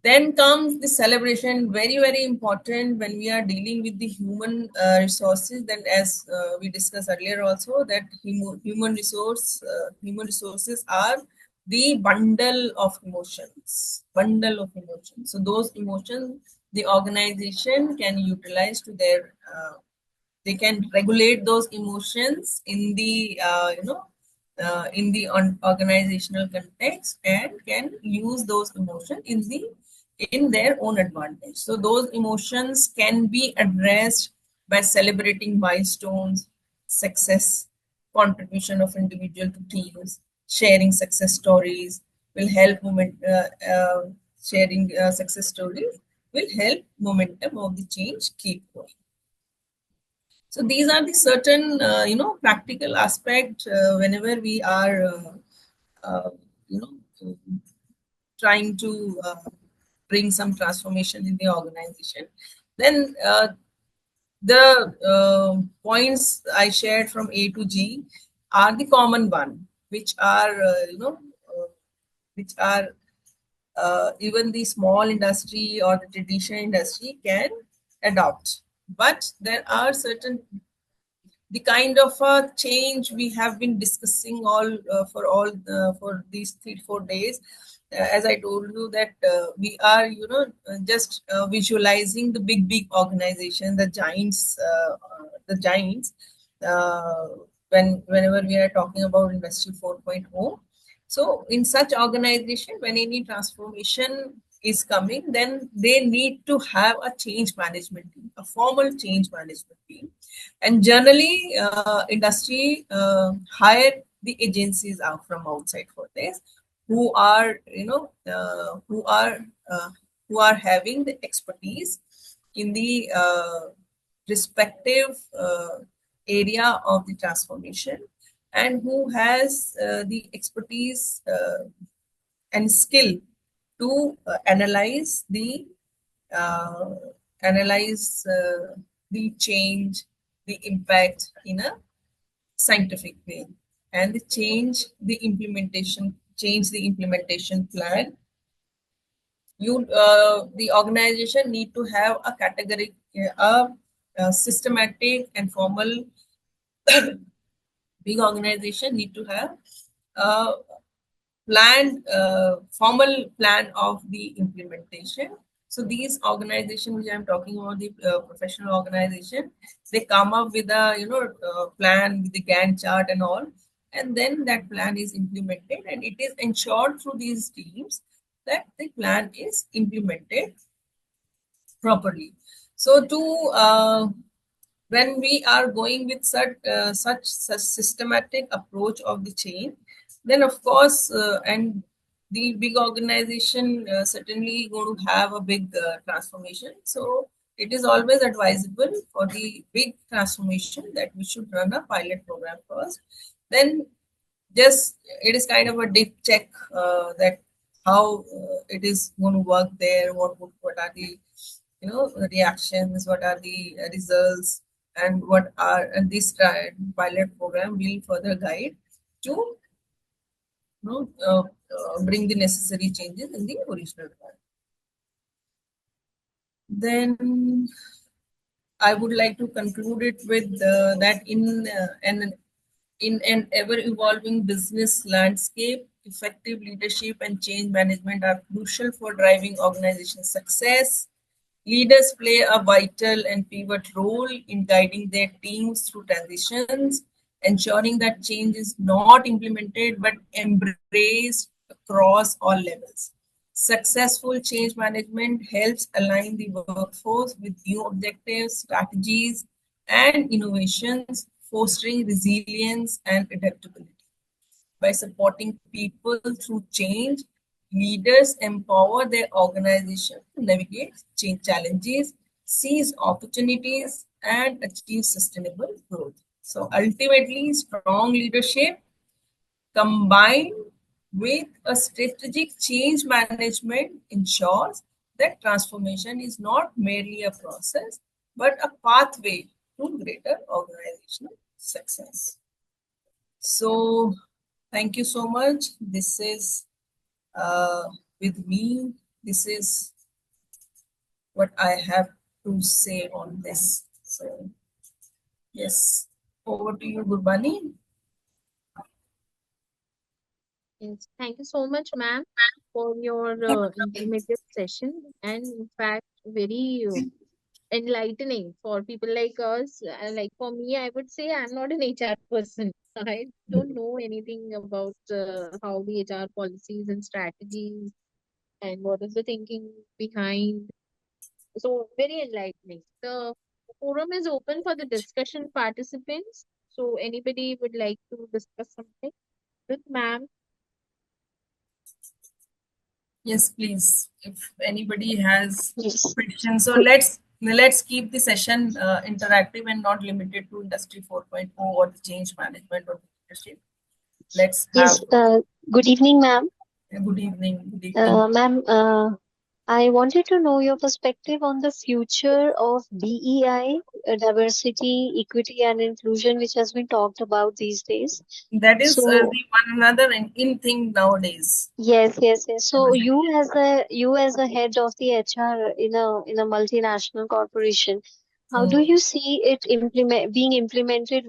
Then comes the celebration, very, very important when we are dealing with the human resources. Then, as we discussed earlier also, that human resources are the bundle of emotions. So those emotions, the organization can utilize to their, they can regulate those emotions in the, in the organizational context, and can use those emotions in their own advantage. So those emotions can be addressed by celebrating milestones, success, contribution of individual to teams, sharing success stories will help sharing success stories will help momentum of the change keep going. So these are the certain practical aspect whenever we are uh, you know trying to bring some transformation in the organization. Then the points I shared from A to G are the common one, which are which are even the small industry or the traditional industry can adopt. But there are certain the kind of change we have been discussing for these 3 4 days. As I told you that we are just visualizing the big organization, the giants uh, whenever we are talking about industry 4.0. So in such organization, when any transformation is coming, then they need to have a change management team, a formal change management team. And generally, industry hire the agencies out from outside for this, who are who are having the expertise in the respective area of the transformation, and who has the expertise and skill to uh, analyze the change, the impact in a scientific way, and change the implementation plan. The organization need to have a category, a systematic and formal. Big organization need to have a formal plan of the implementation. So these organizations which I'm talking about, the professional organization, they come up with a plan with the Gantt chart and all, and then that plan is implemented, and it is ensured through these teams that the plan is implemented properly. So to when we are going with such systematic approach of the chain, then of course, and the big organization certainly going to have a big transformation. So it is always advisable for the big transformation that we should run a pilot program first. Then just it is kind of a deep check that how it is going to work there, what are the reactions, what are the results, and what are and this pilot program will further guide to bring the necessary changes in the original plan. Then I would like to conclude it with that in an ever evolving business landscape, effective leadership and change management are crucial for driving organization success. Leaders play a vital and pivot role in guiding their teams through transitions, ensuring that change is not implemented but embraced across all levels. Successful change management helps align the workforce with new objectives, strategies, and innovations, fostering resilience and adaptability. By supporting people through change, leaders empower their organization to navigate change challenges, seize opportunities, and achieve sustainable growth. So ultimately, strong leadership combined with a strategic change management ensures that transformation is not merely a process but a pathway to greater organizational success. So, thank you so much. This is with me. This is what I have to say on this. So, yes, over to you, Gurbani. Yes, thank you so much, ma'am, for your informative session, and in fact, very enlightening for people like us. Like for me, I would say I'm not an HR person. I don't know anything about how the HR policies and strategies and what is the thinking behind. So very enlightening. The forum is open for the discussion participants. So anybody would like to discuss something with ma'am, Yes, please. If anybody has Yes. questions, so let's keep the session interactive and not limited to Industry 4.0 or the change management or leadership. Let's have Yes. Good evening, ma'am. a good evening. Good evening. Ma'am, I wanted to know your perspective on the future of DEI, diversity, equity, and inclusion, which has been talked about these days. That is So, the one another in thing nowadays. yes, yes, yes. So Diversity. you as a head of the HR in a multinational corporation, how do Hmm. you see it being implemented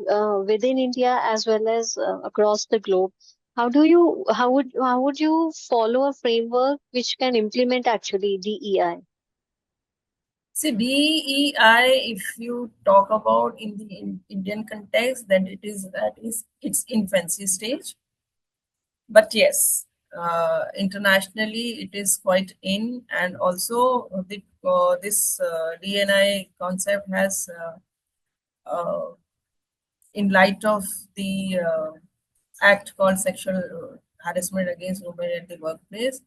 within India as well as across the globe? How would you follow a framework which can implement actually DEI? See, DEI, if you talk about in the Indian context, then that is its infancy stage. But yes, internationally it is quite in, and also this DNI concept has, in light of the act called sexual harassment against women at the workplace,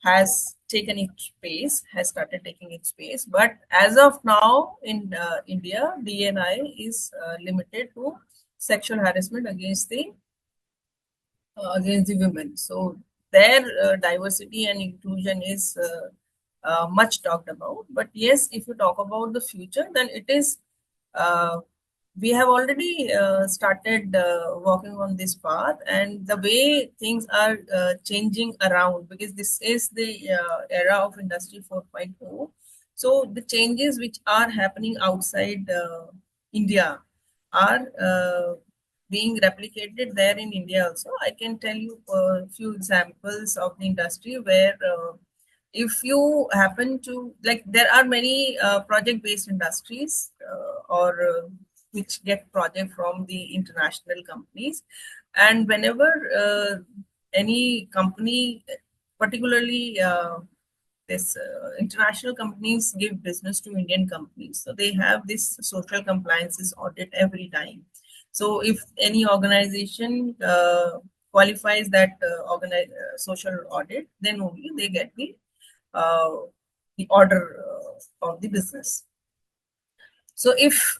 has taken its pace, has started taking its pace. But as of now, in India, DNI is limited to sexual harassment against the women. So their diversity and inclusion is much talked about. But yes, if you talk about the future, then it is uh, we have already started working on this path, and the way things are changing around, because this is the era of Industry 4.0. So the changes which are happening outside India are being replicated there in India also. I can tell you a few examples of the industry where if you happen to, like, there are many project-based industries or which get project from the international companies, and whenever any company, particularly this international companies give business to Indian companies, so they have this social compliances audit every time. So if any organization qualifies that social audit, then only they get uh, the order of the business. So if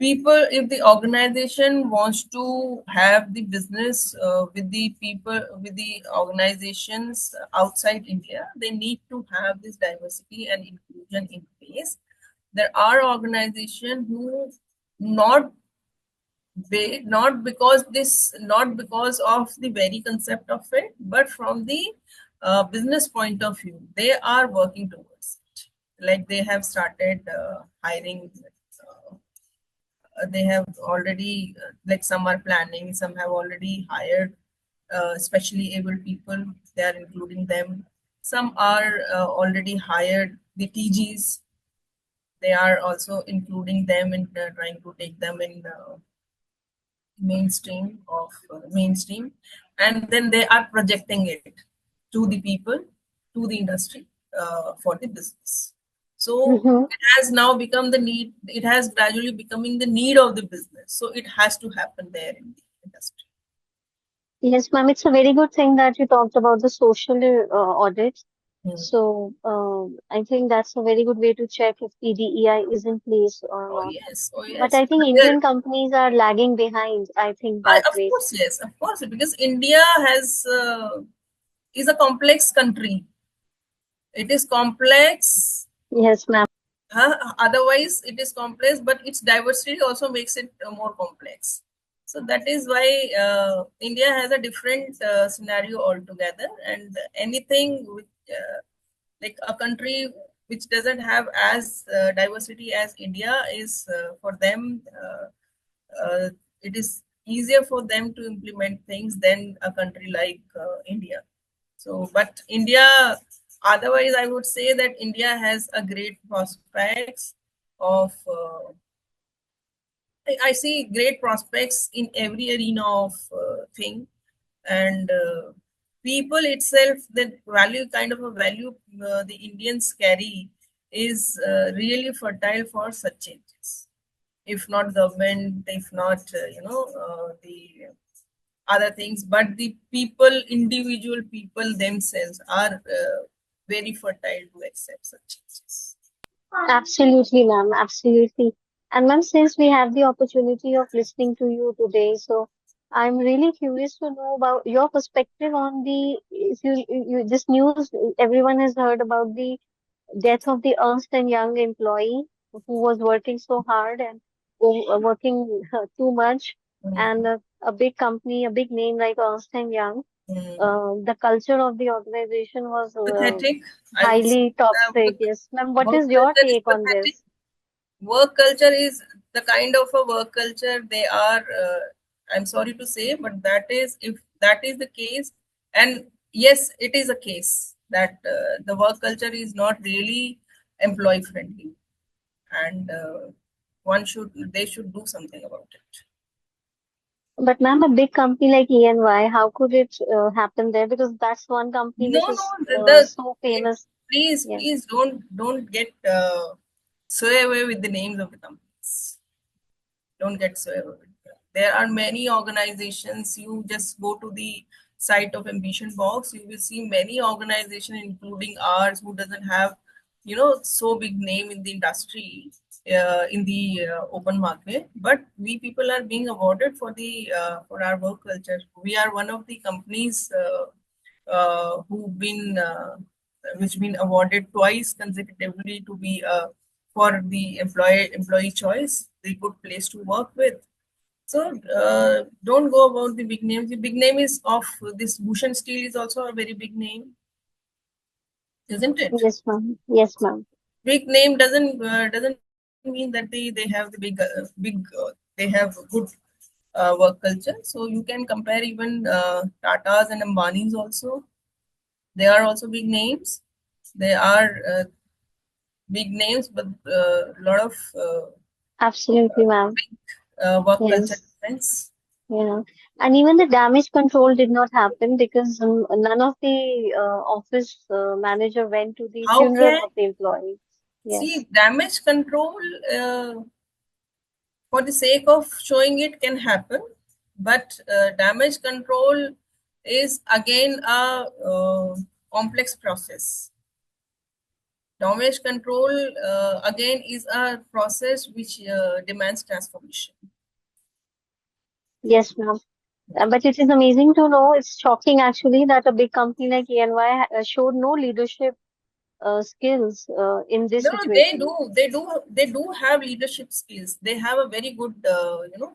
the organization wants to have the business with the people, with the organizations outside India, they need to have this diversity and inclusion in place. There are organizations who not not because of the very concept of it, but from the business point of view, they are working towards it. Like they have started hiring. They have already, like, some are planning, some have already hired especially able people. They are including them. Some are already hired the TGs. They are also including them and trying to take them in mainstream, and then they are projecting it to the people, to the industry, for the business. So Mm-hmm. it has now become the need, it has gradually becoming the need of the business, so it has to happen there in the industry. Yes, ma'am. It's a very good thing that you talked about the social audits. Hmm. So, I think that's a very good way to check if the DEI is in place or Oh not. yes, oh But yes. I think Indian companies are lagging behind, I think that Of way. course, yes, of course, because India has is a complex country. It is complex. Yes, ma'am. Otherwise, it is complex, but its diversity also makes it more complex. So that is why India has a different scenario altogether, and anything which, like a country which doesn't have as diversity as India is, for them, it is easier for them to implement things than a country like India. So, but India, otherwise, I would say that India has a great prospects of. I see great prospects in every arena of thing, and people itself. The value, kind of a value, the Indians carry is really fertile for such changes. If not government, if not the other things, but the people, individual people themselves are very fertile to accept such changes. Absolutely, ma'am. Absolutely. And ma'am, since we have the opportunity of listening to you today, so I'm really curious to know about your perspective on the, if you this news, everyone has heard about the death of the Ernst and Young employee who was working so hard and working too much, and a big company, a big name like Ernst and Young, the culture of the organization was Pathetic, I would say. highly toxic. Yes, ma'am. What Work is your culture is take on pathetic. this? Work culture is the kind of a work culture they are. I'm sorry to say, but that is, if that is the case, and yes, it is a case that the work culture is not really employee friendly, and they should do something about it. But ma'am, a big company like ENY, how could it happen there? Because that's one company No, which no, is so it, famous. please, Yeah. please don't get sway away with the names of the companies. Don't get sway away with them. There are many organizations. You just go to the site of Ambition Box. You will see many organizations, including ours, who doesn't have, so big name in the industry, in the open market. But we people are being awarded for our work culture. We are one of the companies who've been which been awarded twice consecutively to be for the employee choice, the good place to work with. So don't go about the big names. The big name is of this Bush and Steel is also a very big name, isn't it? Yes, ma'am. Yes, ma'am. Big name doesn't mean that they have the they have good work culture. So you can compare even Tatas and Ambani's also. They are also big names. They are big names, but a lot of Absolutely, ma'am. big work culture Yes. difference. Yeah. And even the damage control did not happen because none of the office manager went to the How funeral can of the employee. Yes. see damage control for the sake of showing it can happen, but damage control is again a complex process. Damage control again is a process which demands transformation. Yes, ma'am. But it is amazing to know. It's shocking actually that a big company like ENY showed no leadership skills in this No, they situation. do. They do have leadership skills. They have a very good,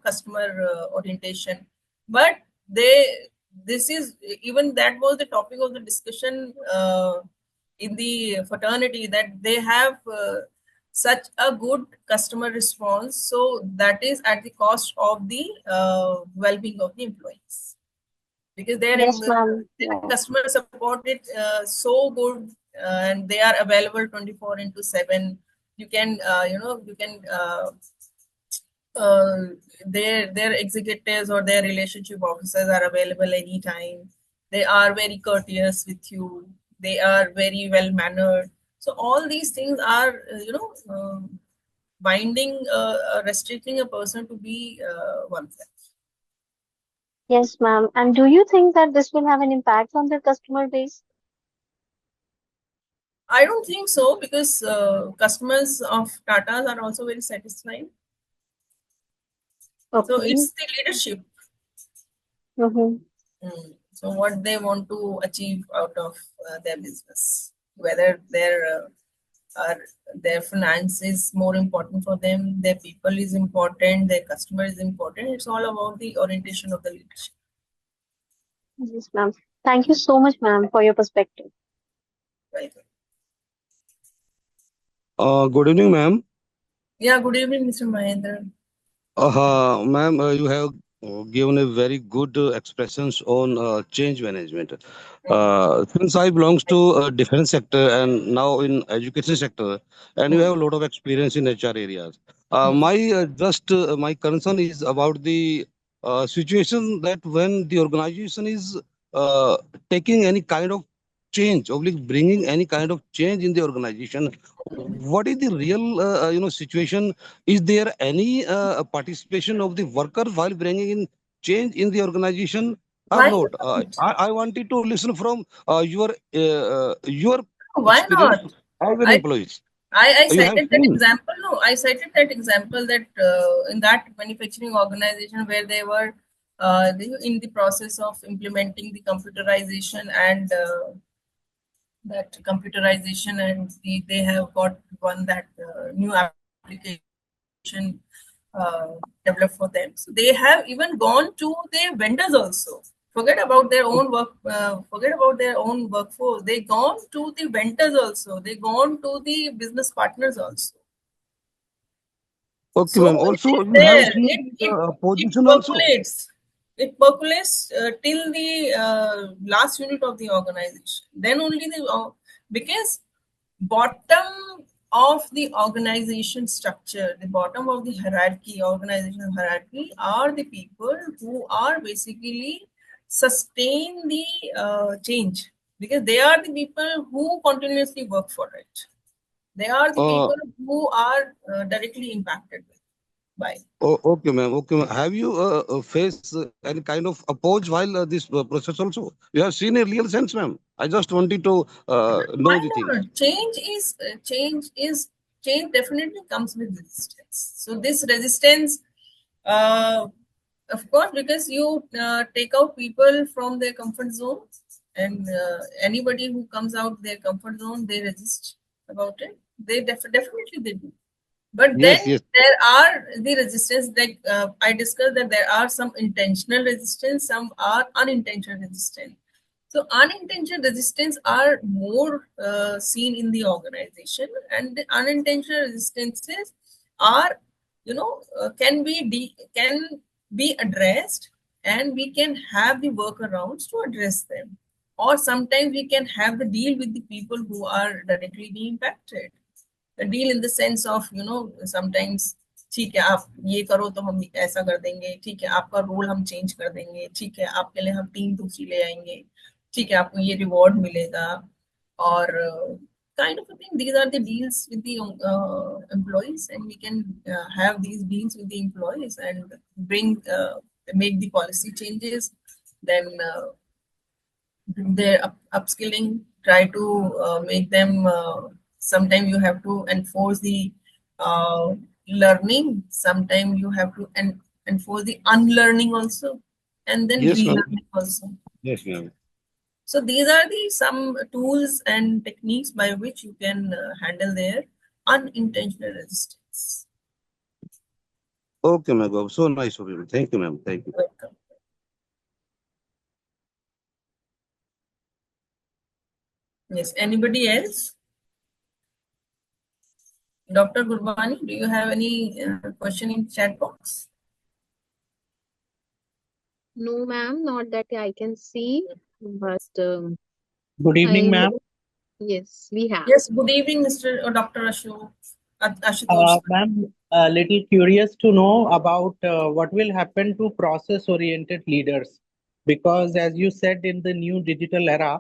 customer orientation. But this is even that was the topic of the discussion in the fraternity, that they have such a good customer response. So that is at the cost of the well-being of the employees, because Yes, ma'am. their Yeah. customer support is so good, and they are available 24 into 7. You can you can uh, their executives or their relationship officers are available anytime. They are very courteous with you. They are very well mannered. So all these things are binding restricting a person to be oneself. Yes, ma'am. And do you think that this will have an impact on the customer base? I don't think so, because customers of Tata's are also very satisfied. So Okay. it's the leadership. Mm-hmm. So what they want to achieve out of their business, whether are, their finance is more important for them, their people is important, their customer is important. It's all about the orientation of the leadership. Yes, ma'am. Thank you so much, ma'am, for your perspective. Right. Good evening, ma'am. Yeah. Good evening, Mr. Mahendra. Ma'am, you have given a very good expressions on change management. Since I belongs to defense sector and now in education sector, and you have a lot of experience in HR areas. My concern is about the situation that when the organization is uh, taking any kind of change, or like bringing any kind of change in the organization, what is the real situation? Is there any participation of the worker while bringing in change in the organization or Why not? not? I wanted to listen from your Why not? experience as an I employees. I You have cited that seen. example. No, I cited that example that in that manufacturing organization where they were in the process of implementing the computerization and they have got one that new application developed for them. So they have even gone to their vendors also. Forget about their own work. Forget about their own workforce. They gone to the vendors also. They gone to the business partners also. Okay, So ma'am. it Also, is you have there. seen It position also. percolates. It percolates till the last unit of the organization. Then only because bottom of the organization structure, the bottom of the hierarchy, organizational hierarchy, are the people who are basically sustain the change, because they are the people who continuously work for it. They are the Uh, people who are directly impacted by. okay, ma'am. Okay, ma'am. Have you faced any kind of oppose while this process also? You have seen a real sense, ma'am. I just wanted to know Why the things. not? Change definitely comes with resistance. So this resistance, uh, of course, because you take out people from their comfort zone, and anybody who comes out their comfort zone, they resist about it. They definitely they do. But Yes, then yes. there are the resistance, like I discussed, that there are some intentional resistance, some are unintentional resistance. So unintentional resistance are more seen in the organization, and the unintentional resistances are, can be addressed, and we can have the workarounds to address them. Or sometimes we can have the deal with the people who are directly being impacted. The deal in the sense of, sometimes, ठीक है आप ये करो तो हम ऐसा कर देंगे, ठीक है आपका रोल हम चेंज कर देंगे, ठीक है आपके लिए हम टीम दूसरी ले आएंगे, ठीक है आपको ये रिवॉर्ड मिलेगा, और kind of a thing. These are the deals with the employees, and we can have these deals with the employees and make the policy changes, then their upskilling, try to make them, sometimes you have to enforce the learning, sometimes you have to enforce the unlearning also, and then Yes, ma'am. relearning also. Yes, ma'am. So these are the some tools and techniques by which you can handle their unintentional resistance. Okay, ma'am. So nice of you. Thank you, ma'am. Thank you. Welcome. Yes, anybody else? Dr. Gurbani, do you have any question in chat box? No, ma'am, not that I can see, but Good evening, I ma'am. yes, we have. Yes, good evening, Mr. or Dr. Ashutosh. Ma'am, a little curious to know about what will happen to process-oriented leaders, because as you said, in the new digital era,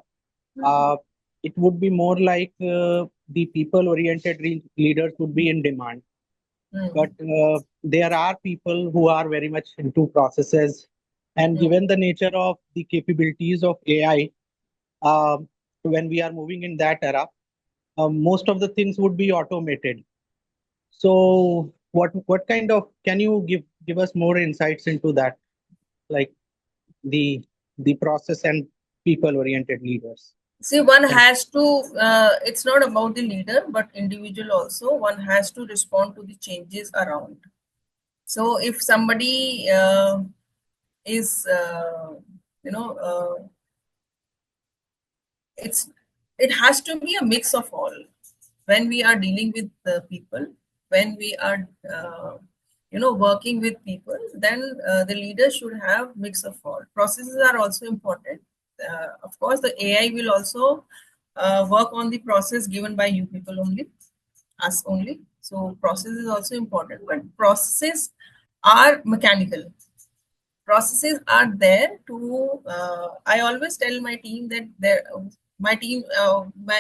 it would be more like the people-oriented leaders would be in demand. But there are people who are very much into processes, and given the nature of the capabilities of AI, when we are moving in that era, most of the things would be automated. So what kind of, can you give us more insights into that, like the process and people oriented leaders? See, one Thank has to, it's not about the leader, but individual also. One has to respond to the changes around. So if somebody is, it has to be a mix of all. When we are dealing with the people, when we are, working with people, then the leader should have mix of all. Processes are also important. Of course, the AI will also work on the process given by you people only, us only. So process is also important, but processes are mechanical. Processes are there to, I always tell my team that my team,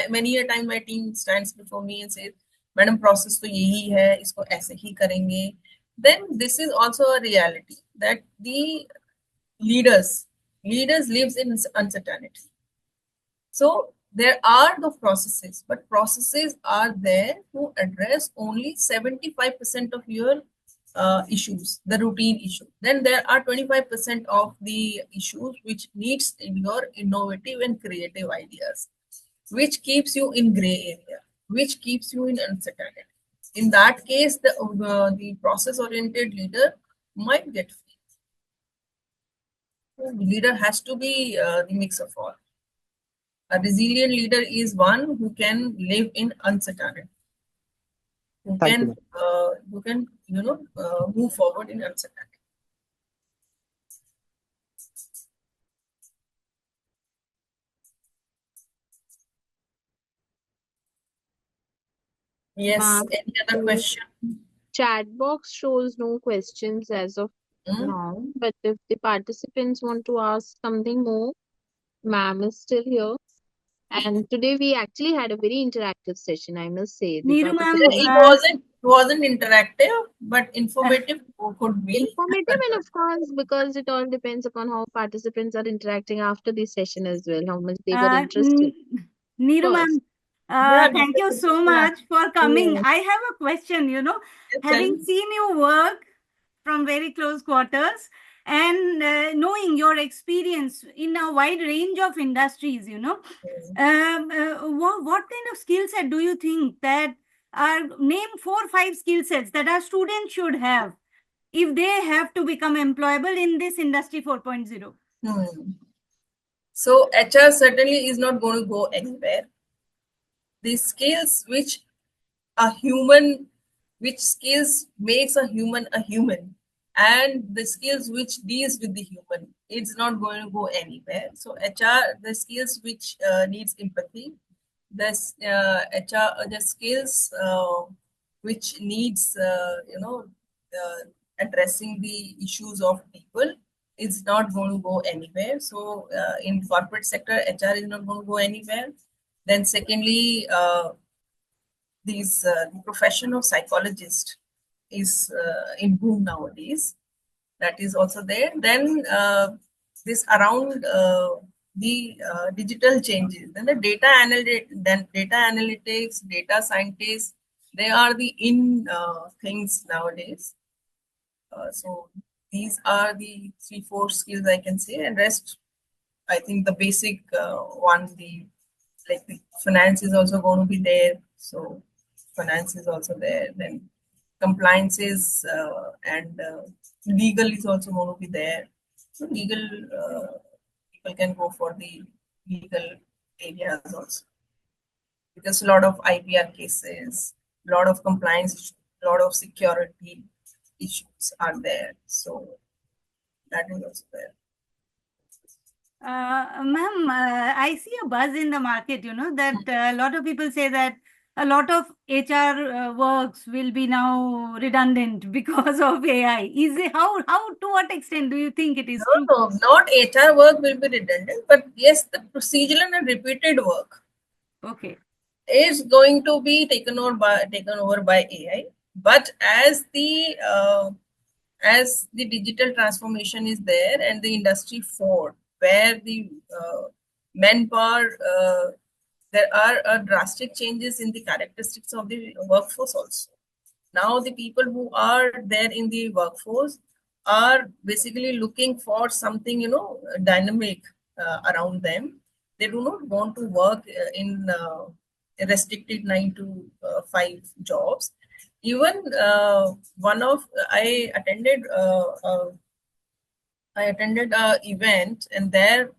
many a time my team stands before me and says, madam, process to yahi hai, isko aise hi karenge. Then this is also a reality that the leaders lives in uncertainty. So There are the processes, but processes are there to address only 75% of your issues, the routine issue. Then there are 25% of the issues which needs your innovative and creative ideas, which keeps you in gray area, which keeps you in uncertainty. In that case, the process-oriented leader might get failed. The leader has to be the mix of all. A resilient leader is one who can live in uncertainty, who Thank can you. move forward in uncertainty. Yes. Ma'am, Any other the question? chat box shows no questions as of now, but if the participants want to ask something more, ma'am is still here. And today we actually had a very interactive session, I must say. The Neeru ma'am, participants It wasn't interactive, but informative could be. informative, and of course, because it all depends upon how participants are interacting after the session as well, how much they were interested. Neeru Of ma'am, course. Yeah, thank you so much for coming. Yes. I have a question, having seen you work from very close quarters and knowing your experience in a wide range of industries, what kind of skill set do you think that name 4 or 5 skill sets that our students should have if they have to become employable in this industry 4.0? So HR certainly is not going to go anywhere. The skills which skills makes a human, and the skills which deals with the human, it's not going to go anywhere. So HR, the skills which needs empathy, the skills which needs addressing the issues of people, it's not going to go anywhere. So in corporate sector, HR is not going to go anywhere. Then secondly, the profession of psychologist is in boom nowadays. That is also there. Then this around the digital changes, then the data analytics, data scientists, they are the in things nowadays. So these are the 3-4 skills I can say, and rest, I think the basic one, the finance is also going to be there. So finance is also there. Then compliance is and legal is also going to be there. So legal people can go for the legal areas also, because a lot of IPR cases, a lot of compliance issues, a lot of security issues are there. So that is also there. Ma'am, I see a buzz in the market, that a lot of people say that a lot of HR works will be now redundant because of AI. Is it how to what extent do you think it is true? No, not HR work will be redundant, but yes, the procedural and repeated work is going to be taken over by AI. But as the digital transformation is there, and the industry 4, where the manpower, there are drastic changes in the characteristics of the workforce also. Now the people who are there in the workforce are basically looking for something dynamic around them. They do not want to work in restricted 9 to 5 jobs. Even I attended a event, and there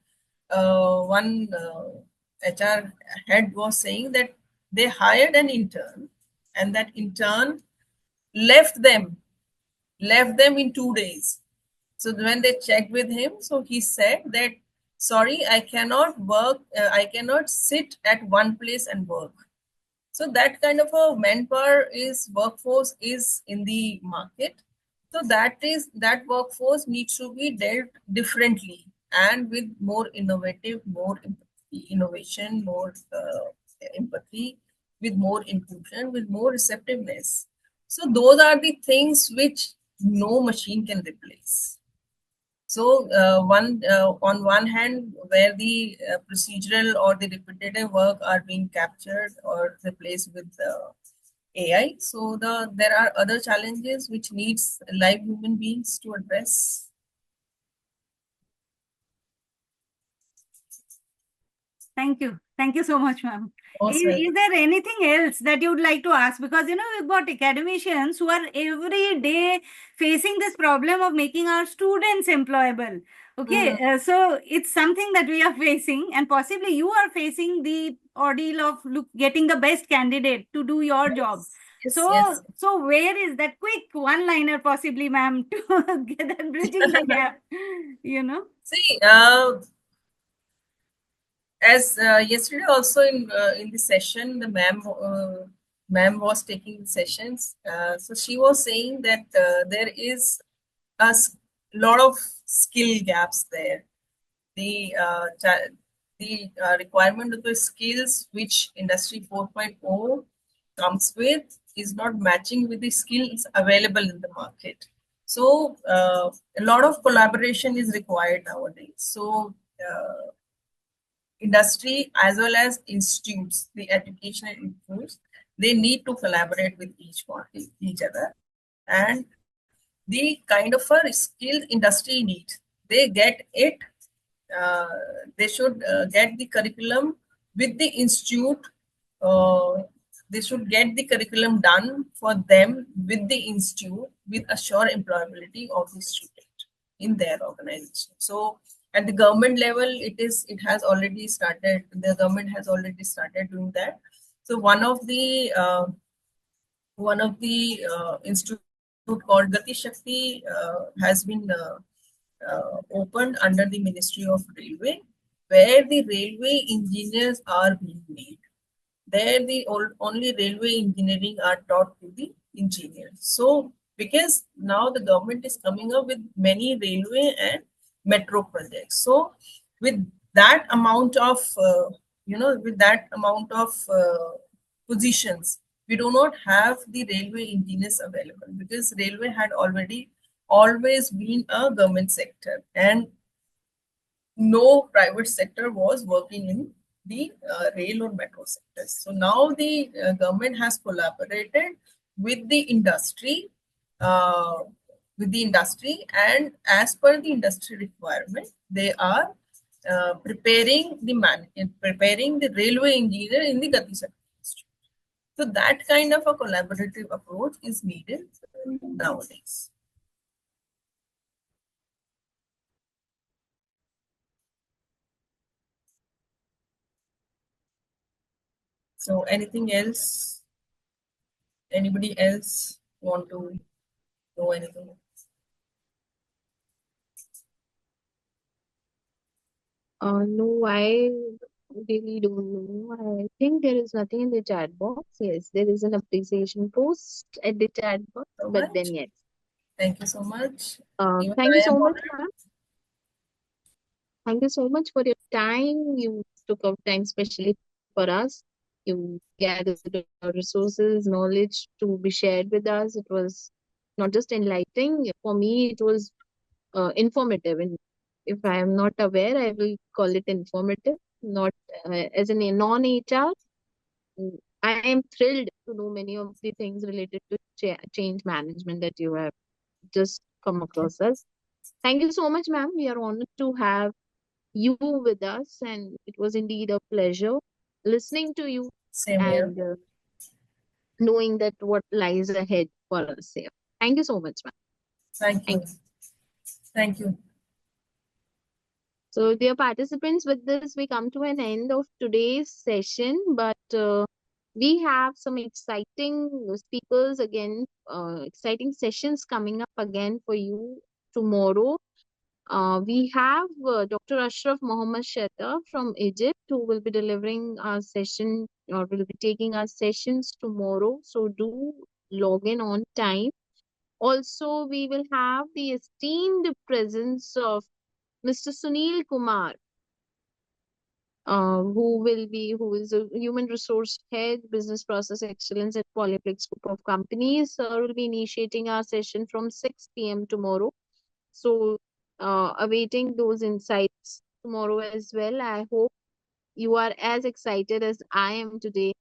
one HR head was saying that they hired an intern, and that intern left them in 2 days. So when they checked with him, so he said that, sorry, I cannot work, I cannot sit at one place and work. So that kind of a manpower workforce is in the market. So that workforce needs to be dealt differently, and with more innovative, more innovation, more empathy, with more inclusion, with more receptiveness. So those are the things which no machine can replace. So on one hand, where the procedural or the repetitive work are being captured or replaced with AI, so there are other challenges which needs live human beings to address. Thank you. Thank you so much, ma'am. Most Is there anything else that you would like to ask? Because, we've got academicians who are every day facing this problem of making our students employable. Okay, so it's something that we are facing, and possibly you are facing the ordeal of getting the best candidate to do your job. Yes, So, yes. so where is that quick one-liner, possibly, ma'am, to get that bridging the gap? See, as yesterday also in the session, the ma'am was taking the sessions. So she was saying that there is a lot of skill gaps there. The requirement of the skills which Industry 4.0 comes with is not matching with the skills available in the market. So a lot of collaboration is required nowadays. So industry as well as institutes, the educational institutes, they need to collaborate with each other, and the kind of a skilled industry needs, they get it. Uh, they should get the curriculum with the institute. Uh, they should get the curriculum done for them with the institute with assured employability of the student in their organization. So at the government level, it has already started. The government has already started doing that. So one of the institute called Gati Shakti has been opened under the Ministry of Railway, where the railway engineers are being made. There, the only railway engineering are taught to the engineers. So, because now the government is coming up with many railway and metro projects. So, with that amount of, positions, we do not have the railway engineers available, because railway had already always been a government sector, and no private sector was working in the rail or metro sectors. So now the government has collaborated with the industry, uh, and as per the industry requirement, they are preparing the railway engineer in the Gati Shakti Institute. So that kind of a collaborative approach is needed nowadays. So anything else? Anybody else want to know anything? No, I really don't know. I think there is nothing in the chat box. Yes, there is an appreciation post at the chat box, So but much. then yes. Thank you so much. Even Thank you I am so much, honored. ma'am. Thank you so much for your time. You took out time specially for us. You gathered your resources, knowledge to be shared with us. It was not just enlightening. For me, it was informative. And if I am not aware, I will call it informative. Not as a non-HR. I am thrilled to know many of the things related to change management that you have just come across us. Thank you so much, ma'am. We are honored to have you with us, and it was indeed a pleasure listening to you Same here. and knowing that what lies ahead for us here. Thank you so much, ma'am. Thank you. Thank you. Thank you. So, dear participants, with this, we come to an end of today's session, but we have some exciting speakers again, exciting sessions coming up again for you tomorrow. We have Dr. Ashraf Mohammed Sheta from Egypt, who will be delivering our session or will be taking our sessions tomorrow. So do log in on time. Also, we will have the esteemed presence of Mr. Sunil Kumar, who is a human resource head, business process excellence at Polyplex Group of Companies. Will be initiating our session from 6 p.m. tomorrow. So awaiting those insights tomorrow as well. I hope you are as excited as I am today.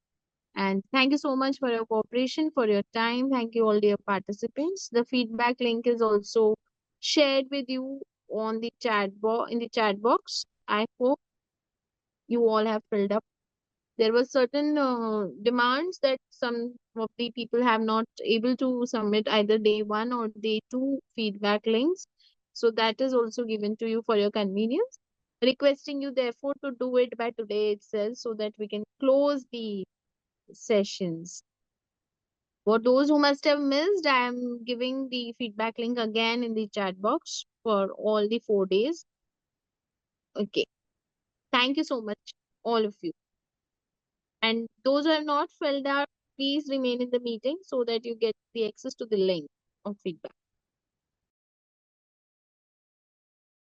And thank you so much for your cooperation, for your time. Thank you all dear participants. The feedback link is also shared with you on the in the chat box. I hope you all have filled up. There were certain demands that some of the people have not able to submit either day one or day two feedback links. So that is also given to you for your convenience. Requesting you therefore to do it by today itself so that we can close the sessions. For those who must have missed, I am giving the feedback link again in the chat box for all the 4 days. Okay. Thank you so much, all of you. And those who have not filled out, please remain in the meeting so that you get the access to the link of feedback.